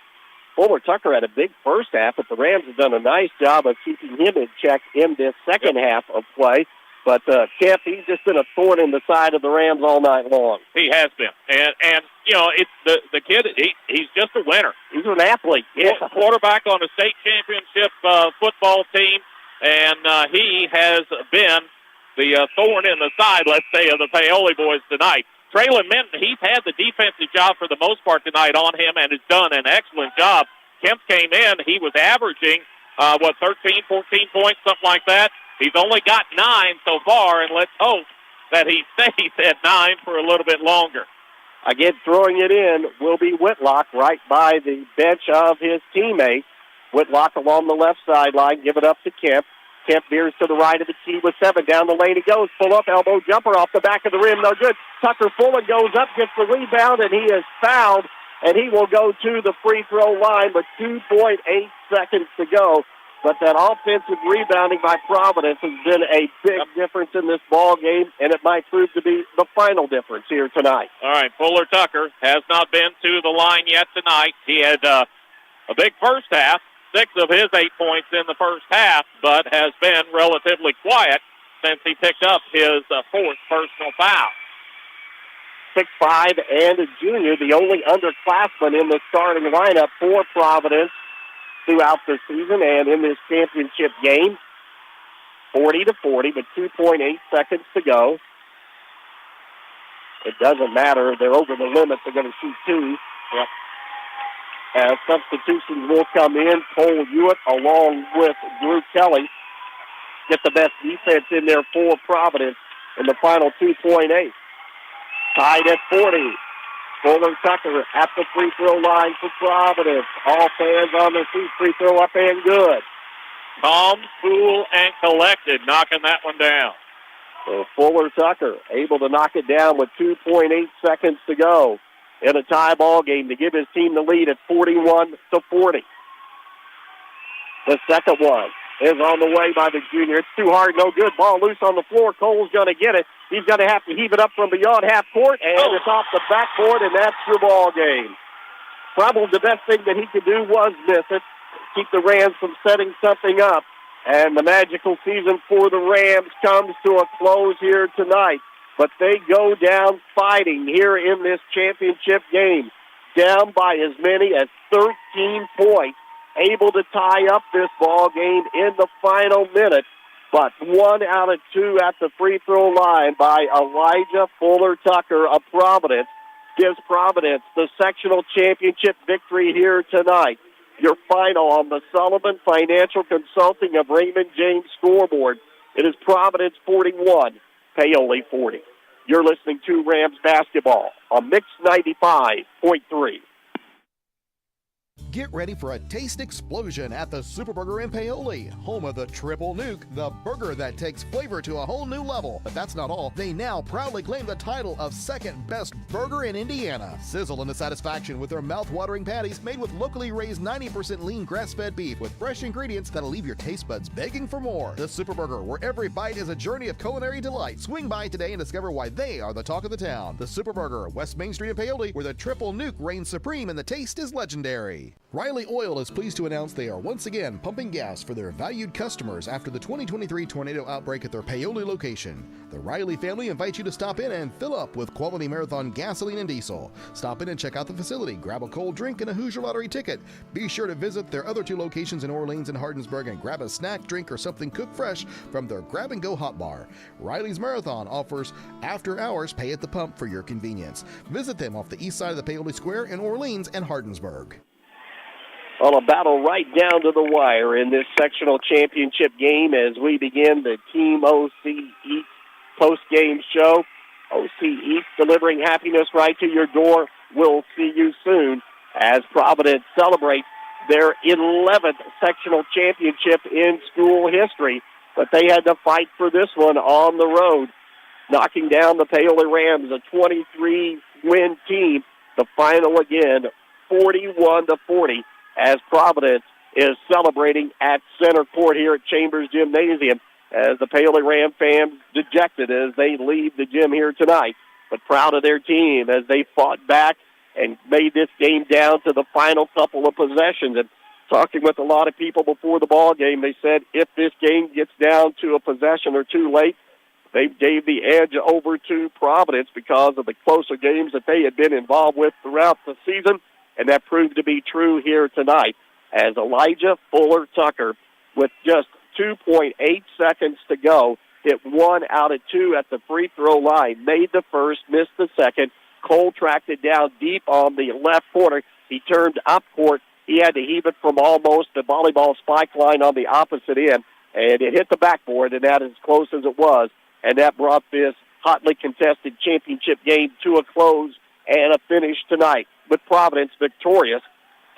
Fuller-Tucker had a big first half, but the Rams have done a nice job of keeping him in check in this second half of play. But Kemp, he's just been a thorn in the side of the Rams all night long. He has been. And you know, it's the kid, he's just a winner. He's an athlete. Yeah. Quarterback on a state championship football team, and he has been the thorn in the side, let's say, of the Paoli boys tonight. Traylon Minton, he's had the defensive job for the most part tonight on him and has done an excellent job. Kemp came in, he was averaging, 13, 14 points, something like that. He's only got 9 so far, and let's hope that he stays at 9 for a little bit longer. Again, throwing it in will be Whitlock right by the bench of his teammate. Whitlock along the left sideline, give it up to Kemp. Kemp veers to the right of the key with 7. Down the lane he goes. Pull up, elbow jumper off the back of the rim. No good. Tucker Fuller goes up, gets the rebound, and he is fouled, and he will go to the free throw line with 2.8 seconds to go. But that offensive rebounding by Providence has been a big difference in this ball game, and it might prove to be the final difference here tonight. All right, Fuller-Tucker has not been to the line yet tonight. He had a big first half, 6 of his 8 points in the first half, but has been relatively quiet since he picked up his 4th personal foul. 6'5", and a junior, the only underclassman in the starting lineup for Providence throughout the season and in this championship game. 40-40, but 2.8 seconds to go. It doesn't matter. They're over the limit. They're going to shoot 2. Yep. Substitutions will come in. Cole Hewitt along with Drew Kelly get the best defense in there for Providence in the final 2.8. Tied at 40. Fuller-Tucker at the free throw line for Providence. All fans on their feet. Free throw up and good. Calm, cool, and collected, knocking that one down. So Fuller-Tucker able to knock it down with 2.8 seconds to go in a tie ball game to give his team the lead at 41-40. The second one is on the way by the junior. It's too hard, no good. Ball loose on the floor. Cole's going to get it. He's going to have to heave it up from beyond half court, and it's off the backboard, and that's your ball game. Probably the best thing that he could do was miss it, keep the Rams from setting something up. And the magical season for the Rams comes to a close here tonight. But they go down fighting here in this championship game, down by as many as 13 points, able to tie up this ball game in the final minute. But 1 out of 2 at the free throw line by Elijah Fuller-Tucker of Providence gives Providence the sectional championship victory here tonight. Your final on the Sullivan Financial Consulting of Raymond James scoreboard. It is Providence 41, Paoli 40. You're listening to Rams basketball on Mix 95.3. Get ready for a taste explosion at the Superburger in Paoli, home of the Triple Nuke, the burger that takes flavor to a whole new level. But that's not all. They now proudly claim the title of second best burger in Indiana. Sizzle into satisfaction with their mouth-watering patties made with locally raised 90% lean grass-fed beef with fresh ingredients that'll leave your taste buds begging for more. The Superburger, where every bite is a journey of culinary delight. Swing by today and discover why they are the talk of the town. The Superburger, West Main Street in Paoli, where the Triple Nuke reigns supreme and the taste is legendary. Riley Oil is pleased to announce they are once again pumping gas for their valued customers after the 2023 tornado outbreak at their Paoli location. The Riley family invites you to stop in and fill up with quality Marathon gasoline and diesel. Stop in and check out the facility, grab a cold drink and a Hoosier Lottery ticket. Be sure to visit their other 2 locations in Orleans and Hardinsburg and grab a snack, drink, or something cooked fresh from their grab-and-go hot bar. Riley's Marathon offers after-hours pay at the pump for your convenience. Visit them off the east side of the Paoli Square in Orleans and Hardinsburg. On a battle right down to the wire in this sectional championship game as we begin the Team OC East post-game show. OC East delivering happiness right to your door. We'll see you soon as Providence celebrates their 11th sectional championship in school history. But they had to fight for this one on the road, knocking down the Paoli Rams, a 23-win team. The final again, 41-40. As Providence is celebrating at center court here at Chambers Gymnasium as the Paoli Ram fans dejected as they leave the gym here tonight, but proud of their team as they fought back and made this game down to the final couple of possessions. And talking with a lot of people before the ball game, they said if this game gets down to a possession or two late, they gave the edge over to Providence because of the closer games that they had been involved with throughout the season. And that proved to be true here tonight as Elijah Fuller-Tucker, with just 2.8 seconds to go, hit 1 out of 2 at the free throw line, made the first, missed the second. Cole tracked it down deep on the left corner. He turned up court. He had to heave it from almost the volleyball spike line on the opposite end, and it hit the backboard, and that as close as it was. And that brought this hotly contested championship game to a close and a finish tonight, with Providence victorious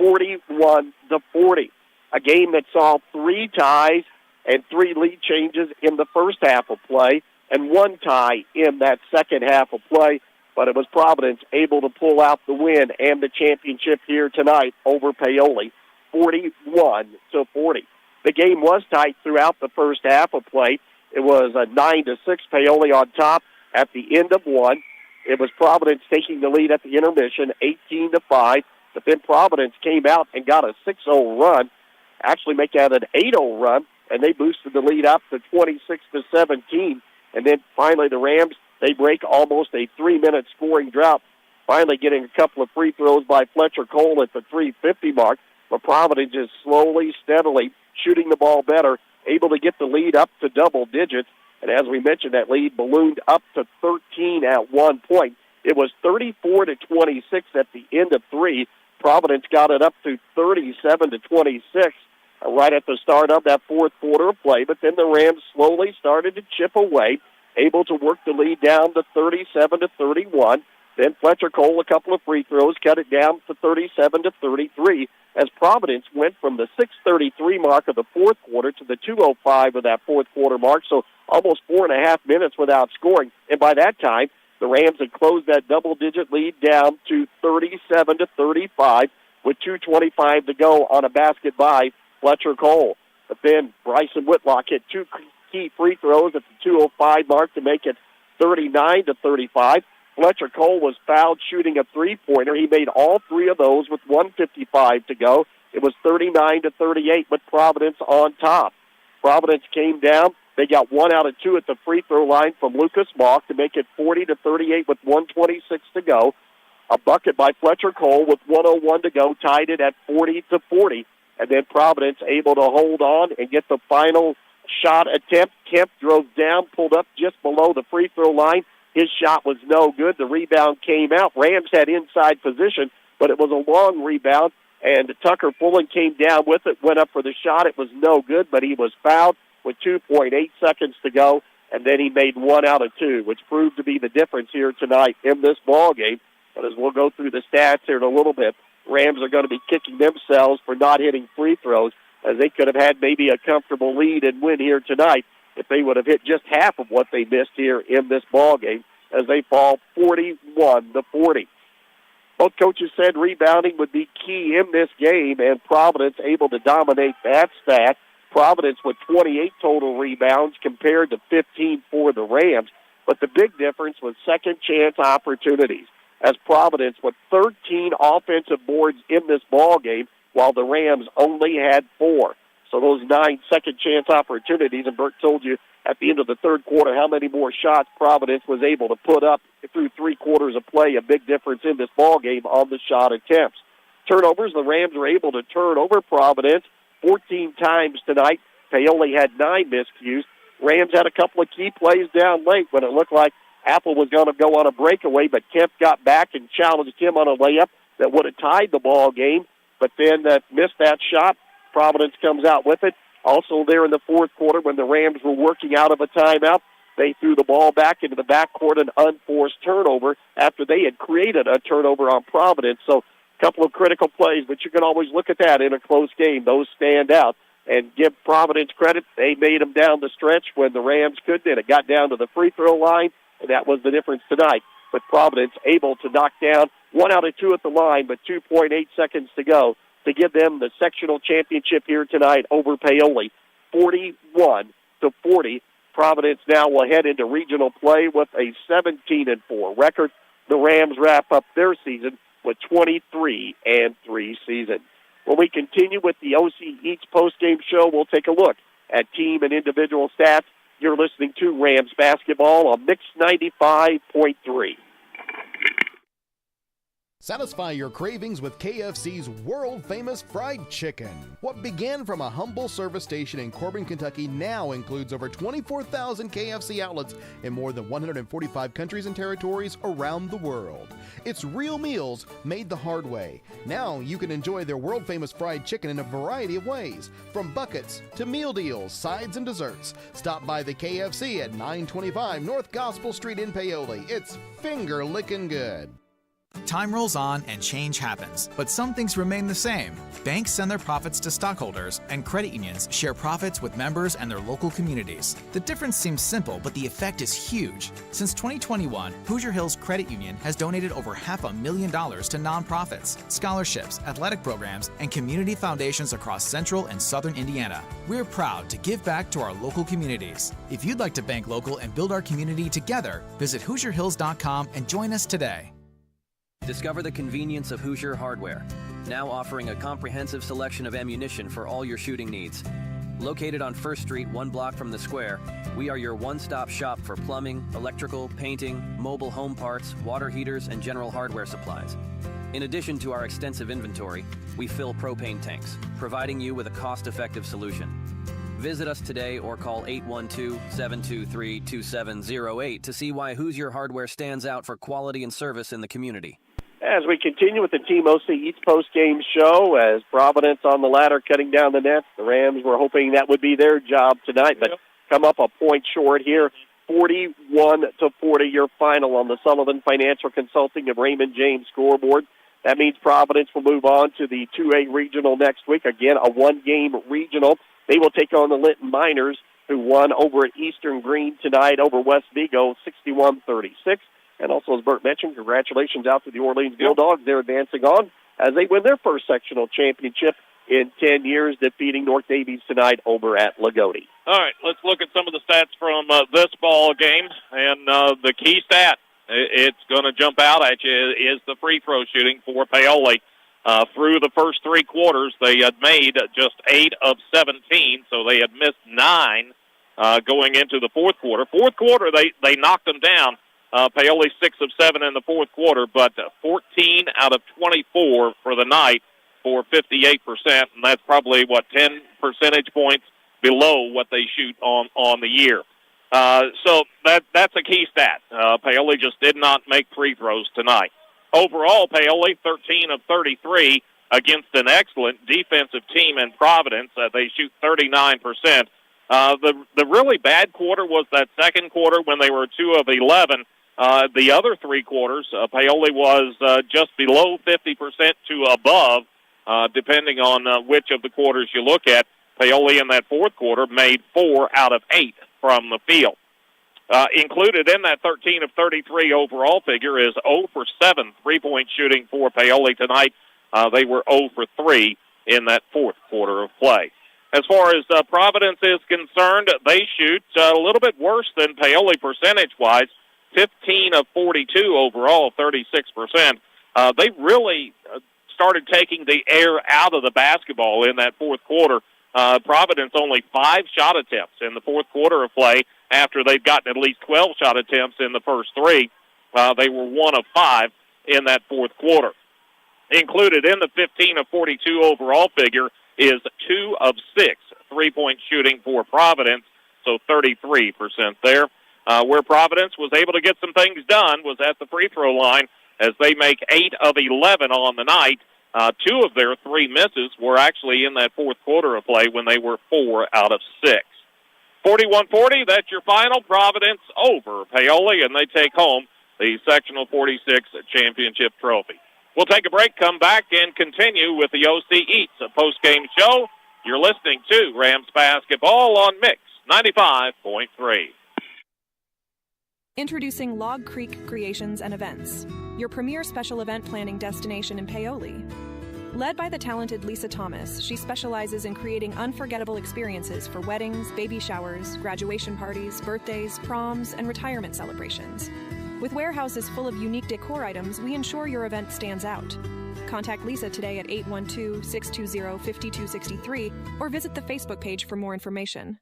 41-40. A game that saw 3 ties and 3 lead changes in the first half of play and 1 tie in that second half of play. But it was Providence able to pull out the win and the championship here tonight over Paoli, 41-40. The game was tight throughout the first half of play. It was a 9-6 Paoli on top at the end of 1. It was Providence taking the lead at the intermission, 18-5. But then Providence came out and got a 6-0 run, actually make that an 8-0 run, and they boosted the lead up to 26-17. And then finally the Rams, they break almost a 3-minute scoring drought, finally getting a couple of free throws by Fletcher Cole at the 3:50 mark. But Providence is slowly, steadily shooting the ball better, able to get the lead up to double digits. And as we mentioned, that lead ballooned up to 13 at one point. It was 34-26 at the end of 3. Providence got it up to 37-26 right at the start of that fourth quarter of play. But then the Rams slowly started to chip away, able to work the lead down to 37-31. Then Fletcher Cole, a couple of free throws, cut it down to 37-33 as Providence went from the 6:33 mark of the fourth quarter to the 2:05 of that fourth quarter mark. So almost 4.5 minutes without scoring. And by that time, the Rams had closed that double-digit lead down to 37-35 with 2:25 to go on a basket by Fletcher Cole. But then Bryson Whitlock hit 2 key free throws at the 2:05 mark to make it 39-35. Fletcher Cole was fouled shooting a three-pointer. He made all three of those with 1:55 to go. It was 39-38 with Providence on top. Providence came down. They got 1 out of 2 at the free throw line from Lucas Mock to make it 40-38 with 1:26 to go. A bucket by Fletcher Cole with 1:01 to go tied it at 40-40. And then Providence able to hold on and get the final shot attempt. Kemp drove down, pulled up just below the free throw line. His shot was no good. The rebound came out. Rams had inside position, but it was a long rebound. And Tucker Fullen came down with it, went up for the shot. It was no good, but he was fouled with 2.8 seconds to go. And then he made 1 out of 2, which proved to be the difference here tonight in this ball game. But as we'll go through the stats here in a little bit, Rams are going to be kicking themselves for not hitting free throws, as they could have had maybe a comfortable lead and win here tonight if they would have hit just half of what they missed here in this ball game, as they fall 41-40. Both coaches said rebounding would be key in this game, and Providence able to dominate that stat. Providence with 28 total rebounds compared to 15 for the Rams. But the big difference was second chance opportunities, as Providence with 13 offensive boards in this ball game, while the Rams only had 4. So those 9 second chance opportunities, and Bert told you at the end of the third quarter how many more shots Providence was able to put up through 3 quarters of play, a big difference in this ball game on the shot attempts. Turnovers, the Rams were able to turn over Providence 14 times tonight. Paoli had 9 miscues. Rams had a couple of key plays down late when it looked like Apple was going to go on a breakaway, but Kemp got back and challenged him on a layup that would have tied the ball game, but then missed that shot. Providence comes out with it. Also there in the fourth quarter when the Rams were working out of a timeout, they threw the ball back into the backcourt, an unforced turnover after they had created a turnover on Providence. So a couple of critical plays, but you can always look at that in a close game. Those stand out. And give Providence credit, they made them down the stretch when the Rams couldn't, and it got down to the free throw line, and that was the difference tonight. But Providence able to knock down 1 out of 2 at the line, but 2.8 seconds to go to give them the sectional championship here tonight over Paoli, 41-40. Providence now will head into regional play with a 17-4 record. The Rams wrap up their season with 23-3 season. When we continue with the OC Eats postgame show, we'll take a look at team and individual stats. You're listening to Rams basketball on Mix 95.3. Satisfy your cravings with KFC's world-famous fried chicken. What began from a humble service station in Corbin, Kentucky now includes over 24,000 KFC outlets in more than 145 countries and territories around the world. It's real meals made the hard way. Now you can enjoy their world-famous fried chicken in a variety of ways, from buckets to meal deals, sides, and desserts. Stop by the KFC at 925 North Gospel Street in Paoli. It's finger-licking good. Time rolls on and change happens, but some things remain the same. Banks send their profits to stockholders, and credit unions share profits with members and their local communities. The difference seems simple, but the effect is huge. Since 2021, Hoosier Hills Credit Union has donated over $500,000 to nonprofits, scholarships, athletic programs, and community foundations across central and southern Indiana. We're proud to give back to our local communities. If you'd like to bank local and build our community together, visit HoosierHills.com and join us today. Discover the convenience of Hoosier Hardware, now offering a comprehensive selection of ammunition for all your shooting needs. Located on 1st Street, 1 block from the square, we are your one-stop shop for plumbing, electrical, painting, mobile home parts, water heaters, and general hardware supplies. In addition to our extensive inventory, we fill propane tanks, providing you with a cost-effective solution. Visit us today or call 812-723-2708 to see why Hoosier Hardware stands out for quality and service in the community. As we continue with the Team OC Eats post-game show, as Providence on the ladder cutting down the nets, the Rams were hoping that would be their job tonight, but come up a point short here, 41-40, your final on the Sullivan Financial Consulting of Raymond James scoreboard. That means Providence will move on to the 2A regional next week. Again, a 1-game regional. They will take on the Linton Miners, who won over at Eastern Green tonight over West Vigo, 61-36. And also, as Bert mentioned, congratulations out to the Orleans Bulldogs. They're advancing on as they win their first sectional championship in 10 years, defeating North Davies tonight over at Lagodi. All right, let's look at some of the stats from this ball game. And the key stat, it's going to jump out at you, is the free throw shooting for Paoli. Through the first three quarters, they had made just 8 of 17, so they had missed 9 going into the fourth quarter. Fourth quarter, they knocked them down. Paoli 6 of 7 in the fourth quarter, but 14 out of 24 for the night for 58%, and that's probably, 10 percentage points below what they shoot on the year. So that's a key stat. Paoli just did not make free throws tonight. Overall, Paoli, 13 of 33 against an excellent defensive team in Providence. They shoot 39%. The really bad quarter was that second quarter when they were 2 of 11. The other 3 quarters, Paoli was just below 50% to above, depending on which of the quarters you look at. Paoli in that fourth quarter made 4 out of 8 from the field. Included in that 13 of 33 overall figure is 0 for 7 three-point shooting for Paoli tonight. They were 0 for 3 in that fourth quarter of play. As far as Providence is concerned, they shoot a little bit worse than Paoli percentage-wise, 15 of 42 overall, 36%. They really started taking the air out of the basketball in that fourth quarter. Providence only 5 shot attempts in the fourth quarter of play after they'd gotten at least 12 shot attempts in the first 3. They were 1 of 5 in that fourth quarter. Included in the 15 of 42 overall figure is 2 of 6 three-point shooting for Providence, so 33% there. Where Providence was able to get some things done was at the free throw line as they make 8 of 11 on the night. 2 of their 3 misses were actually in that fourth quarter of play when they were 4 out of 6. 41-40, that's your final. Providence over Paoli, and they take home the Sectional 46 Championship Trophy. We'll take a break, come back, and continue with the OC Eats, a post-game show. You're listening to Rams Basketball on Mix 95.3. Introducing Log Creek Creations and Events, your premier special event planning destination in Paoli. Led by the talented Lisa Thomas, she specializes in creating unforgettable experiences for weddings, baby showers, graduation parties, birthdays, proms, and retirement celebrations. With warehouses full of unique decor items, we ensure your event stands out. Contact Lisa today at 812-620-5263 or visit the Facebook page for more information.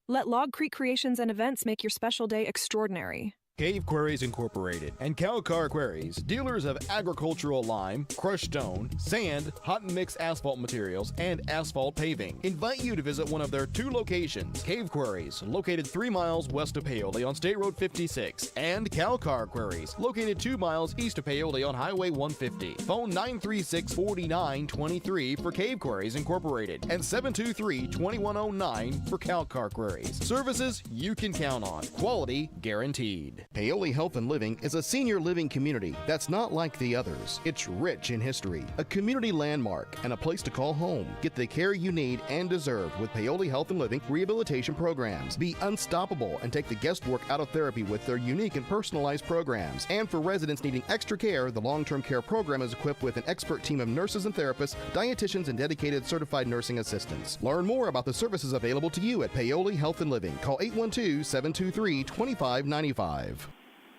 Let Log Creek Creations and Events make your special day extraordinary. Cave Quarries Incorporated and Calcar Quarries, dealers of agricultural lime, crushed stone, sand, hot and mix asphalt materials, and asphalt paving, invite you to visit one of their 2 locations. Cave Quarries, located 3 miles west of Paoli on State Road 56, and Calcar Quarries, located 2 miles east of Paoli on Highway 150. Phone 936-4923 for Cave Quarries Incorporated and 723-2109 for Calcar Quarries. Services you can count on. Quality guaranteed. Paoli Health and Living is a senior living community that's not like the others. It's rich in history, a community landmark, and a place to call home. Get the care you need and deserve with Paoli Health and Living rehabilitation programs. Be unstoppable and take the guesswork out of therapy with their unique and personalized programs. And for residents needing extra care, the long-term care program is equipped with an expert team of nurses and therapists, dietitians, and dedicated certified nursing assistants. Learn more about the services available to you at Paoli Health and Living. Call 812-723-2595.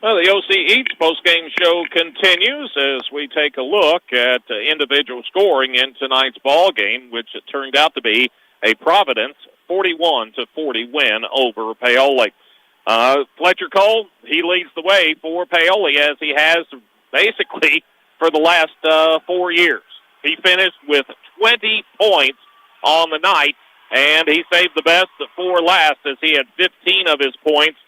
Well, the OC Eats postgame show continues as we take a look at individual scoring in tonight's ball game, which it turned out to be a Providence 41-40 win over Paoli. Fletcher Cole, he leads the way for Paoli as he has basically for the last 4 years. He finished with 20 points on the night, and he saved the best for last as he had 15 of his points,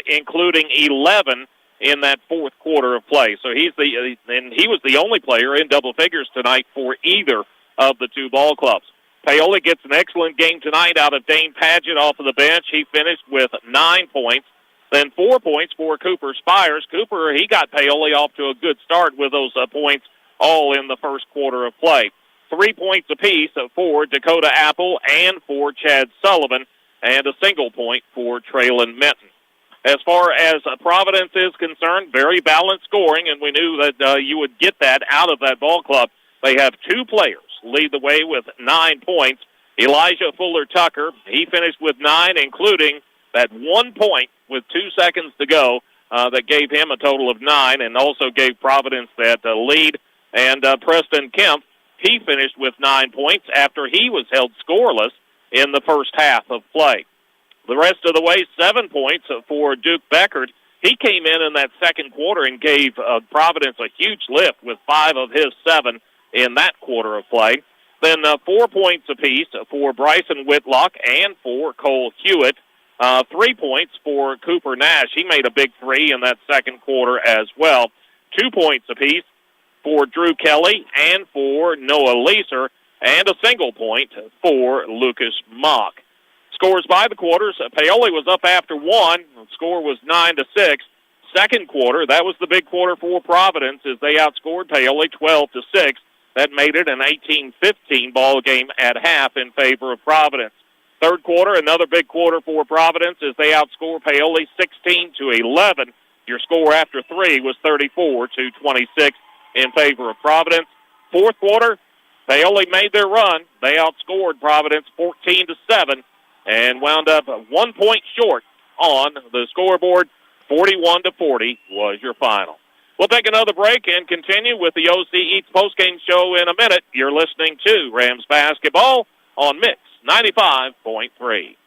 including 11 in that fourth quarter of play. So he was the only player in double figures tonight for either of the 2 ball clubs. Paoli gets an excellent game tonight out of Dane Padgett off of the bench. He finished with 9 points. Then 4 points for Cooper Spires. Cooper, he got Paoli off to a good start with those points all in the first quarter of play. 3 points apiece for Dakota Apple and for Chad Sullivan, and a single point for Traylon Minton. As far as Providence is concerned, very balanced scoring, and we knew that you would get that out of that ball club. They have 2 players lead the way with 9 points. Elijah Fuller-Tucker, he finished with 9, including that 1 point with 2 seconds to go that gave him a total of 9 and also gave Providence that lead. And Preston Kemp, he finished with 9 points after he was held scoreless in the first half of play. The rest of the way, 7 points for Duke Beckert. He came in that second quarter and gave Providence a huge lift with 5 of his 7 in that quarter of play. Then 4 points apiece for Bryson Whitlock and for Cole Hewitt. 3 points for Cooper Nash. He made a big 3 in that second quarter as well. 2 points apiece for Drew Kelly and for Noah Leeser, and a single point for Lucas Mock. Scores by the quarters. Paoli was up after 1. The score was 9-6. Second quarter, that was the big quarter for Providence as they outscored Paoli 12-6. That made it an 18-15 ball game at half in favor of Providence. Third quarter, another big quarter for Providence as they outscored Paoli 16-11. Your score after 3 was 34-26 in favor of Providence. Fourth quarter, Paoli made their run. They outscored Providence 14-7 and wound up 1 point short on the scoreboard. 41-40 was your final. We'll take another break and continue with the OC Eats postgame show in a minute. You're listening to Rams Basketball on Mix 95.3.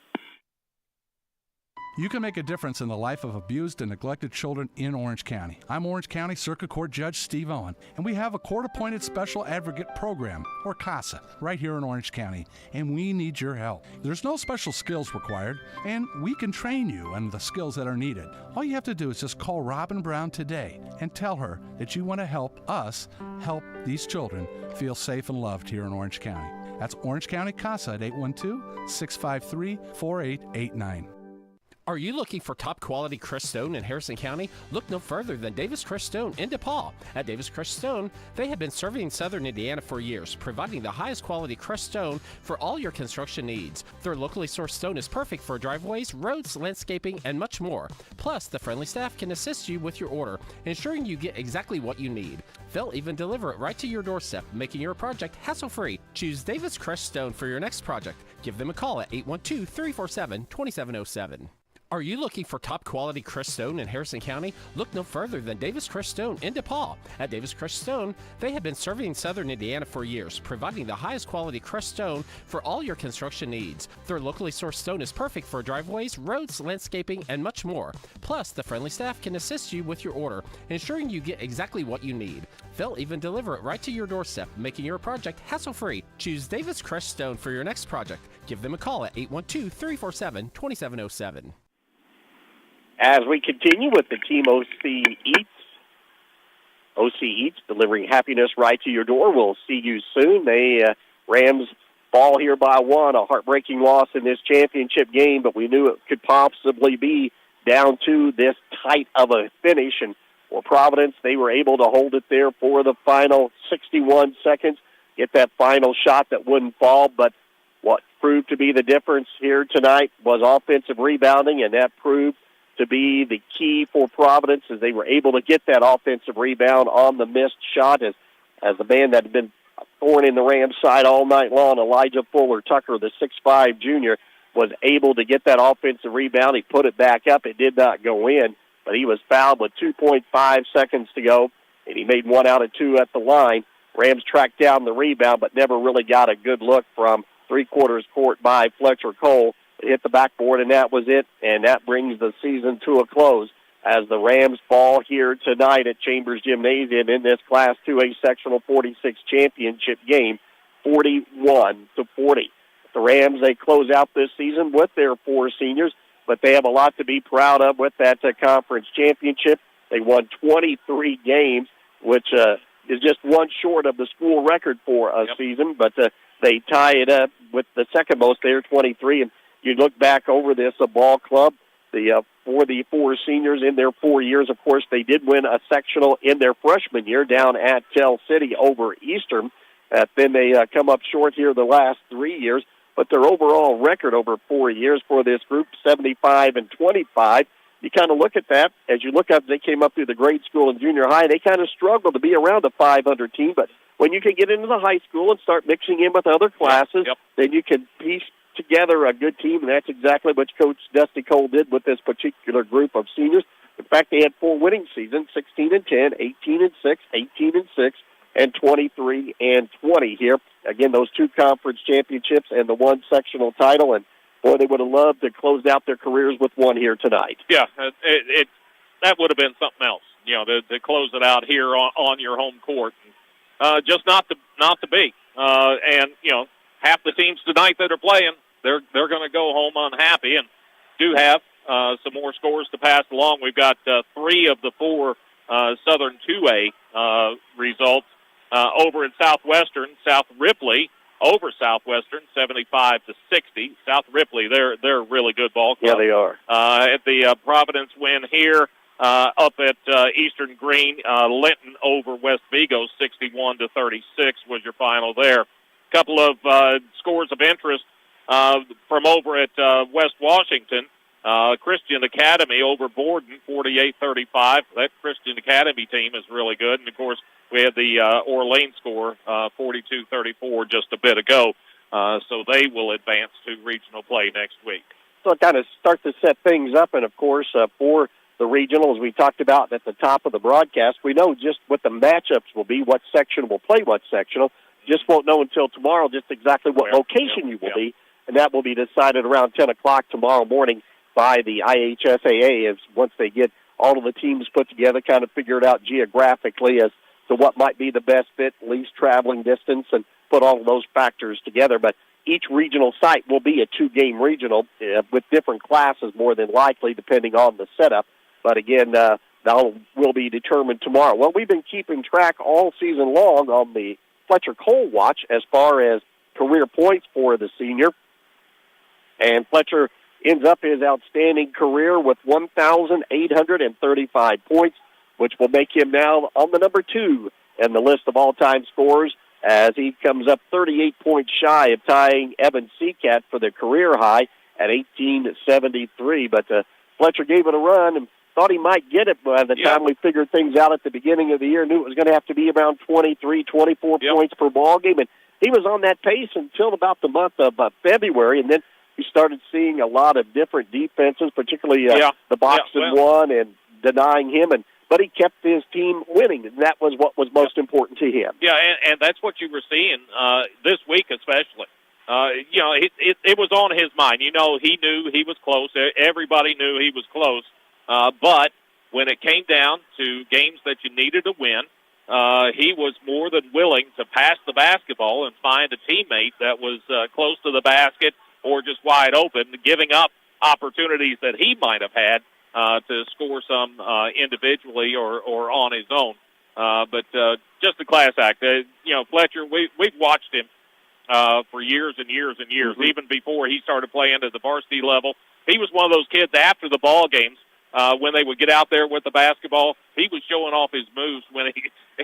You can make a difference in the life of abused and neglected children in Orange County. I'm Orange County Circuit Court Judge Steve Owen, and we have a court-appointed special advocate program, or CASA, right here in Orange County, and we need your help. There's no special skills required, and we can train you on the skills that are needed. All you have to do is just call Robin Brown today and tell her that you want to help us help these children feel safe and loved here in Orange County. That's Orange County CASA at 812-653-4889. Are you looking for top-quality crushed stone in Harrison County? Look no further than Davis Crushed Stone in DePaul. At Davis Crushed Stone, they have been serving southern Indiana for years, providing the highest quality crushed stone for all your construction needs. Their locally sourced stone is perfect for driveways, roads, landscaping, and much more. Plus, the friendly staff can assist you with your order, ensuring you get exactly what you need. They'll even deliver it right to your doorstep, making your project hassle-free. Choose Davis Crushed Stone for your next project. Give them a call at 812-347-2707. Are you looking for top-quality crushed stone in Harrison County? Look no further than Davis Crushed Stone in DePaul. At Davis Crushed Stone, they have been serving southern Indiana for years, providing the highest quality crushed stone for all your construction needs. Their locally sourced stone is perfect for driveways, roads, landscaping, and much more. Plus, the friendly staff can assist you with your order, ensuring you get exactly what you need. They'll even deliver it right to your doorstep, making your project hassle-free. Choose Davis Crushed Stone for your next project. Give them a call at 812-347-2707. As we continue with the Team OC Eats delivering happiness right to your door. We'll see you soon. Rams fall here by 1, a heartbreaking loss in this championship game, but we knew it could possibly be down to this tight of a finish. And for Providence, they were able to hold it there for the final 61 seconds, get that final shot that wouldn't fall. But what proved to be the difference here tonight was offensive rebounding, and that proved to be the key for Providence as they were able to get that offensive rebound on the missed shot as the man that had been a thorn in the Rams' side all night long, Elijah Fuller-Tucker, the 6'5 junior, was able to get that offensive rebound. He put it back up. It did not go in, but he was fouled with 2.5 seconds to go, and he made 1 out of 2 at the line. Rams tracked down the rebound, but never really got a good look from three-quarters court by Fletcher Cole. Hit the backboard, and that was it, and that brings the season to a close as the Rams fall here tonight at Chambers Gymnasium in this Class 2A Sectional 46 championship game, 41-40. The Rams, they close out this season with their 4 seniors, but they have a lot to be proud of with that conference championship. They won 23 games, which is just 1 short of the school record for a season, but they tie it up with the second most there, 23, and you look back over this, a ball club, for the 4 seniors in their 4 years, of course, they did win a sectional in their freshman year down at Tell City over Eastern. Then they come up short here the last 3 years, but their overall record over 4 years for this group, 75-25. You kind of look at that. As you look up, they came up through the grade school and junior high. They kind of struggled to be around a 500 team, but when you can get into the high school and start mixing in with other classes, then you can piece together a good team, and that's exactly what Coach Dusty Cole did with this particular group of seniors. In fact, they had 4 winning seasons, 16-10, 18-6, 18-6, and 23-20 here. Again, those 2 conference championships and the 1 sectional title, and boy, they would have loved to close out their careers with 1 here tonight. Yeah, that would have been something else, to close it out here on your home court. Just not to be. And half the teams tonight that are playing, they're going to go home unhappy, and do have some more scores to pass along. We've got 3 of the 4 Southern 2A results over in Southwestern. South Ripley over Southwestern, 75-60. South Ripley, they're a really good ball club. Yeah, they are. At the Providence win here, up at Eastern Green, Linton over West Vigo, 61-36 was your final there. Couple of scores of interest from over at West Washington. Christian Academy over Borden, 48-35. That Christian Academy team is really good. And, of course, we had the Orleans score, 42-34, just a bit ago. So they will advance to regional play next week. So it kind of start to set things up. And, of course, for the regional, as we talked about at the top of the broadcast, we know just what the matchups will be, what section will play what sectional. Just won't know until tomorrow just exactly what location you will be. And that will be decided around 10 o'clock tomorrow morning by the IHSAA as once they get all of the teams put together, kind of figure it out geographically as to what might be the best fit, least traveling distance, and put all of those factors together. But each regional site will be a 2-game regional with different classes more than likely depending on the setup. But again, that will be determined tomorrow. Well, we've been keeping track all season long on the Fletcher Cole Watch as far as career points for the senior. And Fletcher ends up his outstanding career with 1,835 points, which will make him now on the number 2 in the list of all-time scorers as he comes up 38 points shy of tying Evan Seacat for the career high at 1,873. But Fletcher gave it a run and thought he might get it by the time we figured things out at the beginning of the year. Knew it was going to have to be around 23, 24 points per ball game. And he was on that pace until about the month of February, and then we started seeing a lot of different defenses, particularly the Boxton one and denying him. But he kept his team winning, and that was what was most important to him. Yeah, and that's what you were seeing this week especially. It was on his mind. He knew he was close. Everybody knew he was close. But when it came down to games that you needed to win, he was more than willing to pass the basketball and find a teammate that was close to the basket or just wide open, giving up opportunities that he might have had to score some individually or on his own. But just a class act. Fletcher, we've watched him for years and years and years, even before he started playing at the varsity level. He was one of those kids after the ball games when they would get out there with the basketball. He was showing off his moves when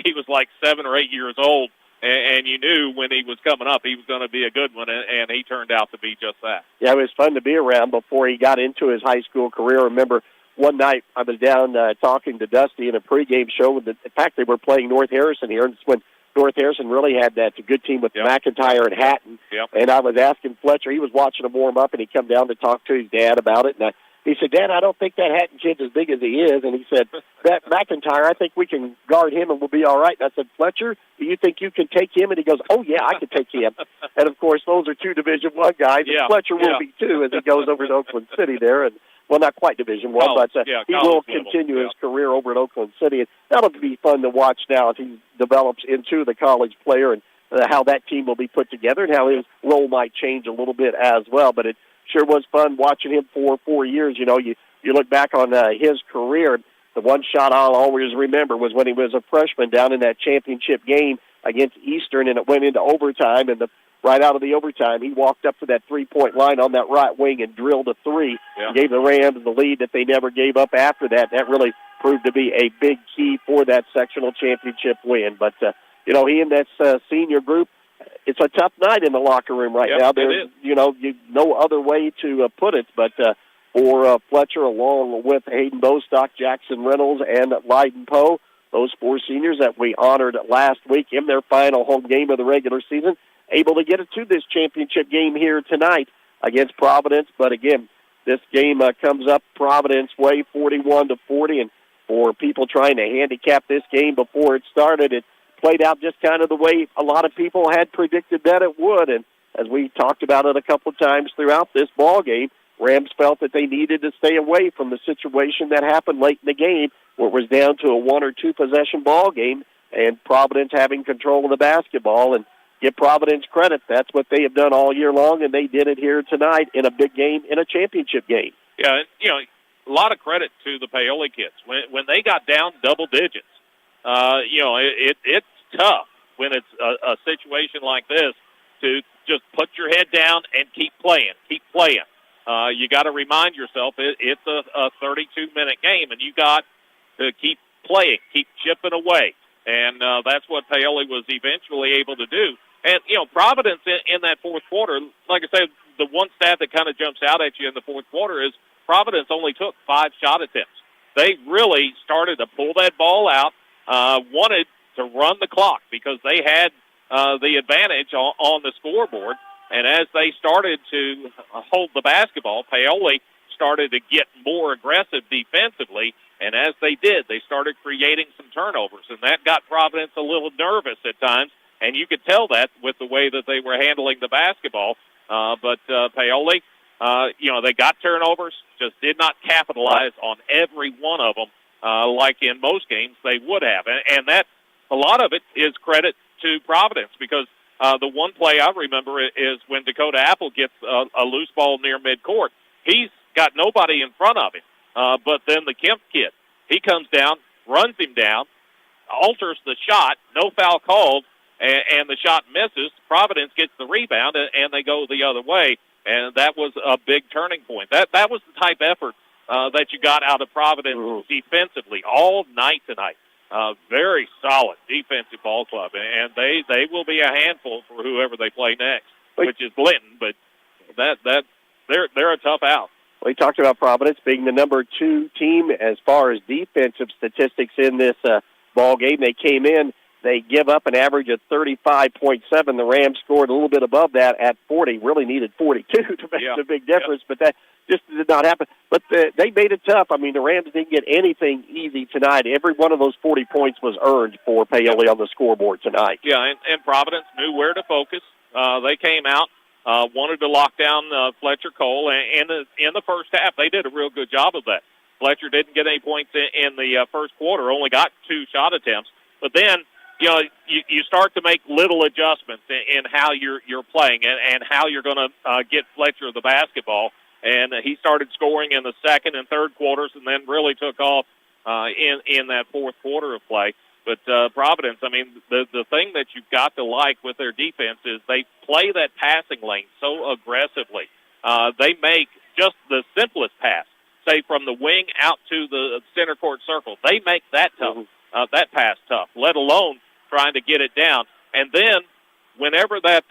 he was like 7 or 8 years old. And you knew when he was coming up, he was going to be a good one, and he turned out to be just that. Yeah, it was fun to be around before he got into his high school career. I remember one night I was down talking to Dusty in a pregame show. In fact, they were playing North Harrison here, and it's when North Harrison really had that good team with McIntyre and Hatton. And I was asking Fletcher, he was watching him warm up, and he come down to talk to his dad about it, and he said, Dad, I don't think that Hatton kid's as big as he is. And he said, that McIntyre, I think we can guard him and we'll be all right. And I said, Fletcher, do you think you can take him? And he goes, oh, yeah, I can take him. And, of course, those are 2 Division I guys. And Fletcher will be, too, as he goes over to Oakland City there. And well, not quite Division I, but he will continue his career over at Oakland City. And that'll be fun to watch now as he develops into the college player and how that team will be put together and how his role might change a little bit as well. But it sure was fun watching him for 4 years. You look back on his career, the one shot I'll always remember was when he was a freshman down in that championship game against Eastern, and it went into overtime, and right out of the overtime, he walked up to that three-point line on that right wing and drilled a 3, gave the Rams the lead that they never gave up after that. That really proved to be a big key for that sectional championship win. But, he and that senior group, it's a tough night in the locker room right now. There's, no other way to put it, but for Fletcher, along with Hayden Bostock, Jackson Reynolds, and Lyden Poe, those 4 seniors that we honored last week in their final home game of the regular season, able to get it to this championship game here tonight against Providence. But again, this game comes up Providence way 41-40, and for people trying to handicap this game before it started, it played out just kind of the way a lot of people had predicted that it would. And as we talked about it a couple of times throughout this ball game, Rams felt that they needed to stay away from the situation that happened late in the game where it was down to a 1 or 2 possession ball game and Providence having control of the basketball. And give Providence credit. That's what they have done all year long, and they did it here tonight in a big game, in a championship game. Yeah, a lot of credit to the Paoli kids. When they got down double digits, it's tough when it's a situation like this to just put your head down and keep playing. You got to remind yourself it's a 32-minute game, and you got to keep playing, keep chipping away. And that's what Paoli was eventually able to do. And, Providence in that fourth quarter, like I said, the one stat that kind of jumps out at you in the fourth quarter is Providence only took 5 shot attempts. They really started to pull that ball out, wanted to run the clock because they had the advantage on the scoreboard. And as they started to hold the basketball, Paoli started to get more aggressive defensively. And as they did, they started creating some turnovers. And that got Providence a little nervous at times. And you could tell that with the way that they were handling the basketball. But Paoli, they got turnovers, just did not capitalize on every one of them like in most games they would have. And that, a lot of it is credit to Providence because the one play I remember is when Dakota Apple gets a loose ball near midcourt. He's got nobody in front of him. But then the Kemp kid, he comes down, runs him down, alters the shot, no foul called, and the shot misses. Providence gets the rebound, and they go the other way. And that was a big turning point. That was the type effort that you got out of Providence defensively all night tonight. Very solid defensive ball club, and they will be a handful for whoever they play next, which is Linton. But they're a tough out. We talked about Providence being the number 2 team as far as defensive statistics in this ball game. They came in. They give up an average of 35.7. The Rams scored a little bit above that at 40. Really needed 42 to make a big difference, but that just did not happen. But they made it tough. I mean, the Rams didn't get anything easy tonight. Every one of those 40 points was earned for Paoli on the scoreboard tonight. Yeah, and Providence knew where to focus. They came out, wanted to lock down Fletcher Cole, and in the first half, they did a real good job of that. Fletcher didn't get any points in the first quarter, only got 2 shot attempts. But then, you start to make little adjustments in how you're playing and how you're going to get Fletcher the basketball. And he started scoring in the second and third quarters and then really took off in that fourth quarter of play. But Providence, I mean, the thing that you've got to like with their defense is they play that passing lane so aggressively. They make just the simplest pass, say from the wing out to the center court circle. They make that tough, that pass tough, let alone trying to get it down. And then whenever that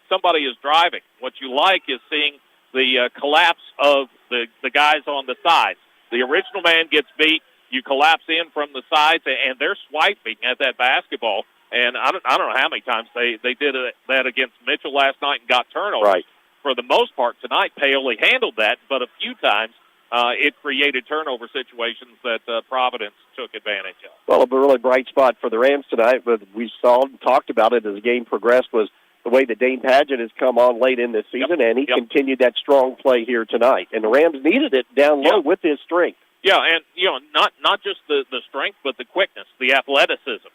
somebody is driving, what you like is seeing the collapse of the guys on the sides. The original man gets beat. You collapse in from the sides, and they're swiping at that basketball. And I don't know how many times they did that against Mitchell last night and got turnovers. Right. For the most part tonight, Paoli handled that, but a few times it created turnover situations that Providence took advantage of. Well, a really bright spot for the Rams tonight, but we saw and talked about it as the game progressed, was the way that Dane Padgett has come on late in this season, and he continued that strong play here tonight. And the Rams needed it down low with his strength. Yeah, and, not just the strength, but the quickness, the athleticism.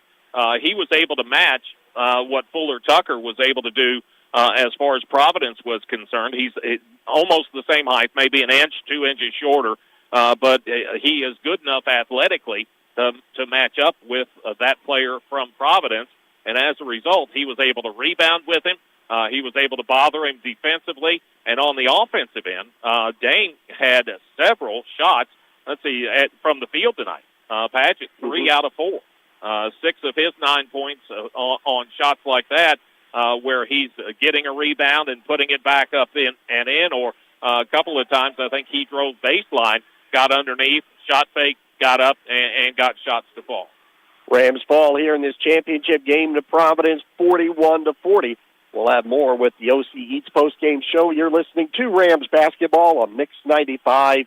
He was able to match what Fuller Tucker was able to do as far as Providence was concerned. He's almost the same height, maybe an inch, 2 inches shorter, but he is good enough athletically to match up with that player from Providence. And as a result, he was able to rebound with him. He was able to bother him defensively. And on the offensive end, Dane had several shots, from the field tonight. Padgett, 3 out of 4. 6 of his 9 points on shots like that, where he's getting a rebound and putting it back up in, or a couple of times I think he drove baseline, got underneath, shot fake, got up, and got shots to fall. Rams fall here in this championship game to Providence 41-40. We'll have more with the OC Eats post-game show. You're listening to Rams basketball on Mix 95.3.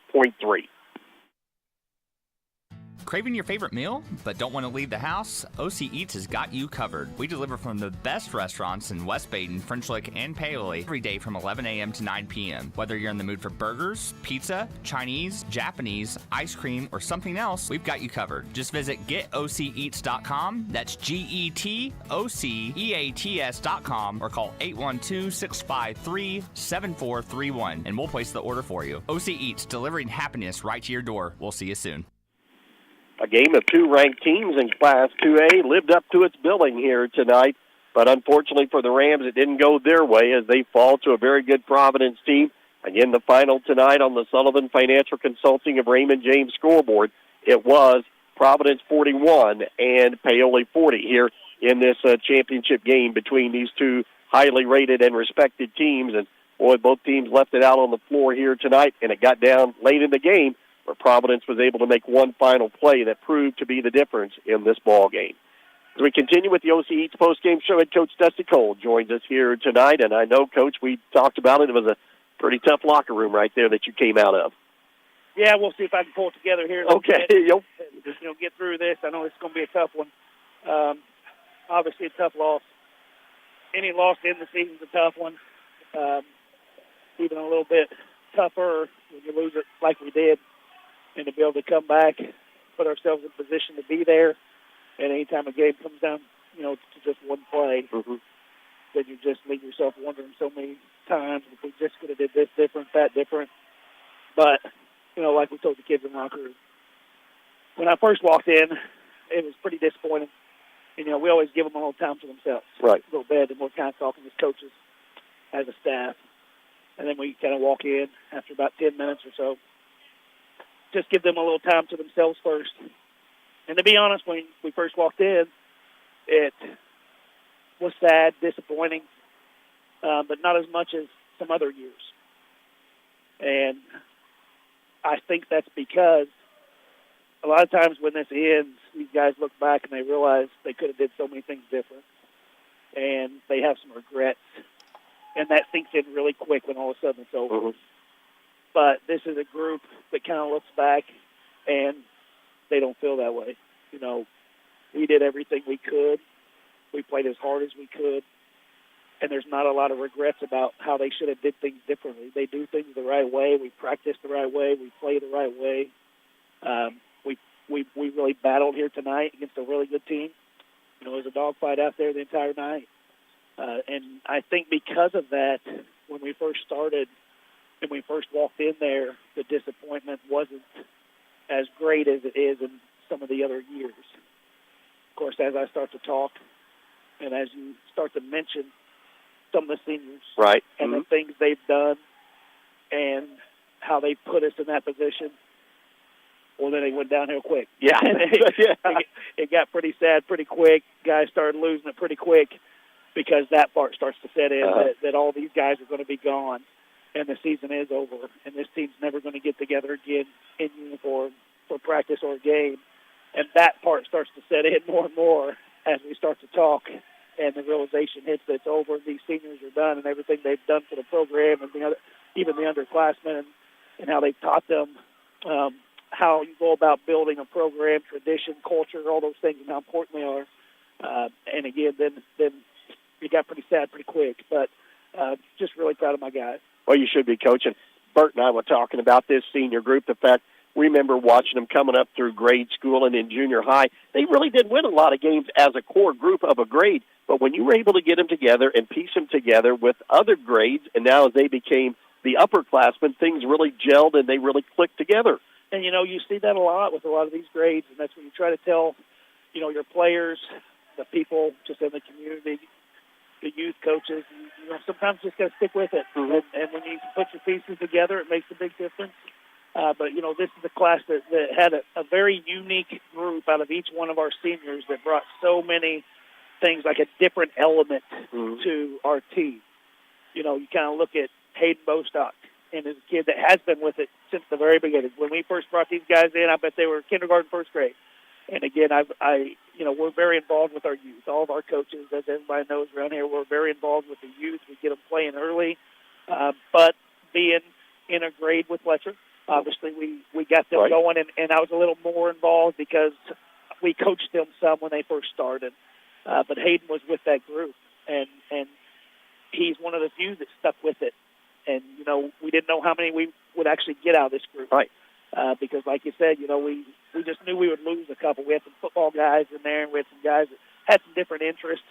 Craving your favorite meal, but don't want to leave the house? OC Eats has got you covered. We deliver from the best restaurants in West Baden, French Lick, and Paoli every day from 11 a.m. to 9 p.m. Whether you're in the mood for burgers, pizza, Chinese, Japanese, ice cream, or something else, we've got you covered. Just visit getoceats.com. That's GETOCEATS.com, or call 812-653-7431, and we'll place the order for you. OC Eats, delivering happiness right to your door. We'll see you soon. A game of two ranked teams in Class 2A lived up to its billing here tonight, but unfortunately for the Rams, it didn't go their way as they fall to a very good Providence team. Again, the final tonight on the Sullivan Financial Consulting of Raymond James scoreboard, it was Providence 41 and Paoli 40 here in this championship game between these two highly rated and respected teams. And, boy, both teams left it out on the floor here tonight, and it got down late in the game, where Providence was able to make one final play that proved to be the difference in this ball game. As we continue with the OC Eats post-game show, head coach Dusty Cole joins us here tonight, and I know, Coach, we talked about it. It was a pretty tough locker room right there that you came out of. Yeah, we'll see if I can pull it together here. Okay. Yep. Get through this. I know it's going to be a tough one. Obviously a tough loss. Any loss in the season is a tough one. Even a little bit tougher when you lose it like we did. And to be able to come back, put ourselves in position to be there, and anytime a game comes down, to just one play, then you just leave yourself wondering so many times if we just could have did this different, that different. But, like we told the kids in the locker room, when I first walked in, it was pretty disappointing. And, we always give them a little time to themselves. Right. A little bit, and we're kind of talking as coaches, as a staff. And then we kind of walk in after about 10 minutes or so. Just give them a little time to themselves first. And to be honest, when we first walked in, it was sad, disappointing, but not as much as some other years. And I think that's because a lot of times when this ends, these guys look back and they realize they could have did so many things different. And they have some regrets. And that sinks in really quick when all of a sudden it's over. But this is a group that kind of looks back, and they don't feel that way. We did everything we could. We played as hard as we could, and there's not a lot of regrets about how they should have did things differently. They do things the right way. We practice the right way. We play the right way. We really battled here tonight against a really good team. It was a dogfight out there the entire night. And I think because of that, when we first started, and we first walked in there, the disappointment wasn't as great as it is in some of the other years. Of course, as I start to talk and as you start to mention some of the seniors right, and the things they've done and how they put us in that position, well, then it went downhill quick. Yeah. It got pretty sad pretty quick. Guys started losing it pretty quick because that part starts to set in, that all these guys are going to be gone. And the season is over, and this team's never going to get together again in uniform for practice or a game. And that part starts to set in more and more as we start to talk, and the realization hits that it's over, these seniors are done, and everything they've done for the program, and even the underclassmen, and how they've taught them how you go about building a program, tradition, culture, all those things, and how important they are. And again, then it got pretty sad pretty quick. But just really proud of my guys. Well, you should be, Coach. And Bert and I were talking about this senior group, the fact we remember watching them coming up through grade school and in junior high. They really did win a lot of games as a core group of a grade, but when you were able to get them together and piece them together with other grades, and now as they became the upperclassmen, things really gelled and they really clicked together. And, you see that a lot with a lot of these grades, and that's what you try to tell, your players, the people just in the community, the youth coaches, sometimes just got to stick with it. And when you put your pieces together, it makes a big difference. But, this is a class that had a very unique group out of each one of our seniors that brought so many things, like a different element to our team. You kind of look at Hayden Bostock, and is a kid that has been with it since the very beginning. When we first brought these guys in, I bet they were kindergarten, first grade. And again, we're very involved with our youth. All of our coaches, as everybody knows around here, we're very involved with the youth. We get them playing early, but being in a grade with Letcher, obviously we got them going, and I was a little more involved because we coached them some when they first started. But Hayden was with that group, and he's one of the few that stuck with it. And, we didn't know how many we would actually get out of this group. Right. Because, like you said, we just knew we would lose a couple. We had some football guys in there, and we had some guys that had some different interests.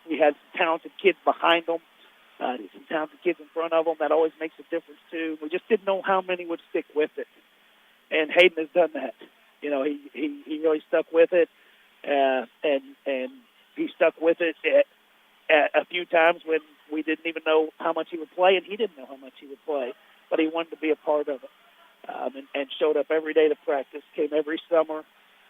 We had some talented kids behind them, some talented kids in front of them. That always makes a difference, too. We just didn't know how many would stick with it. And Hayden has done that. He really stuck with it, and he stuck with it at a few times when we didn't even know how much he would play, and he didn't know how much he would play, but he wanted to be a part of it, and showed up every day to practice, came every summer,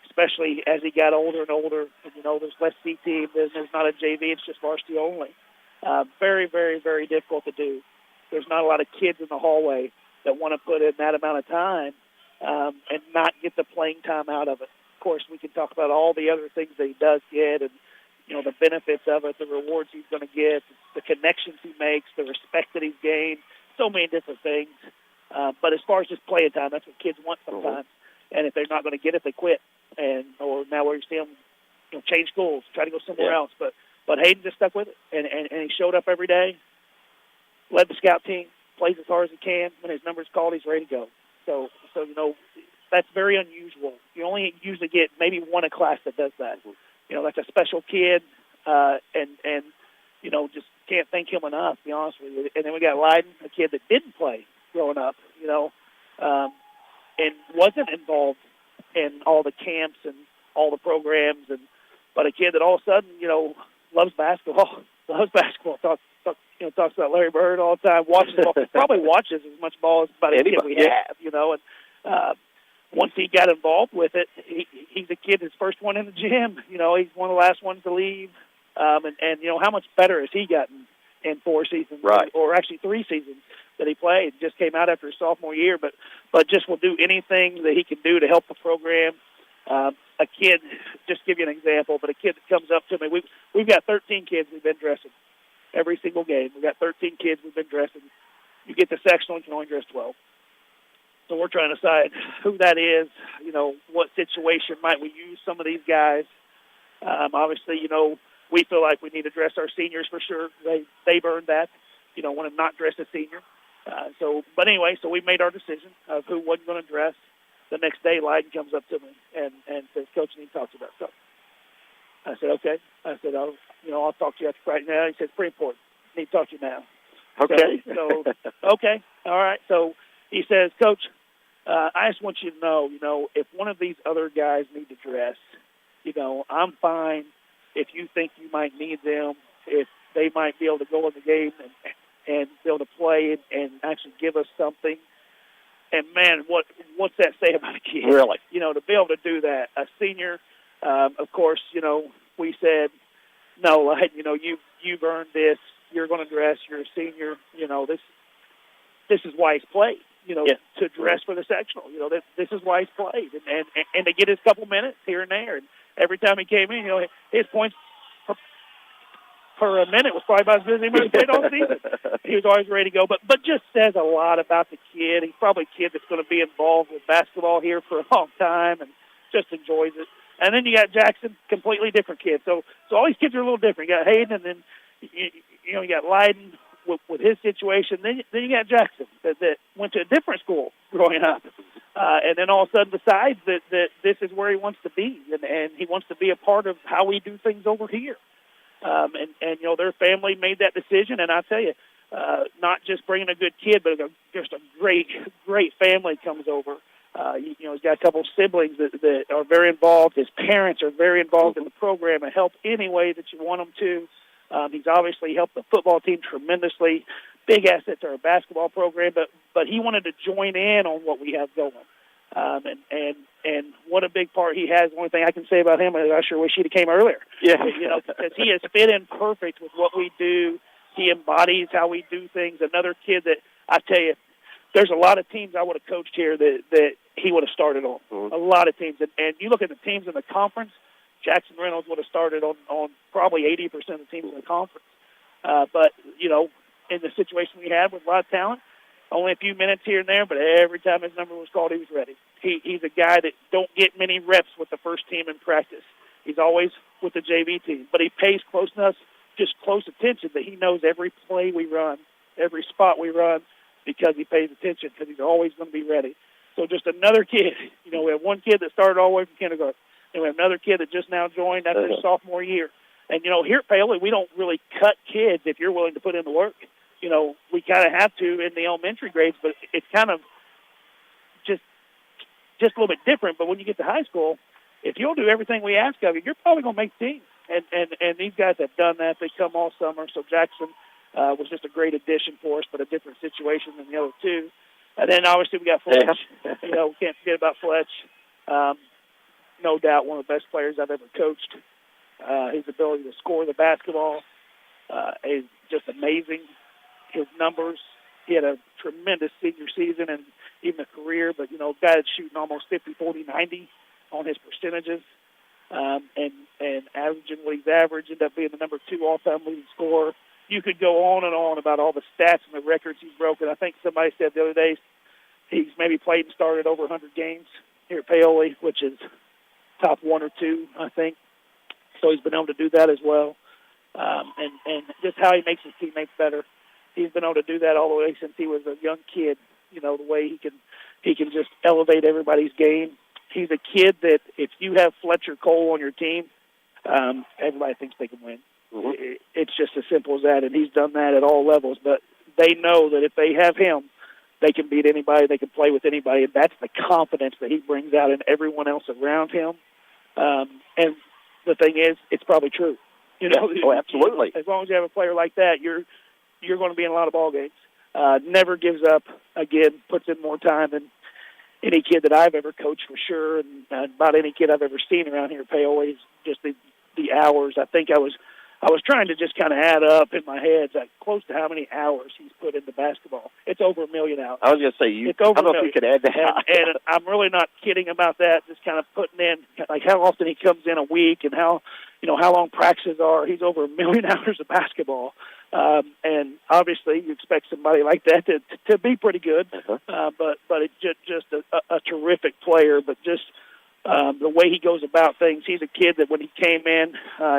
especially as he got older and older. And, there's less C team, there's not a JV, it's just varsity only. Very, very, very difficult to do. There's not a lot of kids in the hallway that want to put in that amount of time and not get the playing time out of it. Of course, we can talk about all the other things that he does get and, the benefits of it, the rewards he's going to get, the connections he makes, the respect that he's gained, so many different things. But as far as just playing time, that's what kids want sometimes. And if they're not going to get it, they quit. Or now where you see them, change schools, try to go somewhere else. But Hayden just stuck with it, and he showed up every day, led the scout team, plays as hard as he can. When his number's called, he's ready to go. So that's very unusual. You only usually get maybe one in class that does that. That's a special kid, and just can't thank him enough, to be honest with you. And then we got Leiden, a kid that didn't play growing up, and wasn't involved in all the camps and all the programs, but a kid that all of a sudden, loves basketball. Talks about Larry Bird all the time, watches ball, probably watches as much ball as about any kid we have, and once he got involved with it, he's a kid, his first one in the gym. He's one of the last ones to leave. And how much better has he gotten in 4 seasons, or actually 3 seasons that he played? Just came out after his sophomore year, but just will do anything that he can do to help the program. A kid, just give you an example, but a kid that comes up to me, we've got 13 kids we've been dressing every single game. We've got 13 kids we've been dressing. You get the sectional, you can only dress 12. So we're trying to decide who that is, what situation might we use some of these guys. Obviously, we feel like we need to dress our seniors for sure. They've earned that. Want to not dress a senior. But anyway, so we made our decision of who wasn't going to dress. The next day, Leiden comes up to me and says, "Coach, I need to talk to you about something." I said, "Okay." I said, I'll talk to you after Friday now." He said, "It's pretty important. I need to talk to you now." Okay. So okay. All right. So he says, "Coach, I just want you to know, if one of these other guys need to dress, I'm fine. If you think you might need them, if they might be able to go in the game and be able to play and actually give us something." And, man, what's that say about a kid? Really? To be able to do that. A senior, of course, we said, "No, you've earned this. You're going to dress. You're a senior. This is why he's played. To dress for the sectional. This is why he's played, and to get his couple minutes here and there. And every time he came in, his points per a minute was probably about as good as he might have played all season. He was always ready to go, but just says a lot about the kid. He's probably a kid that's going to be involved with basketball here for a long time and just enjoys it. And then you got Jackson, completely different kid. So all these kids are a little different. You got Hayden, and then you got Leiden with his situation. Then you got Jackson that went to a different school growing up, and then all of a sudden decides that this is where he wants to be, and he wants to be a part of how we do things over here. And their family made that decision, and I tell you, not just bringing a good kid, but just a great family comes over. He's got a couple of siblings that are very involved. His parents are very involved in the program and help any way that you want them to. He's obviously helped the football team tremendously. Big asset to our basketball program, but he wanted to join in on what we have going. And what a big part he has. The only thing I can say about him is I sure wish he'd have came earlier. Yeah. Because he has fit in perfect with what we do. He embodies how we do things. Another kid that I tell you, there's a lot of teams I would have coached here that he would have started on. A lot of teams. And you look at the teams in the conference, Jackson Reynolds would have started on probably 80% of the teams in the conference. But, you know, in the situation we had with a lot of talent, only a few minutes here and there, but every time his number was called, he was ready. He's a guy that don't get many reps with the first team in practice. He's always with the JV team, but he pays close attention that he knows every play we run, every spot we run, because he pays attention, because he's always going to be ready. So just another kid. You know, we have one kid that started all the way from kindergarten, and we have another kid that just now joined after his sophomore year. And, you know, here at Paoli, we don't really cut kids if you're willing to put in the work. You know, we kind of have to in the elementary grades, but it's kind of just a little bit different. But when you get to high school, if you'll do everything we ask of you, you're probably going to make teams. And these guys have done that. They come all summer. So Jackson was just a great addition for us, but a different situation than the other two. And then obviously we got Fletch. You know, we can't forget about Fletch. No doubt one of the best players I've ever coached. His ability to score the basketball is just amazing. His numbers, he had a tremendous senior season and even a career, but, you know, guy that's shooting almost 50, 40, 90 on his percentages, and averaging what he's averaged, ended up being the number 2 all-time leading scorer. You could go on and on about all the stats and the records he's broken. I think somebody said the other day he's maybe played and started over 100 games here at Paoli, which is top 1 or 2, I think. So he's been able to do that as well. And just how he makes his teammates better. He's been able to do that all the way since he was a young kid. You know, the way he can just elevate everybody's game. He's a kid that if you have Fletcher Cole on your team, everybody thinks they can win. It's just as simple as that, and he's done that at all levels. But they know that if they have him, they can beat anybody, they can play with anybody, and that's the confidence that he brings out in everyone else around him. And the thing is, it's probably true. You know, absolutely. As long as you have a player like that, you're going to be in a lot of ball games. Never gives up. Again, puts in more time than any kid that I've ever coached for sure, and about any kid I've ever seen around here at Paoli. Is just the hours. I think I was trying to just kind of add up in my head, like close to how many hours he's put into basketball. It's over 1 million hours. I was going to say, it's over I don't know if you could add that. And I'm really not kidding about that. Just kind of putting in like how often he comes in a week and how long practices are. He's over 1 million hours of basketball. And obviously you expect somebody like that to be pretty good. But it's just a terrific player, but just the way he goes about things. He's a kid that when he came in,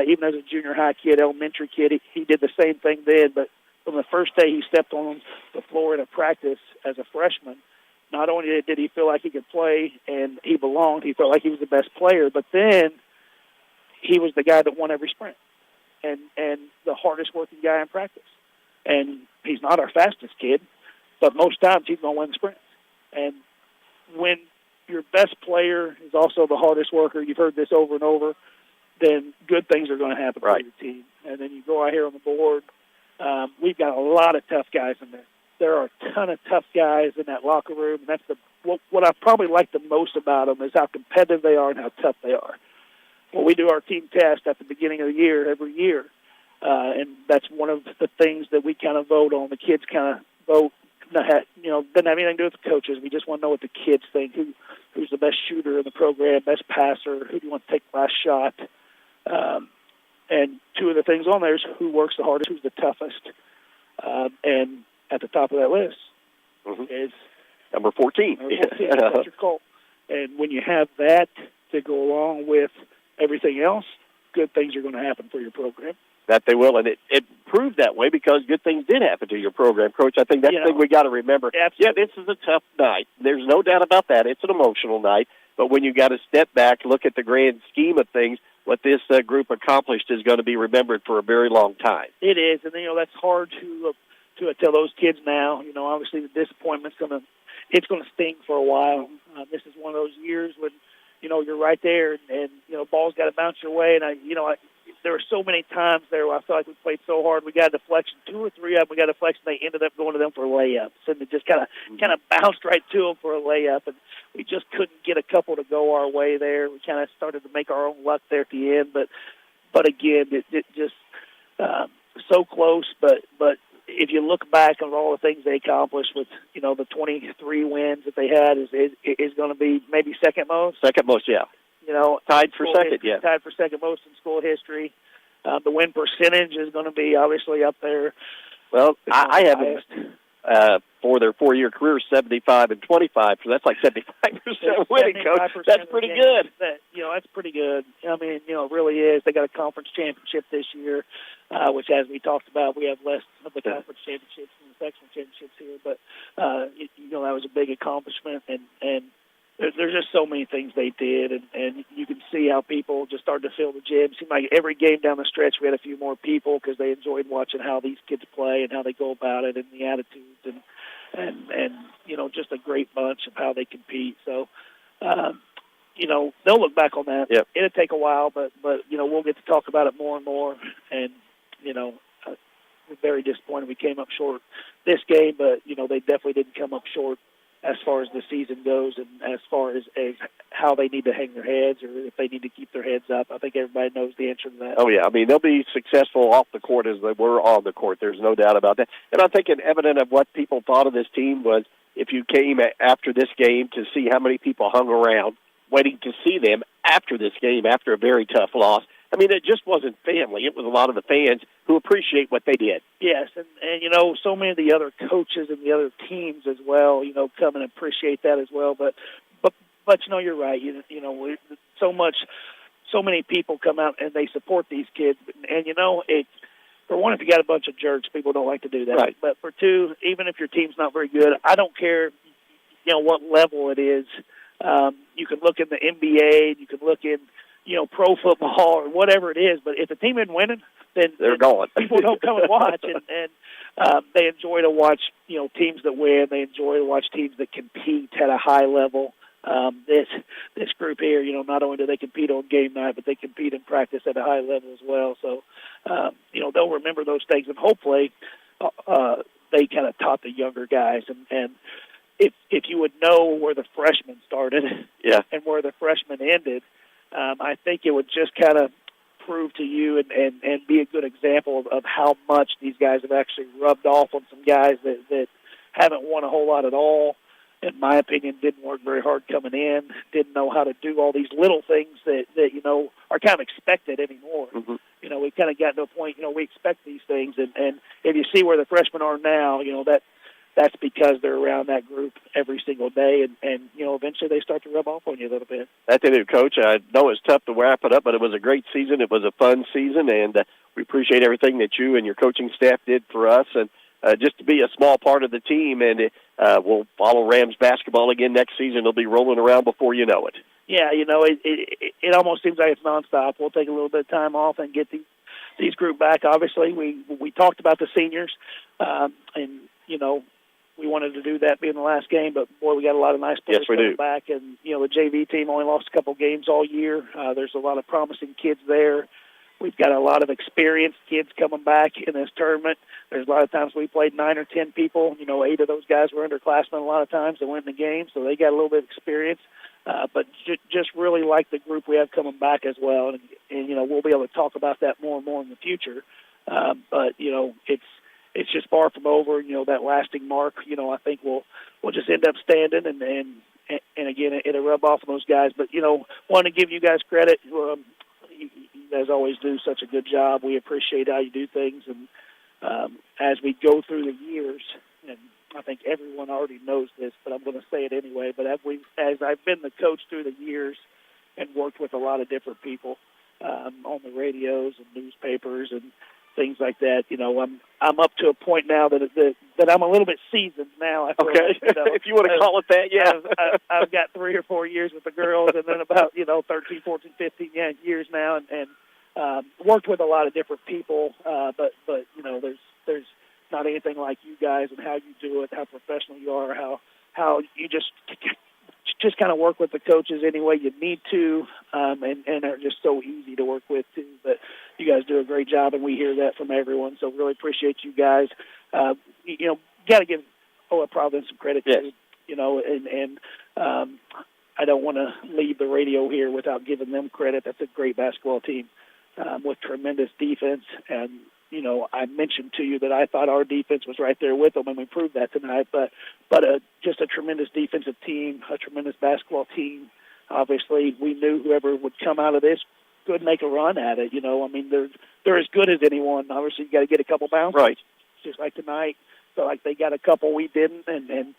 even as a junior high kid, elementary kid, he did the same thing then. But from the first day he stepped on the floor in a practice as a freshman, not only did he feel like he could play and he belonged, he felt like he was the best player, but then he was the guy that won every sprint and the hardest working guy in practice. And he's not our fastest kid, but most times he's going to win the sprints. And when your best player is also the hardest worker, you've heard this over and over, then good things are going to happen for your team. And then you go out here on the board. We've got a lot of tough guys in there. There are a ton of tough guys in that locker room, and that's what I probably like the most about them is how competitive they are and how tough they are. Well, we do our team test at the beginning of the year every year, and that's one of the things that we kind of vote on. The kids kind of vote. Doesn't have anything to do with the coaches. We just want to know what the kids think. Who's the best shooter in the program, best passer? Who do you want to take the last shot? And two of the things on there is who works the hardest, who's the toughest. And at the top of that list is number 14. Fletcher Cole. And when you have that to go along with everything else, good things are going to happen for your program. That they will, and it proved that way because good things did happen to your program, Coach. I think that's the thing we got to remember. Absolutely. Yeah, this is a tough night. There's no doubt about that. It's an emotional night. But when you got to step back, look at the grand scheme of things, what this group accomplished is going to be remembered for a very long time. It is, and that's hard to tell those kids now. Obviously the disappointment's going to sting for a while. This is one of those years when you're right there, and ball's got to bounce your way, and there were so many times there where I felt like we played so hard. We got a deflection, 2 or 3 of them. We got a deflection. They ended up going to them for layups, and it just kind of bounced right to them for a layup, and we just couldn't get a couple to go our way there. We kind of started to make our own luck there at the end, but again, it just so close. But if you look back on all the things they accomplished with, the 23 wins that they had, is going to be maybe second most. Second most, yeah. Tied for second, history, yeah. Tied for second most in school history. The win percentage is going to be obviously up there. Well, I have it for their 4-year career, 75 and 25. So that's like 75% winning, Coach. That's pretty good. That's pretty good. I mean, it really is. They got a conference championship this year, which, as we talked about, we have less of the conference championships than the sectional championships here. But that was a big accomplishment, and there's just so many things they did, and you can see how people just started to fill the gym. It seemed like every game down the stretch we had a few more people because they enjoyed watching how these kids play and how they go about it and the attitudes and just a great bunch of how they compete. So, they'll look back on that. Yep. It'll take a while, but we'll get to talk about it more and more. And, we're very disappointed we came up short this game, but, they definitely didn't come up short as far as the season goes and as far as how they need to hang their heads or if they need to keep their heads up. I think everybody knows the answer to that. Oh, yeah. I mean, they'll be successful off the court as they were on the court. There's no doubt about that. And I think an evidence of what people thought of this team was if you came after this game to see how many people hung around waiting to see them after this game, after a very tough loss. I mean, it just wasn't family. It was a lot of the fans who appreciate what they did. Yes, and so many of the other coaches and the other teams as well, come and appreciate that as well. But you're right. So many people come out and they support these kids. And, for one, if you got a bunch of jerks, people don't like to do that. Right. But for two, even if your team's not very good, I don't care, what level it is. You can look in the NBA, you can look in, pro football or whatever it is. But if the team isn't winning, then they're gone. People don't come and watch, and they enjoy to watch, teams that win. They enjoy to watch teams that compete at a high level. This group here, not only do they compete on game night, but they compete in practice at a high level as well. So, they'll remember those things, and hopefully they kind of taught the younger guys. And if you would know where the freshmen started and where the freshmen ended, I think it would just kind of prove to you and be a good example of how much these guys have actually rubbed off on some guys that haven't won a whole lot at all. In my opinion, didn't work very hard coming in, didn't know how to do all these little things that are kind of expected anymore. Mm-hmm. We've kind of gotten to a point, we expect these things, and if you see where the freshmen are now, that's because they're around that group every single day, and eventually they start to rub off on you a little bit. That's it, Coach. I know it's tough to wrap it up, but it was a great season. It was a fun season, and we appreciate everything that you and your coaching staff did for us, and just to be a small part of the team. And we'll follow Rams basketball again next season. It'll be rolling around before you know it. Yeah, it almost seems like it's nonstop. We'll take a little bit of time off and get these group back. Obviously, we talked about the seniors, and we wanted to do that being the last game, but boy, we got a lot of nice players coming back, and the JV team only lost a couple games all year. There's a lot of promising kids there. We've got a lot of experienced kids coming back in this tournament. There's a lot of times we played 9 or 10 people. 8 of those guys were underclassmen a lot of times that went in the game, so they got a little bit of experience. But just really like the group we have coming back as well, and we'll be able to talk about that more and more in the future. But it's just far from over. That lasting mark. I think we'll just end up standing, and again, it'll rub off on those guys. But want to give you guys credit. You guys always do such a good job. We appreciate how you do things, and as we go through the years, and I think everyone already knows this, but I'm going to say it anyway. But as I've been the coach through the years and worked with a lot of different people on the radios and newspapers and things like that, I'm up to a point now that I'm a little bit seasoned now. I feel okay, like, if you want to call it that, yeah. I've got 3 or 4 years with the girls, and then about 13, 14, 15 years now, and worked with a lot of different people. But there's not anything like you guys and how you do it, how professional you are, how you just kind of work with the coaches any way you need to, and are just so easy to work with too. But you guys do a great job, and we hear that from everyone. So really appreciate you guys. Got to give Providence some credit too. And I don't want to leave the radio here without giving them credit. That's a great basketball team with tremendous defense, and I mentioned to you that I thought our defense was right there with them, and we proved that tonight. But just a tremendous defensive team, a tremendous basketball team. Obviously, we knew whoever would come out of this could make a run at it. They're as good as anyone. Obviously, you got to get a couple bounces. Right. Just like tonight. So like they got a couple we didn't, and end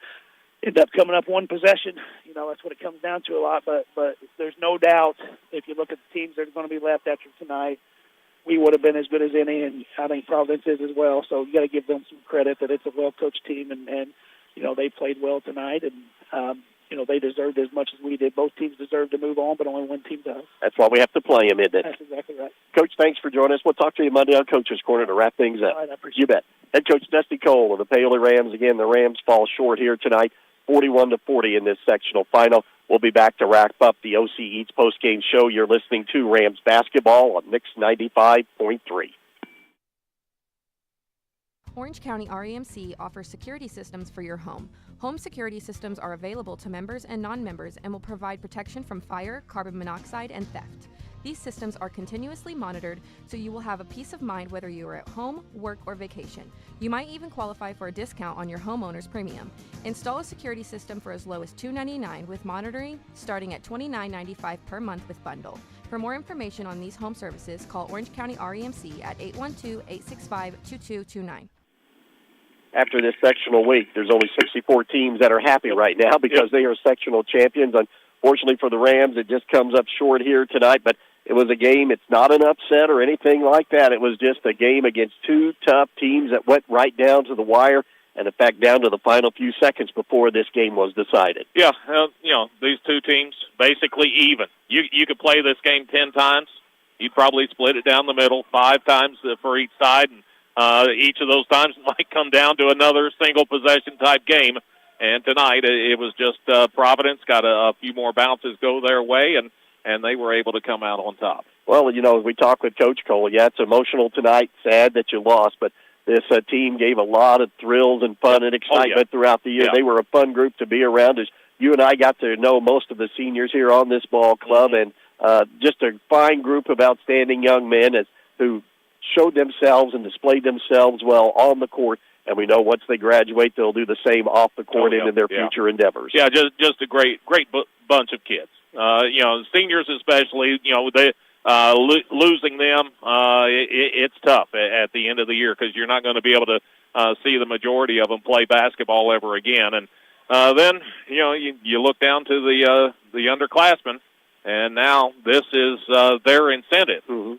up coming up one possession. That's what it comes down to a lot. But there's no doubt if you look at the teams that are going to be left after tonight, we would have been as good as any, and I think Providence is as well. So you got to give them some credit that it's a well-coached team, and they played well tonight, and they deserved as much as we did. Both teams deserve to move on, but only one team does. That's why we have to play them, isn't it? That's exactly right. Coach, thanks for joining us. We'll talk to you Monday on Coach's Corner to wrap things up. All right, I appreciate You bet. Head coach Dusty Cole of the Paoli Rams. Again, the Rams fall short here tonight, 41-40 in this sectional final. We'll be back to wrap up the OC Eats postgame show. You're listening to Rams basketball on Mix 95.3. Orange County REMC offers security systems for your home. Home security systems are available to members and non-members and will provide protection from fire, carbon monoxide, and theft. These systems are continuously monitored, so you will have a peace of mind whether you are at home, work, or vacation. You might even qualify for a discount on your homeowner's premium. Install a security system for as low as $299 with monitoring, starting at $29.95 per month with bundle. For more information on these home services, call Orange County REMC at 812-865-2229. After this sectional week, there's only 64 teams that are happy right now because they are sectional champions. Unfortunately for the Rams, it just comes up short here tonight, but it was a game. It's not an upset or anything like that. It was just a game against two tough teams that went right down to the wire, and in fact down to the final few seconds before this game was decided. Yeah, these two teams basically even. You could play this game 10 times. You'd probably split it down the middle 5 times for each side, and each of those times might come down to another single possession type game. And tonight it was just Providence got a few more bounces go their way, and they were able to come out on top. Well, we talked with Coach Cole. Yeah, it's emotional tonight. Sad that you lost, but this team gave a lot of thrills and fun and excitement throughout the year. Yeah. They were a fun group to be around. As you and I got to know most of the seniors here on this ball club, and just a fine group of outstanding young men who showed themselves and displayed themselves well on the court. And we know once they graduate, they'll do the same off the court and in their future endeavors. Yeah, just a great bunch of kids. Seniors especially. They losing them. It's tough at the end of the year because you're not going to be able to see the majority of them play basketball ever again. And then you look down to the underclassmen, and now this is their incentive to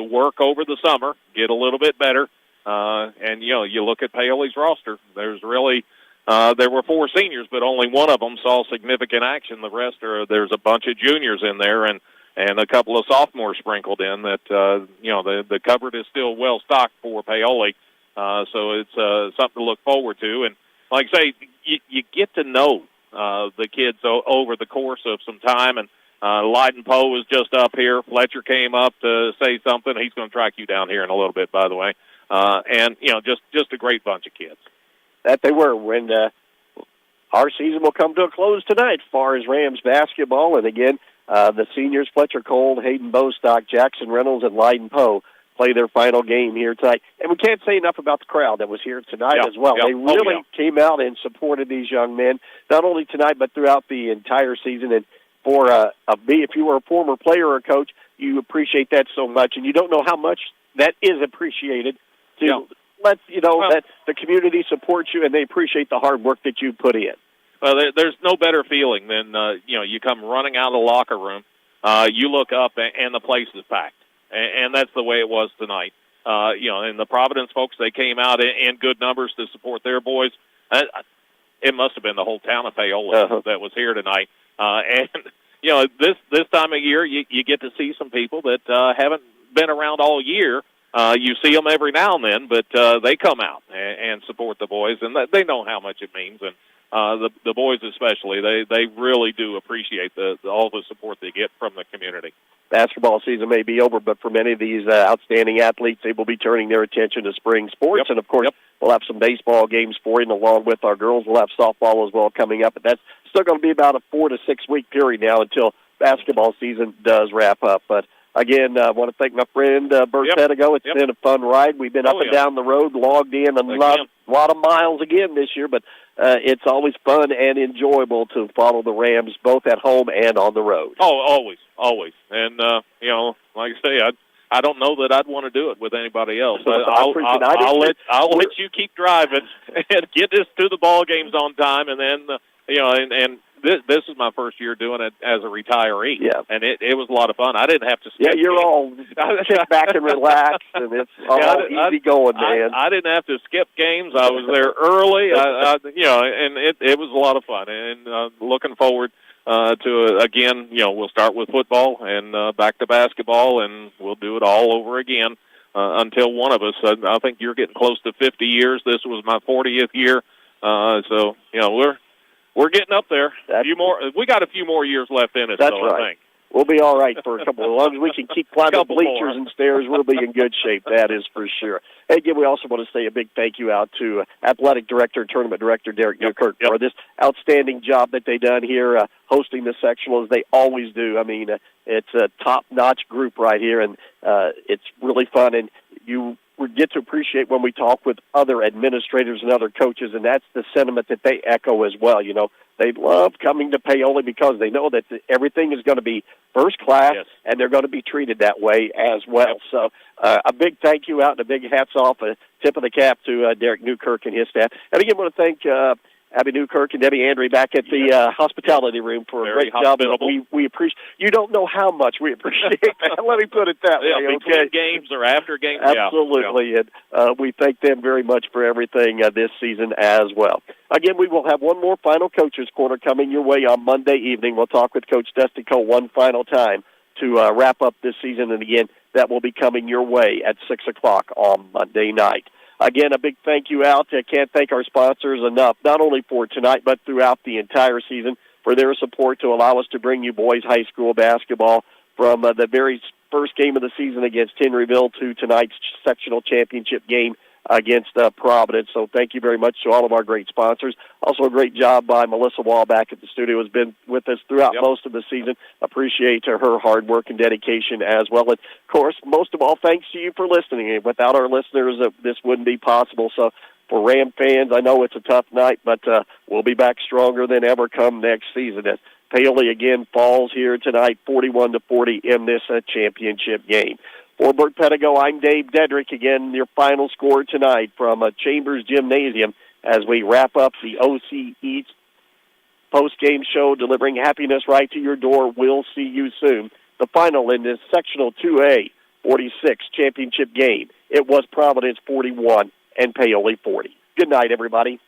work over the summer, get a little bit better. And you look at Paoli's roster. There's really there were 4 seniors, but only one of them saw significant action. The rest there's a bunch of juniors in there, and a couple of sophomores sprinkled in. That the cupboard is still well stocked for Paoli, so it's something to look forward to. And like I say, you get to know the kids over the course of some time. And Leiden Poe was just up here. Fletcher came up to say something. He's going to track you down here in a little bit, by the way. And just a great bunch of kids. That they were. When our season will come to a close tonight as far as Rams basketball. And again, the seniors, Fletcher Cole, Hayden Bostock, Jackson Reynolds, and Leiden Poe play their final game here tonight. And we can't say enough about the crowd that was here tonight as well. They really came out and supported these young men, not only tonight but throughout the entire season. And for if you were a former player or coach, you appreciate that so much. And you don't know how much that is appreciated to let that the community supports you and they appreciate the hard work that you put in. Well, there's no better feeling than you come running out of the locker room, you look up and the place is packed, and that's the way it was tonight. And the Providence folks, they came out in good numbers to support their boys. It must have been the whole town of Paoli that was here tonight. And this time of year, you get to see some people that haven't been around all year. You see them every now and then, but they come out and support the boys, and they know how much it means. And the boys especially, they really do appreciate all the support they get from the community. Basketball season may be over, but for many of these outstanding athletes, they will be turning their attention to spring sports. And, of course, we'll have some baseball games for you, and along with our girls, we'll have softball as well coming up. But that's still going to be about a 4 to 6 week period now until basketball season does wrap up. But Again, I want to thank my friend Bert Pedigo. It's been a fun ride. We've been up and down the road, logged in a lot of miles again this year, but it's always fun and enjoyable to follow the Rams both at home and on the road. Oh, always. And, like I say, I don't know that I'd want to do it with anybody else. I'll let you keep driving and get us to the ball games on time, and then, and this is my first year doing it as a retiree, and it was a lot of fun. I didn't have to skip. Yeah, you're all sit back and relax, and it's all easy going, man. I didn't have to skip games. I was there early, and it was a lot of fun. And looking forward to again, we'll start with football and back to basketball, and we'll do it all over again until one of us. I think you're getting close to 50 years. This was my 40th year, so we're getting up there. We got a few more years left in us. That's right. I think we'll be all right for a couple. As long as we can keep climbing bleachers and stairs, we'll be in good shape. That is for sure. And again, we also want to say a big thank you out to Athletic Director and Tournament Director Derek Newkirk for this outstanding job that they've done here hosting the sectional, as they always do. I mean, it's a top-notch group right here, and it's really fun. And you get to appreciate when we talk with other administrators and other coaches, and that's the sentiment that they echo as well. They love coming to Paoli because they know that everything is going to be first class, and they're going to be treated that way as well. So a big thank you out and a big hats off, a tip of the cap to Derek Newkirk and his staff. And again, I want to thank Abby Newkirk and Debbie Andre back at the hospitality room for a great job. We appreciate. You don't know how much we appreciate that. Let me put it that way. Between games or after games. Absolutely, and we thank them very much for everything this season as well. Again, we will have one more final Coach's Corner coming your way on Monday evening. We'll talk with Coach Dusty Cole one final time to wrap up this season, and again, that will be coming your way at 6 o'clock on Monday night. Again, a big thank you out. I can't thank our sponsors enough, not only for tonight, but throughout the entire season, for their support to allow us to bring you boys high school basketball from the very first game of the season against Henryville to tonight's sectional championship game against Providence. So thank you very much to all of our great sponsors. Also a great job by Melissa Wall back at the studio, has been with us throughout most of the season. Appreciate her hard work and dedication as well. And, of course, most of all, thanks to you for listening. Without our listeners, this wouldn't be possible. So for Ram fans, I know it's a tough night, but we'll be back stronger than ever come next season. As Paoli again falls here tonight, 41-40 in this championship game. For Bert Pedigo, I'm Dave Dedrick. Again, your final score tonight from Chambers Gymnasium as we wrap up the OC East post-game show, delivering happiness right to your door. We'll see you soon. The final in this sectional 2A 46 championship game. It was Providence 41 and Paoli 40. Good night, everybody.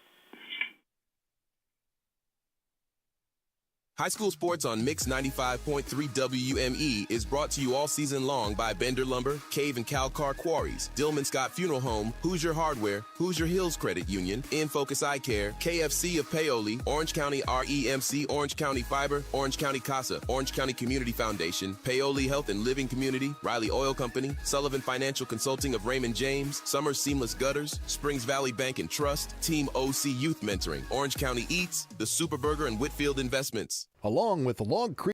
High school sports on Mix 95.3 WUME is brought to you all season long by Bender Lumber, Cave and Cal Car Quarries, Dillman Scott Funeral Home, Hoosier Hardware, Hoosier Hills Credit Union, In Focus Eye Care, KFC of Paoli, Orange County REMC, Orange County Fiber, Orange County CASA, Orange County Community Foundation, Paoli Health and Living Community, Riley Oil Company, Sullivan Financial Consulting of Raymond James, Summer Seamless Gutters, Springs Valley Bank and Trust, Team OC Youth Mentoring, Orange County Eats, The Super Burger and Whitfield Investments. Along with the Log Creek